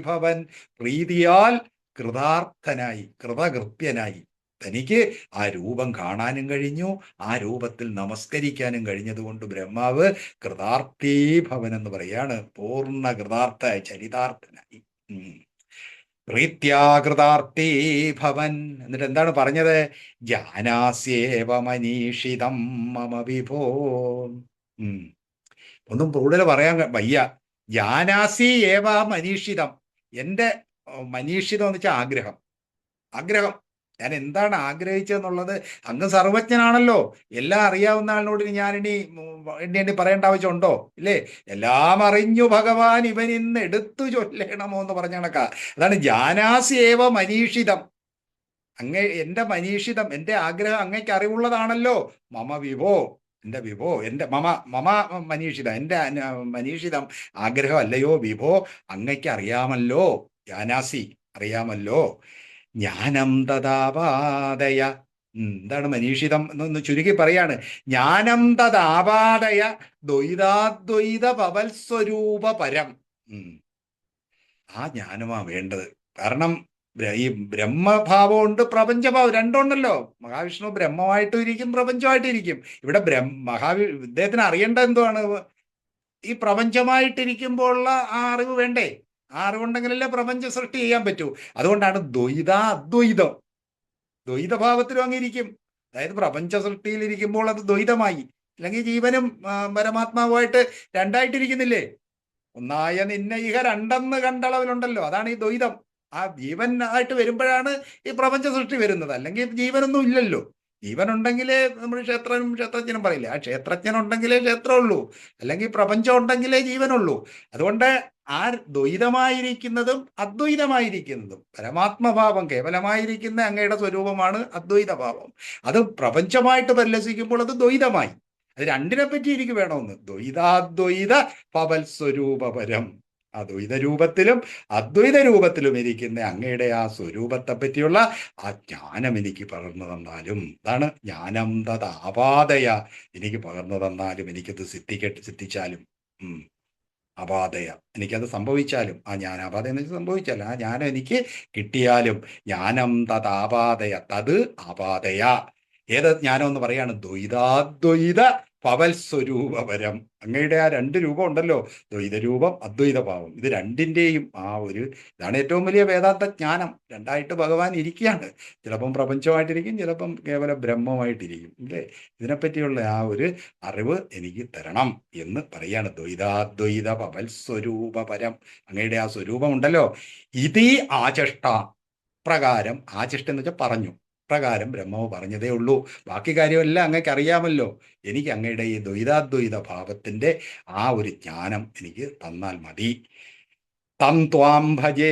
ഭവൻ. പ്രീതിയാൽ കൃതാർത്ഥനായി, കൃതകൃത്യനായി. തനിക്ക് ആ രൂപം കാണാനും കഴിഞ്ഞു, ആ രൂപത്തിൽ നമസ്കരിക്കാനും കഴിഞ്ഞതുകൊണ്ട് ബ്രഹ്മാവ് കൃതാർത്ഥീ ഭവൻ എന്ന് പറയാണ്. പൂർണ്ണ കൃതാർത്ഥ ചരിതാർത്ഥനായി. പ്രീത്യാകൃതാർത്ഥീ ഭവൻ. എന്നിട്ട് എന്താണ് പറഞ്ഞത്? ജാനാസ്യേവ മനീഷിതം മമ വിഭോ. ഒന്നും കൂടുതൽ പറയാൻ വയ്യ. ജാനാസി ഏവ മനീഷിതം. എൻ്റെ മനീഷിതം എന്ന് വെച്ചാൽ ആഗ്രഹം. ആഗ്രഹം, ഞാൻ എന്താണ് ആഗ്രഹിച്ചതെന്നുള്ളത് അങ്ങ് സർവജ്ഞനാണല്ലോ. എല്ലാം അറിയാവുന്ന ആളിനോട് ഞാനിനി എണ്ണി പറയേണ്ട ആവശ്യമുണ്ടോ? ഇല്ലേ? എല്ലാം അറിഞ്ഞു ഭഗവാൻ ഇവനിന്ന് എടുത്തു ചൊല്ലണമോ എന്ന് പറഞ്ഞ കണക്കാ. അതാണ് ജാനാസി ഏവ മനീഷിതം. എൻ്റെ മനീഷിതം, എൻ്റെ ആഗ്രഹം അങ്ങയ്ക്ക് അറിവുള്ളതാണല്ലോ. മമ വിഭോ, എൻ്റെ വിഭോ, എൻ്റെ മമ മനീഷിതം, എൻ്റെ മനീഷിതം ആഗ്രഹം അല്ലയോ വിഭോ, അങ്ങയ്ക്ക് അറിയാമല്ലോ. ജാനാസി, അറിയാമല്ലോ. ജ്ഞാനം തദാപാദയ. എന്താണ് മനീഷിതം എന്നൊന്ന് ചുരുക്കി പറയാണ്. ജ്ഞാനം തദാപാദയ ദ്വൈതാദ്വൈത പവൽസ്വരൂപ പരം. ആ ജ്ഞാനമാ വേണ്ടത്. കാരണം ഈ ബ്രഹ്മഭാവമുണ്ട്, പ്രപഞ്ചഭാവം, രണ്ടുണ്ടല്ലോ. മഹാവിഷ്ണു ബ്രഹ്മമായിട്ടും ഇരിക്കും, പ്രപഞ്ചമായിട്ടും ഇരിക്കും. ഇവിടെ ഇദ്ദേഹത്തിന് അറിയേണ്ട എന്തുവാണ്? ഈ പ്രപഞ്ചമായിട്ടിരിക്കുമ്പോഴുള്ള ആ അറിവ് വേണ്ടേ? ആ അറിവുണ്ടെങ്കിലല്ലേ പ്രപഞ്ച സൃഷ്ടി ചെയ്യാൻ പറ്റൂ. അതുകൊണ്ടാണ് അദ്വൈതം. ദ്വൈതഭാവത്തിലും അങ്ങിരിക്കും. അതായത് പ്രപഞ്ച സൃഷ്ടിയിലിരിക്കുമ്പോൾ അത് ദ്വൈതമായി. അല്ലെങ്കിൽ ജീവനും പരമാത്മാവുമായിട്ട് രണ്ടായിട്ടിരിക്കുന്നില്ലേ? ഒന്നായ നിന്നെ ഇഹ രണ്ടെന്ന് കണ്ടളവിലുണ്ടല്ലോ. അതാണ് ഈ ദ്വൈതം. ആ ജീവൻ ആയിട്ട് വരുമ്പോഴാണ് ഈ പ്രപഞ്ച സൃഷ്ടി വരുന്നത്. അല്ലെങ്കിൽ ജീവനൊന്നും ഇല്ലല്ലോ. ജീവനുണ്ടെങ്കിലേ നമ്മൾ ക്ഷേത്രജ്ഞനും പറയില്ല. ആ ക്ഷേത്രജ്ഞനുണ്ടെങ്കിലേ ക്ഷേത്രമുള്ളൂ, അല്ലെങ്കിൽ പ്രപഞ്ചം ഉണ്ടെങ്കിലേ ജീവനുള്ളൂ. അതുകൊണ്ട് ആ ദ്വൈതമായിരിക്കുന്നതും അദ്വൈതമായിരിക്കുന്നതും, പരമാത്മഭാവം കേവലമായിരിക്കുന്ന അങ്ങയുടെ സ്വരൂപമാണ് അദ്വൈതഭാവം. അത് പ്രപഞ്ചമായിട്ട് പരിലസിക്കുമ്പോൾ അത് ദ്വൈതമായി. അത് രണ്ടിനെ പറ്റി എനിക്ക് വേണമെന്ന്. ദ്വൈതാദ്വൈത പവൽ സ്വരൂപപരം. അദ്വൈത രൂപത്തിലും അദ്വൈത രൂപത്തിലും ഇരിക്കുന്ന അങ്ങയുടെ ആ സ്വരൂപത്തെ പറ്റിയുള്ള ആ ജ്ഞാനം എനിക്ക് പകർന്നു തന്നാലും. അതാണ് ജ്ഞാനം തദാപാദയ. എനിക്ക് പകർന്നു തന്നാലും, എനിക്കത് സിദ്ധിച്ചാലും. അപാതയ. എനിക്കത് സംഭവിച്ചാലും, ആ ജ്ഞാനം അപാതയം എന്ന് വെച്ചാൽ സംഭവിച്ചാലും, ആ ജ്ഞാനം എനിക്ക് കിട്ടിയാലും, ജ്ഞാനം തദാപാതയ തത് ആപാതയ. ഏത് ജ്ഞാനം എന്ന് പറയാണ്? ദ്വൈതാദ്വൈത പവൽ സ്വരൂപപരം. അങ്ങയുടെ ആ രണ്ട് രൂപം ഉണ്ടല്ലോ, ദ്വൈത രൂപം, അദ്വൈത ഭാവം. ഇത് രണ്ടിൻ്റെയും ആ ഒരു ഇതാണ് ഏറ്റവും വലിയ വേദാന്ത ജ്ഞാനം. രണ്ടായിട്ട് ഭഗവാൻ ഇരിക്കുകയാണ്. ചിലപ്പം പ്രപഞ്ചമായിട്ടിരിക്കും, ചിലപ്പം കേവല ബ്രഹ്മമായിട്ടിരിക്കും. അല്ലേ? ഇതിനെപ്പറ്റിയുള്ള ആ ഒരു അറിവ് എനിക്ക് തരണം എന്ന് പറയാണ്. ദ്വൈതാദ്വൈത പവൽ സ്വരൂപപരം. അങ്ങയുടെ ആ സ്വരൂപം ഉണ്ടല്ലോ, ഇതീ ആചഷ്ട പ്രകാരം, ആചഷ്ട എന്ന് വെച്ചാൽ പറഞ്ഞു, പ്രകാരം ബ്രഹ്മാവ് പറഞ്ഞതേ ഉള്ളൂ. ബാക്കി കാര്യമെല്ലാം അങ്ങക്ക് അറിയാമല്ലോ. എനിക്ക് അങ്ങയുടെ ഈ ദ്വൈതാദ്വൈത ഭാവത്തിന്റെ ആ ഒരു ജ്ഞാനം എനിക്ക് തന്നാൽ മതി. തം ത്വാം ഭജേ,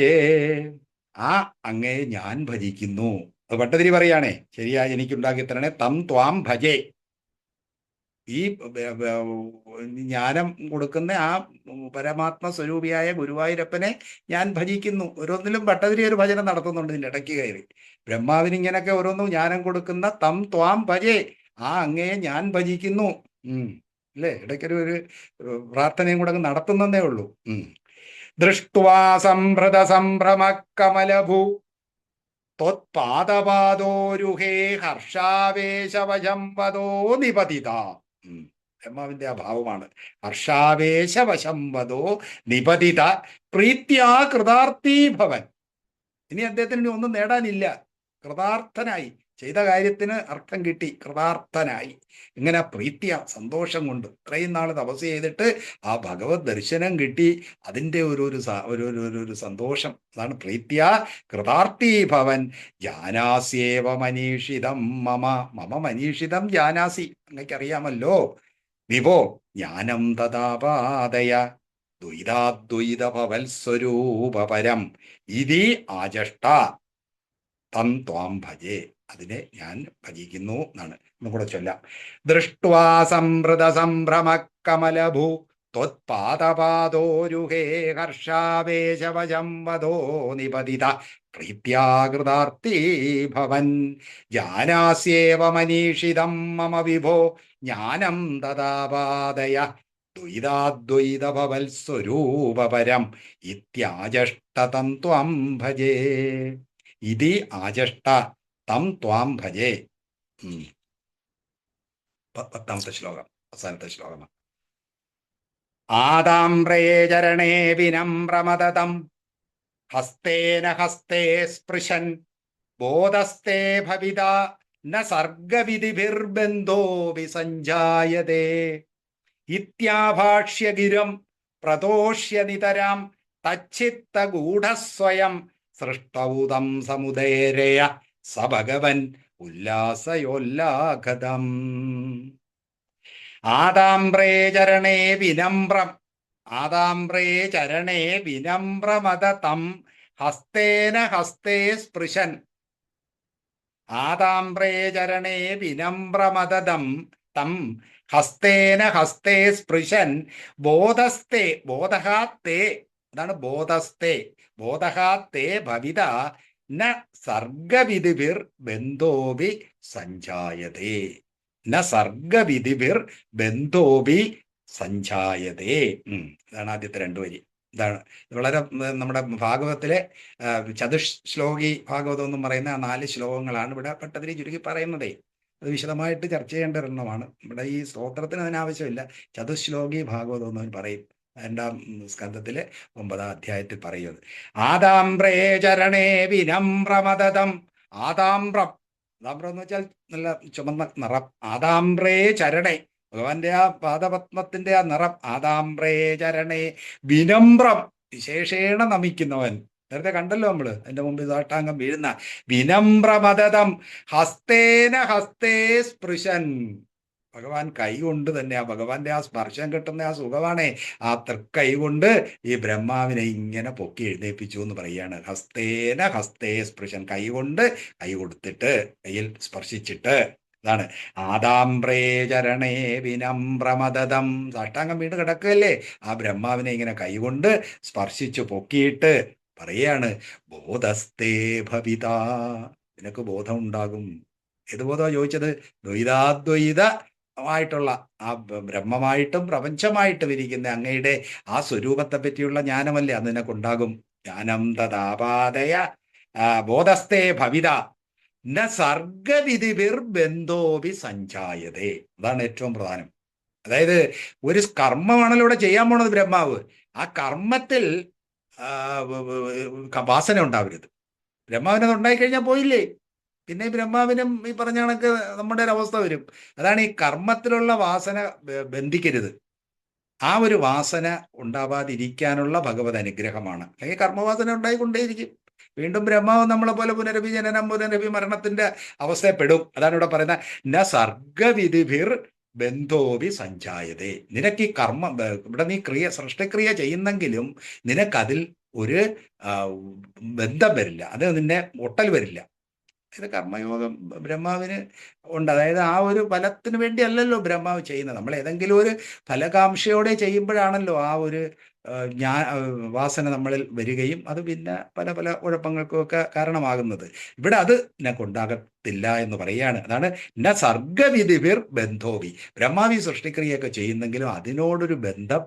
ആ അങ്ങയെ ഞാൻ ഭജിക്കുന്നു. അത് ഭട്ടതിരി പറയാണേ, ശരിയായി എനിക്കുണ്ടാക്കി തരണേ. തം ത്വാം ഭജേ, ഈ ജ്ഞാനം കൊടുക്കുന്ന ആ പരമാത്മ സ്വരൂപിയായ ഗുരുവായൂരപ്പനെ ഞാൻ ഭജിക്കുന്നു. ഓരോന്നിലും ഭട്ടതിരി ഒരു ഭജനം നടത്തുന്നുണ്ട് ഇതിൻ്റെ ഇടയ്ക്ക് കയറി. ബ്രഹ്മാവിന് ഇങ്ങനെയൊക്കെ ഓരോന്നും ജ്ഞാനം കൊടുക്കുന്ന തം ത്വാം ഭജേ, ആ അങ്ങയെ ഞാൻ ഭജിക്കുന്നു. അല്ലേ? ഇടയ്ക്കൊരു പ്രാർത്ഥനയും കൂടെ അങ്ങ് നടത്തുന്നതേ ഉള്ളൂ. ദൃഷ്ട്വാ സംഭൃത സംഭ്രമ കമലഭൂ ത്വത്പാദപാദോരുഹേ ഹർഷാവേശവശം വദോ നിപതിത. ബ്രഹ്മാവിന്റെ ആ ഭാവമാണ്. ഹർഷാവേശവശം വദോ നിപതിത പ്രീത്യാ കൃതാർത്ഥീ ഭവൻ. ഇനി അദ്ദേഹത്തിന് ഒന്നും നേടാനില്ല. കൃതാർത്ഥനായി, ചെയ്ത കാര്യത്തിന് അർത്ഥം കിട്ടി, കൃതാർത്ഥനായി. ഇങ്ങനെ പ്രീത്യ, സന്തോഷം കൊണ്ട് ഇത്രയും നാൾ തപസ് ചെയ്തിട്ട് ആ ഭഗവത് ദർശനം കിട്ടി. അതിൻ്റെ ഒരു സന്തോഷം, അതാണ് പ്രീത്യ കൃതാർത്ഥീ ഭവൻ. ജാനാസ്യേവ മനീഷിതം മമ മമ മനീഷിതം ജാനാസി. അങ്ങക്കറിയാമല്ലോ വിഭോ ജ്ഞാനം തഥാപാദയ ദ്വൈതാദ്വൈത ഭവൽ സ്വരൂപപരം ഇതി ആചഷ്ട തം ത്വാം ഭജേ, അതിനെ ഞാൻ ഭജിക്കുന്നു എന്നാണ്. ഒന്നും കൂടെ ചൊല്ലാം. ദൃഷ്ട്വാ സംഭൃത സംഭ്രമ കമലഭൂ ത്വത്പാദപാദോരുഹേ ഹർഷാവേശവശം വദോ നിപതിത പ്രീത്യാകൃതാർത്ഥീ ഭവൻ. ജാനാസ്യേവ മനീഷിതം മമ വിഭോ ജ്ഞാനം തഥാപാദയ ദ്വൈതാദ്വൈത ഭവൽ സ്വരൂപപരം ഇത്യാചഷ്ടതം ത്വം ഭജേ. ഇതി ആചഷ്ട തം ത്വാം ഭജേ. 10ാമത്തെ ശ്ലോകം, അവസാനത്തെ ശ്ലോകമാണ്. ആദാംബ്രേ ചരണേ വിനമ്രമദതം ഹസ്തേന ഹസ്തേ സ്പൃശൻ ബോധസ്തേ ഭവിത ന സർഗവിധിഭിർബന്ധോ വിസഞ്ജായതേ ഇത്യാഭാഷ്യഗിരം പ്രതോഷ്യ നിതരാം തച്ചിത്തഗൂഢസ്വയം സൃഷ്ടൗതം സമുദയരയ സ ഭഗവൻ ഉല്ലാസയോല്ലാഘതം. ആദാംബ്രേ ചരണേ വിനമ്രം, ആദാംബ്രേ ചരണേ വിനമ്രമദതം ഹസ്തേന ഹസ്തേ സ്പൃശൻ. ആദാംബ്രേ ചരണേ വിനമ്രമദതം തം ഹസ്തേന ഹസ്തേ സ്പൃശൻ ബോധസ്തേ, ബോധഹാത്തേ, അതാണ് ബോധസ്തേ, ബോധഹാത്തേ ഭവിത ന സർഗവിധിഭിർ ബന്ധോഭി സഞ്ജായതേ. ന സർഗവിധിഭിർ ബന്ധോഭി സഞ്ജായതേ. ഇതാണ് ആദ്യത്തെ 2 വരി. ഇതാണ് വളരെ നമ്മുടെ ഭാഗവതത്തിലെ ചതുശ്ലോകി ഭാഗവതം എന്നും പറയുന്ന ആ 4 ശ്ലോകങ്ങളാണ് ഇവിടെ ഭട്ടതിരി ചുരുക്കി പറയുന്നതേ. അത് വിശദമായിട്ട് ചർച്ച ചെയ്യേണ്ട ഒരെണ്ണമാണ്. ഇവിടെ ഈ സ്തോത്രത്തിന് അതിനാവശ്യമില്ല. ചതുശ്ലോകി ഭാഗവതം എന്ന് പറയും. 2ാം സ്കന്ധത്തിലെ 9ാം അധ്യായത്തിൽ പറയുന്നത്. ആദാംബ്രേ ചരണേ വിനമ്രമദതം. ആദാംബ്രം, ആദാംബ്രം എന്ന് വെച്ചാൽ നല്ല ചുമന്ന നിറം. ആദാംബ്രേ ചരണേ, ഭഗവാന്റെ ആ പാദപത്മത്തിന്റെ ആ നിറം. ആദാംബ്രേ ചരണേ വിനമ്രം, വിശേഷേണ നമിക്കുന്നവൻ. നേരത്തെ കണ്ടല്ലോ നമ്മള്, അതിന്റെ മുമ്പിൽ സാഷ്ടാംഗം വീഴുന്ന. വിനമ്രമദതം ഹസ്തേന ഹസ്തേ സ്പൃശൻ, ഭഗവാൻ കൈ കൊണ്ട് തന്നെ, ആ ഭഗവാന്റെ ആ സ്പർശം കിട്ടുന്ന ആ സുഖമാണേ, ആ തൃക്കൈ കൊണ്ട് ഈ ബ്രഹ്മാവിനെ ഇങ്ങനെ പൊക്കി എഴുന്നേൽപ്പിച്ചു എന്ന് പറയാണ്. ഹസ്തേന ഹസ്തേ സ്പൃശൻ, കൈ കൊണ്ട് കൈ കൊടുത്തിട്ട്, കയ്യിൽ സ്പർശിച്ചിട്ട്. അതാണ് ആദാംബ്രേ ചരണേ വിനമ്രമദതം. സാഷ്ടാംഗം വീണ് കിടക്കുകയല്ലേ, ആ ബ്രഹ്മാവിനെ ഇങ്ങനെ കൈകൊണ്ട് സ്പർശിച്ചു പൊക്കിയിട്ട് പറയാണ് ബോധസ്തേ ഭവിത, നിനക്ക് ബോധം ഉണ്ടാകും. ഏത് ബോധമാണ് ചോദിച്ചത്? ദ്വൈതാദ്വൈത ആയിട്ടുള്ള ആ ബ്രഹ്മമായിട്ടും പ്രപഞ്ചമായിട്ടും ഇരിക്കുന്ന അങ്ങയുടെ ആ സ്വരൂപത്തെ പറ്റിയുള്ള ജ്ഞാനമല്ലേ അത് നിനക്കുണ്ടാകും. ജ്ഞാനം തഥാപാദയ ബോധസ്ഥേ ഭവിത ന സർഗവിധിർ ബന്ധോപി സഞ്ചായതേ. അതാണ് ഏറ്റവും പ്രധാനം. അതായത് ഒരു കർമ്മമാണല്ലോ ഇവിടെ ചെയ്യാൻ പോണത് ബ്രഹ്മാവ്. ആ കർമ്മത്തിൽ വാസന ഉണ്ടാവരുത്. ബ്രഹ്മാവിനത് ഉണ്ടായിക്കഴിഞ്ഞാൽ പോയില്ലേ, പിന്നെ ബ്രഹ്മാവിനും ഈ പറഞ്ഞ കണക്ക് നമ്മുടെ ഒരു അവസ്ഥ വരും. അതാണ് ഈ കർമ്മത്തിലുള്ള വാസന ബന്ധിക്കരുത്. ആ ഒരു വാസന ഉണ്ടാവാതിരിക്കാനുള്ള ഭഗവത് അനുഗ്രഹമാണ്. അല്ലെങ്കിൽ കർമ്മവാസന ഉണ്ടായിക്കൊണ്ടേയിരിക്കും. വീണ്ടും ബ്രഹ്മാവ് നമ്മളെ പോലെ പുനരഭി ജനനം പുനരഭി മരണത്തിന്റെ അവസ്ഥപ്പെടും. അതാണ് ഇവിടെ പറയുന്നത്, ന സർഗവിധിർ ബന്ധോപി സഞ്ചായതേ. നിനക്ക് ഈ കർമ്മം ഇവിടെ നീ സൃഷ്ടിക്രിയ ചെയ്യുന്നെങ്കിലും നിനക്കതിൽ ഒരു ബന്ധം വരില്ല, അത് നിന്നെ ഒട്ടൽ വരില്ല. ഇത് കർമ്മയോഗം ബ്രഹ്മാവിന് ഉണ്ട്. അതായത് ആ ഒരു ഫലത്തിന് വേണ്ടി അല്ലല്ലോ ബ്രഹ്മാവ് ചെയ്യുന്നത്. നമ്മൾ ഏതെങ്കിലും ഒരു ഫലകാംക്ഷയോടെ ചെയ്യുമ്പോഴാണല്ലോ ആ ഒരു വാസന നമ്മളിൽ വരികയും അത് പിന്നെ പല പല കുഴപ്പങ്ങൾക്കും ഒക്കെ കാരണമാകുന്നത്. ഇവിടെ അത് നിനക്കുണ്ടാകത്തില്ല എന്ന് പറയാണ്. അതാണ് ന സർഗവിധിർ ബന്ധോവി. ബ്രഹ്മാവി സൃഷ്ടിക്രിയയൊക്കെ ചെയ്യുന്നെങ്കിലും അതിനോടൊരു ബന്ധം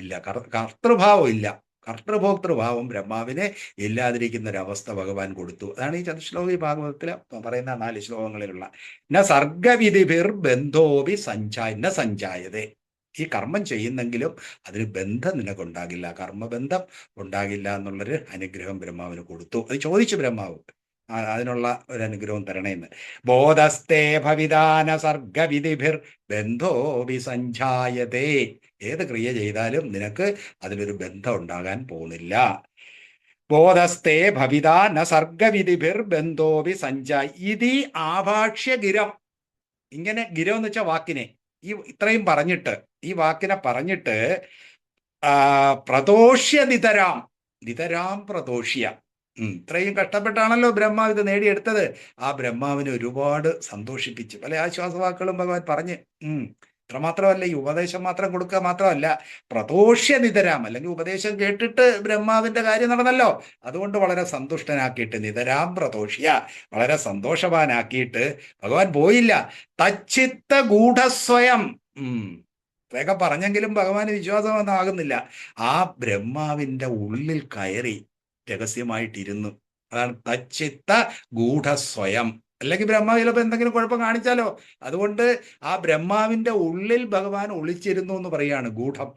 ഇല്ല, കർത്തൃഭാവം ഇല്ല. കർത്തൃഭോക്തൃഭാവം ബ്രഹ്മാവിനെ ഇല്ലാതിരിക്കുന്ന ഒരവസ്ഥ ഭഗവാൻ കൊടുത്തു. അതാണ് ഈ ചതുശ്ലോകി ഭാഗവതത്തിൽ പറയുന്ന 4 ശ്ലോകങ്ങളിലുള്ള ന സർഗവിധിർ ബന്ധോപി ന സഞ്ചായതേ. ഈ കർമ്മം ചെയ്യുന്നെങ്കിലും അതിന് ബന്ധം നിനക്കുണ്ടാകില്ല, കർമ്മബന്ധം ഉണ്ടാകില്ല എന്നുള്ളൊരു അനുഗ്രഹം ബ്രഹ്മാവിന് കൊടുത്തു. അത് ചോദിച്ചു ബ്രഹ്മാവ്, അതിനുള്ള ഒരു അനുഗ്രഹം തരണേന്ന്. ബോധസ്ഥേ ഭവിദാന സർഗവിധിർ ബന്ധോപി സഞ്ചായതേ. ഏത് ക്രിയ ചെയ്താലും നിനക്ക് അതിലൊരു ബന്ധം ഉണ്ടാകാൻ പോകുന്നില്ല. ബോധസ്ഥേ ഭവിത ന സർഗവിധിർ ബന്ധോപി സഞ്ചായ ഇതി ആഭാഷ്യ ഗിരം. ഇങ്ങനെ ഗിരം എന്ന് വെച്ചാൽ വാക്കിനെ ഇത്രയും പറഞ്ഞിട്ട്, ഈ വാക്കിനെ പറഞ്ഞിട്ട് പ്രദോഷ്യ നിതരാം, നിതരാം പ്രദോഷ്യ. ഇത്രയും കഷ്ടപ്പെട്ടാണല്ലോ ബ്രഹ്മാവ് ഇത് നേടിയെടുത്തത്. ആ ബ്രഹ്മാവിനെ ഒരുപാട് സന്തോഷിപ്പിച്ച് പല ആശ്വാസവാക്കുകളും ഭഗവാൻ പറഞ്ഞ്. ഇത്രമാത്രമല്ല, ഈ ഉപദേശം മാത്രം കൊടുക്കുക മാത്രമല്ല, പ്രദോഷ്യ നിതരാം, അല്ലെങ്കിൽ ഉപദേശം കേട്ടിട്ട് ബ്രഹ്മാവിന്റെ കാര്യം നടന്നല്ലോ, അതുകൊണ്ട് വളരെ സന്തുഷ്ടനാക്കിയിട്ട് നിതരാം പ്രദോഷ്യ, വളരെ സന്തോഷവാനാക്കിയിട്ട് ഭഗവാൻ പോയില്ല. തച്ചിത്ത ഗൂഢസ്വയം. ഇത്രയൊക്കെ പറഞ്ഞെങ്കിലും ഭഗവാന് വിശ്വാസമൊന്നും ആകുന്നില്ല. ആ ബ്രഹ്മാവിന്റെ ഉള്ളിൽ കയറി രഹസ്യമായിട്ടിരുന്നു. അതാണ് തച്ചിത്ത ഗൂഢസ്വയം. അല്ലെങ്കിൽ ബ്രഹ്മാവ് ചിലപ്പോൾ എന്തെങ്കിലും കുഴപ്പം കാണിച്ചാലോ, അതുകൊണ്ട് ആ ബ്രഹ്മാവിന്റെ ഉള്ളിൽ ഭഗവാൻ ഒളിച്ചിരുന്നു എന്ന് പറയാണ് ഗൂഢം.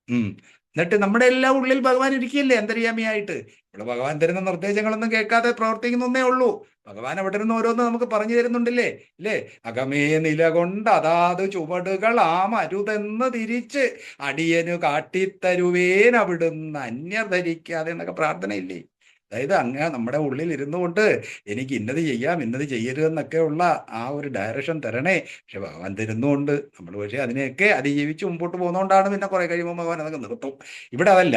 എന്നിട്ട് നമ്മുടെ എല്ലാ ഉള്ളിൽ ഭഗവാൻ ഇരിക്കില്ലേ അന്തര്യാമിയായിട്ട്. ഇവിടെ ഭഗവാൻ തരുന്ന നിർദ്ദേശങ്ങളൊന്നും കേൾക്കാതെ പ്രവർത്തിക്കുന്നേ ഉള്ളൂ. ഭഗവാൻ അവിടെ ഇരുന്ന് ഓരോന്ന് നമുക്ക് പറഞ്ഞു തരുന്നുണ്ടല്ലേ, ഇല്ലേ? അകമേ നിലകൊണ്ട് അതാത് ചുവടുകൾ ആ മരുതെന്ന് തിരിച്ച് അടിയനു കാട്ടിത്തരുവേൻ അവിടുന്ന് അന്യർ ധരിക്കാതെ എന്നൊക്കെ പ്രാർത്ഥനയില്ലേ? അതായത് അങ്ങ് നമ്മുടെ ഉള്ളിൽ ഇരുന്നു കൊണ്ട് എനിക്ക് ഇന്നത് ചെയ്യാം ഇന്നത് ചെയ്യരുതെന്നൊക്കെ ഉള്ള ആ ഒരു ഡയറക്ഷൻ തരണേ. പക്ഷെ ഭഗവാൻ തരുന്നുണ്ട്, നമ്മൾ പക്ഷേ അതിനെയൊക്കെ അതിജീവിച്ച് മുമ്പോട്ട് പോകുന്നതുകൊണ്ടാണ് പിന്നെ കുറെ കഴിയുമ്പോൾ ഭഗവാൻ അതൊക്കെ നിർത്തും. ഇവിടെ അതല്ല.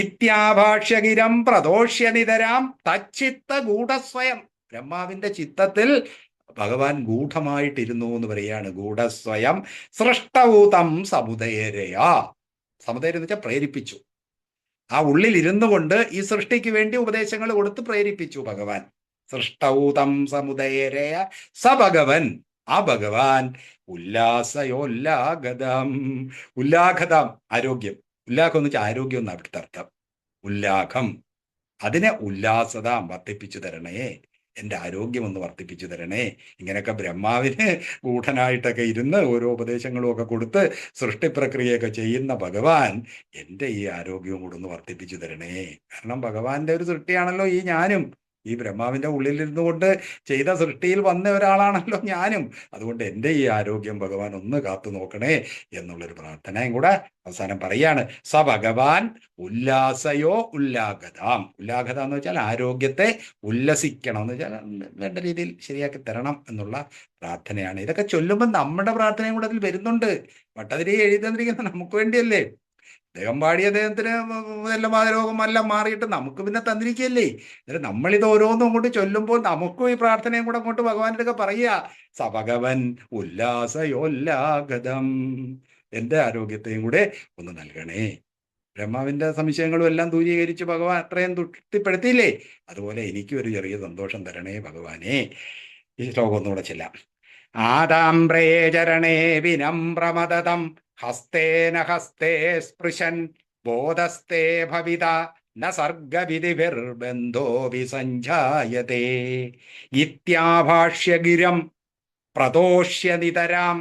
ഇത്യാഭാഷ്യഗിരം പ്രദോഷ്യനിതരാം തച്ചിത്ത ഗൂഢസ്വയം. ബ്രഹ്മാവിന്റെ ചിത്തത്തിൽ ഭഗവാൻ ഗൂഢമായിട്ടിരുന്നു എന്ന് പറയാണ്. ഗൂഢസ്വയം സൃഷ്ടഭൂതം സമുദയരയാ. സമുദയം എന്ന് വെച്ചാൽ പ്രേരിപ്പിച്ചു. ആ ഉള്ളിൽ ഇരുന്നു കൊണ്ട് ഈ സൃഷ്ടിക്ക് വേണ്ടി ഉപദേശങ്ങൾ കൊടുത്ത് പ്രേരിപ്പിച്ചു ഭഗവാൻ. സൃഷ്ടൗതം സമുദയരയ സ ഭഗവൻ. ആ ഭഗവാൻ ഉല്ലാസയോല്ലാഗതം. ഉല്ലാഘതം ആരോഗ്യം. ഉല്ലാഖം എന്ന് വെച്ചാൽ ആരോഗ്യം എന്നാണ് അവിടുത്തെ അർത്ഥം. ഉല്ലാഖം, അതിനെ ഉല്ലാസത വർദ്ധിപ്പിച്ചു തരണേ, എൻ്റെ ആരോഗ്യം ഒന്ന് വർദ്ധിപ്പിച്ചു തരണേ. ഇങ്ങനെയൊക്കെ ബ്രഹ്മാവിന് ഗൂഢനായിട്ടൊക്കെ ഇരുന്ന് ഓരോ ഉപദേശങ്ങളും ഒക്കെ കൊടുത്ത് സൃഷ്ടിപ്രക്രിയയൊക്കെ ചെയ്യുന്ന ഭഗവാൻ എൻ്റെ ഈ ആരോഗ്യവും കൂടെ ഒന്ന് വർദ്ധിപ്പിച്ചു തരണേ. കാരണം ഭഗവാന്റെ ഒരു സൃഷ്ടിയാണല്ലോ ഈ ഞാനും. ഈ ബ്രഹ്മാവിന്റെ ഉള്ളിലിരുന്നു കൊണ്ട് ചെയ്ത സൃഷ്ടിയിൽ വന്ന ഒരാളാണല്ലോ ഞാനും. അതുകൊണ്ട് എൻ്റെ ഈ ആരോഗ്യം ഭഗവാൻ ഒന്ന് കാത്തു നോക്കണേ എന്നുള്ളൊരു പ്രാർത്ഥനയും കൂടെ അവസാനം പറയാണ്. സ ഭഗവാൻ ഉല്ലാസയോ ഉല്ലാഗതാം. ഉല്ലാഗത എന്ന് വെച്ചാൽ ആരോഗ്യത്തെ ഉല്ലസിക്കണം എന്ന് വെച്ചാൽ വേണ്ട രീതിയിൽ ശരിയാക്കി തരണം എന്നുള്ള പ്രാർത്ഥനയാണ്. ഇതൊക്കെ ചൊല്ലുമ്പോൾ നമ്മുടെ പ്രാർത്ഥനയും കൂടെ അതിൽ വരുന്നുണ്ട്. ഭട്ടതിരി എഴുതി തന്നിരിക്കുന്നത് നമുക്ക് വേണ്ടിയല്ലേ. അദ്ദേഹം പാടി അദ്ദേഹത്തിന് എല്ലാം രോഗമെല്ലാം മാറിയിട്ട് നമുക്ക് പിന്നെ തന്നിരിക്കുകയല്ലേ. എന്നിട്ട് നമ്മളിത് ഓരോന്നും അങ്ങോട്ട് ചൊല്ലുമ്പോൾ നമുക്കും ഈ പ്രാർത്ഥനയും കൂടെ അങ്ങോട്ട് ഭഗവാന്റെ ഒക്കെ പറയുക. സഭഗവൻ ഉല്ലാസയോല്ലാഗതം. എൻ്റെ ആരോഗ്യത്തെയും കൂടെ ഒന്ന് നൽകണേ. ബ്രഹ്മാവിന്റെ സംശയങ്ങളും എല്ലാം ദൂരീകരിച്ച് ഭഗവാൻ അത്രയും തൃപ്തിപ്പെടുത്തിയില്ലേ, അതുപോലെ എനിക്കും ഒരു ചെറിയ സന്തോഷം തരണേ ഭഗവാനെ. ഈ ശ്ലോകം ഒന്നുകൂടെ ചെല്ലാം. ആദാംബ്രേ ചരണേ വിനമ്രമദതം ഹസ്തേന ഹസ്തേ സ്പൃശൻ ബോധസ്തേ ഭവിത ന സർഗവിധിഭിർബന്ധോ വിസഞ്ജായതേ ഇത്യാഭാഷ്യഗിരം പ്രദോഷ്യ നിതരാം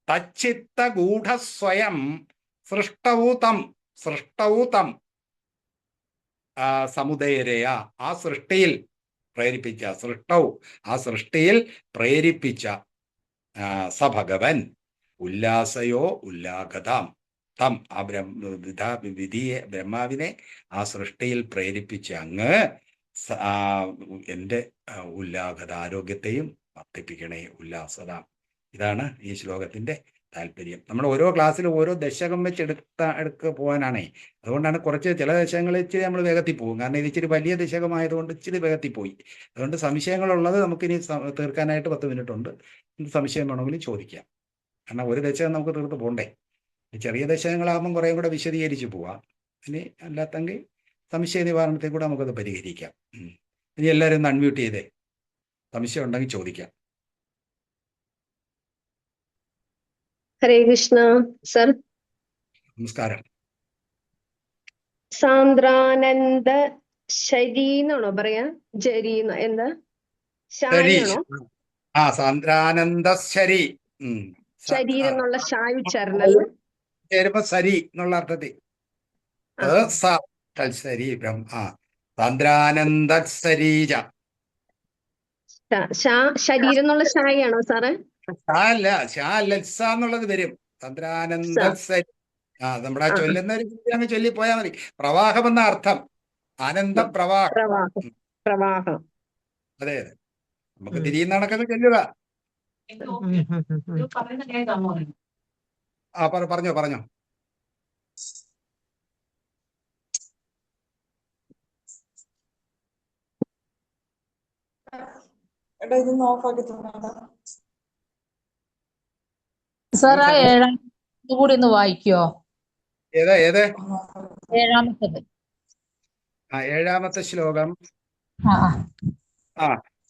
തച്ചിത്തഗൂഢസ്വയം സൃഷ്ടൗതം സമുദയരയ ആ സൃഷ്ടിയിൽ പ്രേരിപ്പിച്ച സൃഷ്ടിയിൽ പ്രേരിപ്പിച്ച സ ഭഗവൻ ഉല്ലാസയോ ഉല്ലാഗതാം തം ആ വിധിയെ ബ്രഹ്മാവിനെ ആ സൃഷ്ടിയിൽ പ്രേരിപ്പിച്ച അങ്ങ് എൻ്റെ ഉല്ലാഗത ആരോഗ്യത്തെയും വർദ്ധിപ്പിക്കണേ ഉല്ലാസത. ഇതാണ് ഈ ശ്ലോകത്തിന്റെ താല്പര്യം. നമ്മൾ ഓരോ ക്ലാസ്സിലും ഓരോ ദശകം വെച്ച് എടുക്ക പോകാനാണേ. അതുകൊണ്ടാണ് കുറച്ച് ചില ദശകങ്ങൾ ഇച്ചിരി നമ്മൾ വേഗത്തിൽ പോകും. കാരണം ഇത് ഇച്ചിരി വലിയ ദശകമായതുകൊണ്ട് ഇച്ചിരി വേഗത്തിൽ പോയി. അതുകൊണ്ട് സംശയങ്ങളുള്ളത് നമുക്കിനി തീർക്കാനായിട്ട് 10 മിനിറ്റ് ഉണ്ട്. സംശയം വേണമെങ്കിൽ ചോദിക്കാം. കാരണം ഒരു ദശകം നമുക്ക് തീർത്ത് പോകണ്ടേ. ചെറിയ ദശകങ്ങളാകുമ്പം കുറേ കൂടെ വിശദീകരിച്ച് പോവാം. ഇനി അല്ലാത്തെങ്കിൽ സംശയ നിവാരണത്തെ കൂടെ നമുക്കത് പരിഹരിക്കാം. ഇനി എല്ലാവരും ഒന്ന് അൺമ്യൂട്ട് ചെയ്തേ. സംശയം ഉണ്ടെങ്കിൽ ചോദിക്കാം. ഹരേ കൃഷ്ണ സർ. നമസ്കാരം. സാന്ദ്രാനന്ദ ശരി എന്നാണോ പറയാ? ജരി എന്താ ശാരിയാണോ? സാന്ദ്രാനന്ദശരി. ശരീരം എന്നുള്ള ഷായ് ഉച്ചാരണല്ലേ? ചേരുമ്പോ സരി എന്നുള്ള അർത്ഥത്തിൽ സാന്ദ്രാനന്ദശരീര. ശരീരം എന്നുള്ള ഷായാണോ സാറേ? എന്നുള്ളത് വരും. ചന്ദ്രാനന്ദസരി. നമ്മുടെ ചൊല്ലുന്ന ഒരു ചൊല്ലി പോയാൽ മതി. പ്രവാഹം എന്ന അർത്ഥം. ആനന്ദ പ്രവാഹം. അതെ അതെ. നമുക്ക് തിരിയുന്ന കണക്കൊക്കെ ചൊല്ലുക. പറഞ്ഞോ. സാർ ആ ഏഴാമത്തെ കൂടി ഒന്ന് വായിക്കോ? ഏഴാമത്തെ ശ്ലോകം.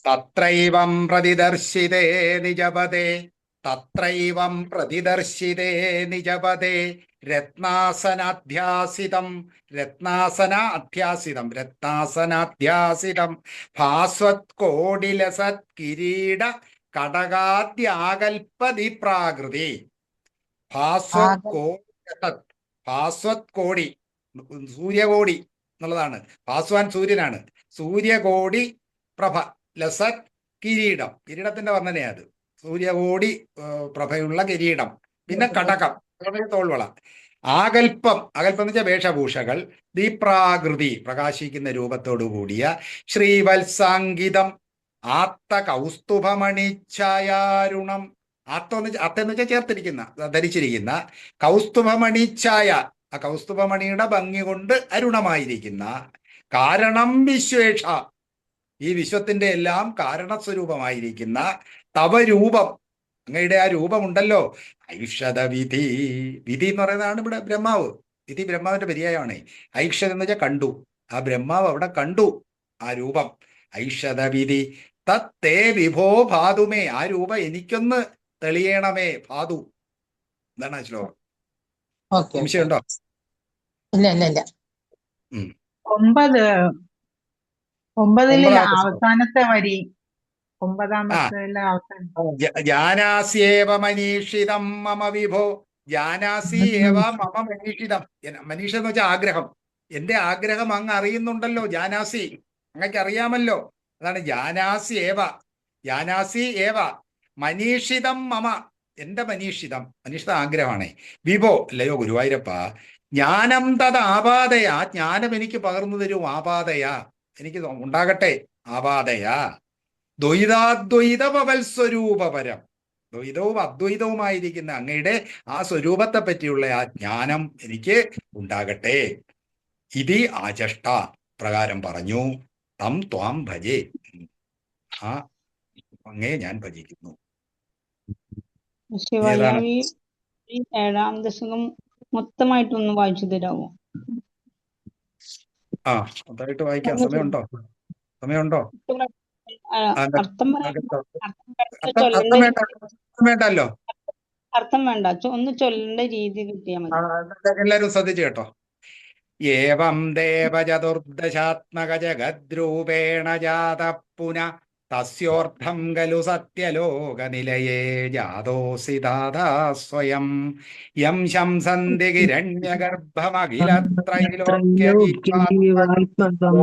തത്രൈവം പ്രതിദർശിതേ നിജപദേ രത്നാസനാധ്യാസിതം ഭാസ്വത്കോടിലസത് കിരീട കടകാദ്യാകൽപതി പ്രാകൃതി. ഭാസ്വത്കോടി സൂര്യകോടി എന്നുള്ളതാണ്. ഭാസ്വാൻ സൂര്യനാണ്. സൂര്യകോടി പ്രഭ ലസത് കിരീടത്തിന്റെ വർണ്ണനയാണ് അത്. സൂര്യകോടി പ്രഭയുള്ള കിരീടം. പിന്നെ കടകം തോൾവള. ആകൽപ്പം എന്ന് വെച്ചാൽ വേഷഭൂഷകൾ. ദീപ്രാകൃതി പ്രകാശിക്കുന്ന രൂപത്തോടു കൂടിയ ശ്രീവത്സാങ്കിതം ആത്ത കൗസ്തുഭമണിഛായാരുണം. അത്തെന്ന് വെച്ചാൽ ചേർത്തിരിക്കുന്ന ധരിച്ചിരിക്കുന്ന കൗസ്തുഭമണിഛായ ആ കൗസ്തുഭമണിയുടെ ഭംഗി കൊണ്ട് അരുണമായിരിക്കുന്ന കാരണം വിശ്വേഷ ഈ വിശ്വത്തിന്റെ എല്ലാം കാരണസ്വരൂപമായിരിക്കുന്ന തവരൂപം അങ്ങയുടെ ആ രൂപമുണ്ടല്ലോ. ഐഷത വിധി എന്ന് പറയുന്നതാണ് ഇവിടെ ബ്രഹ്മാവ്. വിധി ബ്രഹ്മാവിന്റെ പര്യായമാണ്. ഐഷത എന്ന് വെച്ചാൽ കണ്ടു. ആ ബ്രഹ്മാവ് അവിടെ കണ്ടു ആ രൂപം. ഐഷത വിധി തത്തേ വിഭോ ഭാതുമേ. ആ രൂപം എനിക്കൊന്ന് തെളിയണമേ ഭാതു. എന്താണ് ആ ശ്ലോകം? സംശയമുണ്ടോ? ഇല്ല. 9 അവസാനത്തെ വരി. 9-ാമത്തെ ജാനാസ്യേവ മനീഷിതം മമ വിഭോ. ജാനാസി ഏവ മമ മനീഷിതം. മനീഷ എന്ന് വെച്ചാൽ ആഗ്രഹം. എന്റെ ആഗ്രഹം അങ്ങ് അറിയുന്നുണ്ടല്ലോ. ജാനാസി അങ്ങക്ക് അറിയാമല്ലോ. അതാണ് ജാനാസി ഏവ മനീഷിതം മമ. എന്റെ മനീഷിതം ആഗ്രഹമാണേ. വിഭോ അല്ലയോ ഗുരുവായൂരപ്പ. ജ്ഞാനം തത് ആപാദയാ. ജ്ഞാനം എനിക്ക് പകർന്നു തരൂ. ആപാദയാ എനിക്ക് ഉണ്ടാകട്ടെ. ആപാദയാ ദ്വൈതാദ്വൈതവൽ സ്വരൂപപരം. ദ്വൈതവും അദ്വൈതവുമായിരിക്കുന്ന അങ്ങയുടെ ആ സ്വരൂപത്തെ പറ്റിയുള്ള ആ ജ്ഞാനം എനിക്ക് ഉണ്ടാകട്ടെ. ഇതി ആചഷ്ട പ്രകാരം പറഞ്ഞു. തം ത്വാം ഭജേ. ആ അങ്ങേ ഞാൻ ഭജിക്കുന്നു. ഈ 7-ാം ദശകം മൊത്തമായിട്ടൊന്ന് വായിച്ചു തരാമോ? അതായിട്ട് വായിക്കാം. സമയമുണ്ടോ? അർത്ഥം വേണ്ടല്ലോ. അർത്ഥം വേണ്ട, ഒന്ന് ചൊല്ലേണ്ട രീതി കിട്ടിയാൽ മതി. എല്ലാരും ശ്രദ്ധിച്ചു കേട്ടോ. ഏവം ദേവചതുർദശാത്മക ജഗദ്രൂപേണ ജാത പുന തസ്യോർത്ഥം ഖലു സത്യലോകനിലയേ ജാതോസി ദാതാ സ്വയം യം ശംസന്തി ഹിരണ്യഗർഭമഖിലത്രൈലോക്യജീവാത്മകം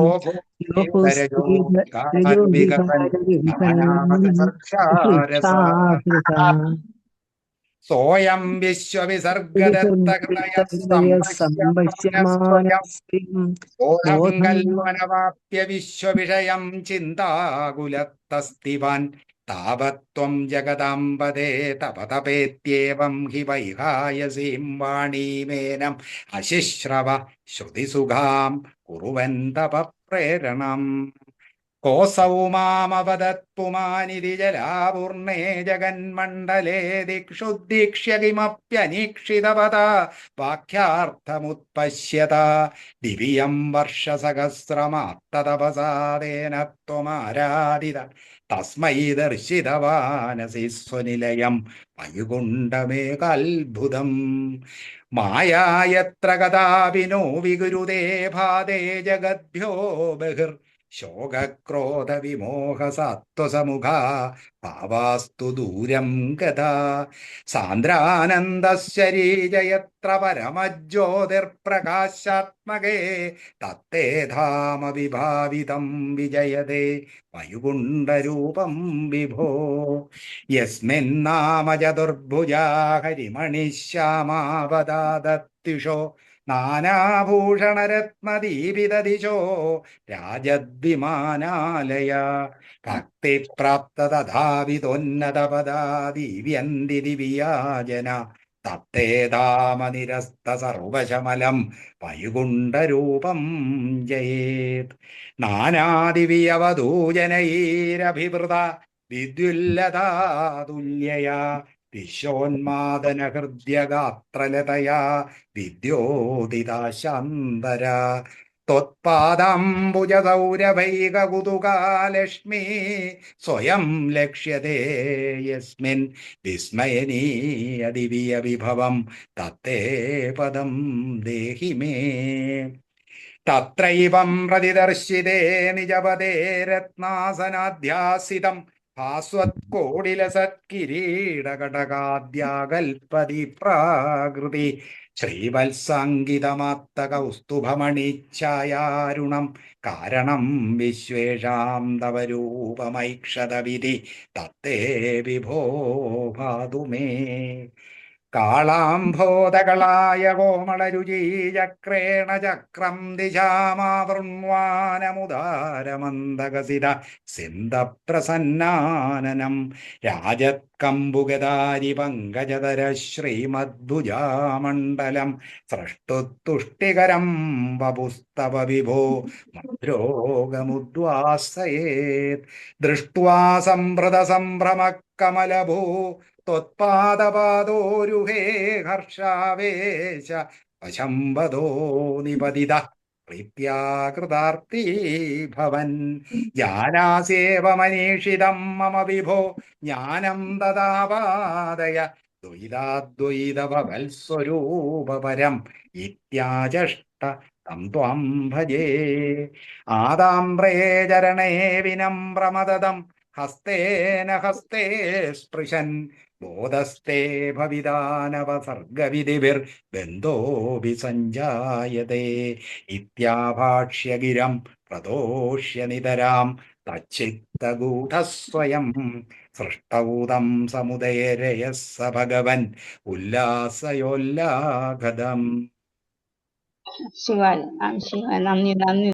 സോയം വിശ്വവിസർഗദത്തഹൃദയ ബോധം കൽവനവാപ്യ വിശ്വവിഷയം ചിന്താകുലത്തസ്തിവാൻ താവത്വം ജഗദാംബദേ തപതപേത്യേവം ഹി വൈഹായസീം വാണീമേനം അശിശ്രവ ശ്രുതിസുഖാം കുറുവന്തപ പ്രേരണം കോസൗ മാമവദത് പുമാനിതി ജലാപൂർണേ ജഗന്മണ്ഡലേ ദിക്ഷുദ്ദീക്ഷ്യ കിമപ്യനീക്ഷിതപദ വാക്യാർത്ഥമുത്പശ്യത ദിവ്യം വർഷസഹസ്രമാത്തതപസാദേന ത്വമാരാധിത തസ്മൈ ദർശിതവാനസി സ്വനിലയം വൈകുണ്ഠമേകാത്ഭുതം മായായത്ര കഥാപിനോ വിഗുരുദേ ഭാതേ ജഗദ്ഭ്യോ ബഹിർ ശോകക്രോധ വിമോഹ സത്വസമുഖ ഭാവാസ്തു ദൂരം ഗതാ സാന്ദ്രാനന്ദശരീരയത്ര പരമജ്യോതിർപ്രകാശാത്മകേ തത്തേ ധാമ വിഭാവിതം വിജയതേ വൈകുണ്ഠരൂപം വിഭോ യസ്മിന്നാമ ചതുർഭുജാ ഹരിമണിശ്യാമാവതാദത്യുഷോ നാനാഭൂഷണരത്നദീപിതദിശോ രാജദ്വിമാനാലയ ഭക്തിപ്രാപ്ത തഥാവിതോന്നതപദാ ദിവ്യന്തി ദിവ്യാജന തത്തേതാമനിരസ്ത സർവശമലം വൈകുണ്ഠരൂപം ജയേത് നാനാദിവ്യവധൂജനൈരഭിവൃത വിദ്യുല്ലതാതുല്യയാ വിശ്വോന്മാദനഹൃദ്യഗാത്രലതയാ വിദ്യോദിതാശാന്തര ത്വത്പാദാംബുജസൗരഭൈകകുതുകാലക്ഷ്മീ സ്വയം ലക്ഷ്യതേ യസ്മിൻ വിസ്മയനീയ ദിവ്യ വിഭവം തത്തേ പദം ദേഹി മേ തത്രൈവം പ്രതിദർശിതേ നിജപദേ രത്നാസനാധ്യാസിതം ഭാസ്വത്കോടിലസത്കിരീടകടകാദ്യാകൽപതി പ്രാകൃതി ശ്രീവത്സാങ്കിതമാത്ത കൗസ്തുഭമണിച്ഛായാരുണം കാരണം വിശ്വേഷാം തവ രൂപമൈക്ഷതവിധി തത്തേ വിഭോ ഭാതു മേ കാളാംഭോദകളായ കോമളരുചീചക്രേണ ചക്രം ദിശാമാവൃണ്വാനമുദാരമന്ദകസിത സിന്ധപ്രസന്നാനനം രാജത്കമ്പുഗദാരി പങ്കജധര ശ്രീമദ്ഭുജാമണ്ഡലം സൃഷ്ടുത്തുഷ്ടികരം വപുസ്തവ വിഭോ മദ്രോഗമുദ്വാസയേത് ദൃഷ്ട്വാ സംഭൃത സംഭ്രമക്കമലഭൂ ത്വത്പാദപാദോരുഹേ ഹർഷാവേശ വശംവദോ നിപതിത പ്രീത്യാകൃതാർത്തി ഭവൻ ജ്ഞാനാസ്യേവ മനീഷിതം മമ വിഭോ ജ്ഞാനം ദദാപാദയ ദ്വൈതാദ്വൈതഭവൽസ്വരൂപപരം ഇത്യാചഷ്ട തം ത്വാം ഭജേ ആദാംബ്രേ ചരണേ വിനമ്രമദം ഹസ്തേന ഹസ്തേ സ്പൃശൻ ബോധസ്തേ ഭവിതാനവസർഗവിധിഭിർ ബന്ധോഭി സഞ്ജായതേ ഇത്യാഭാഷ്യഗിരം പ്രദോഷ്യ നിതരാം തച്ചിത്തഗൂഢസ്വയം സൃഷ്ടഭൂതം സമുദയരയസ്സ ഭഗവൻ ഉല്ലാസയോല്ലാഘതം. ശിവായ നന്ദി.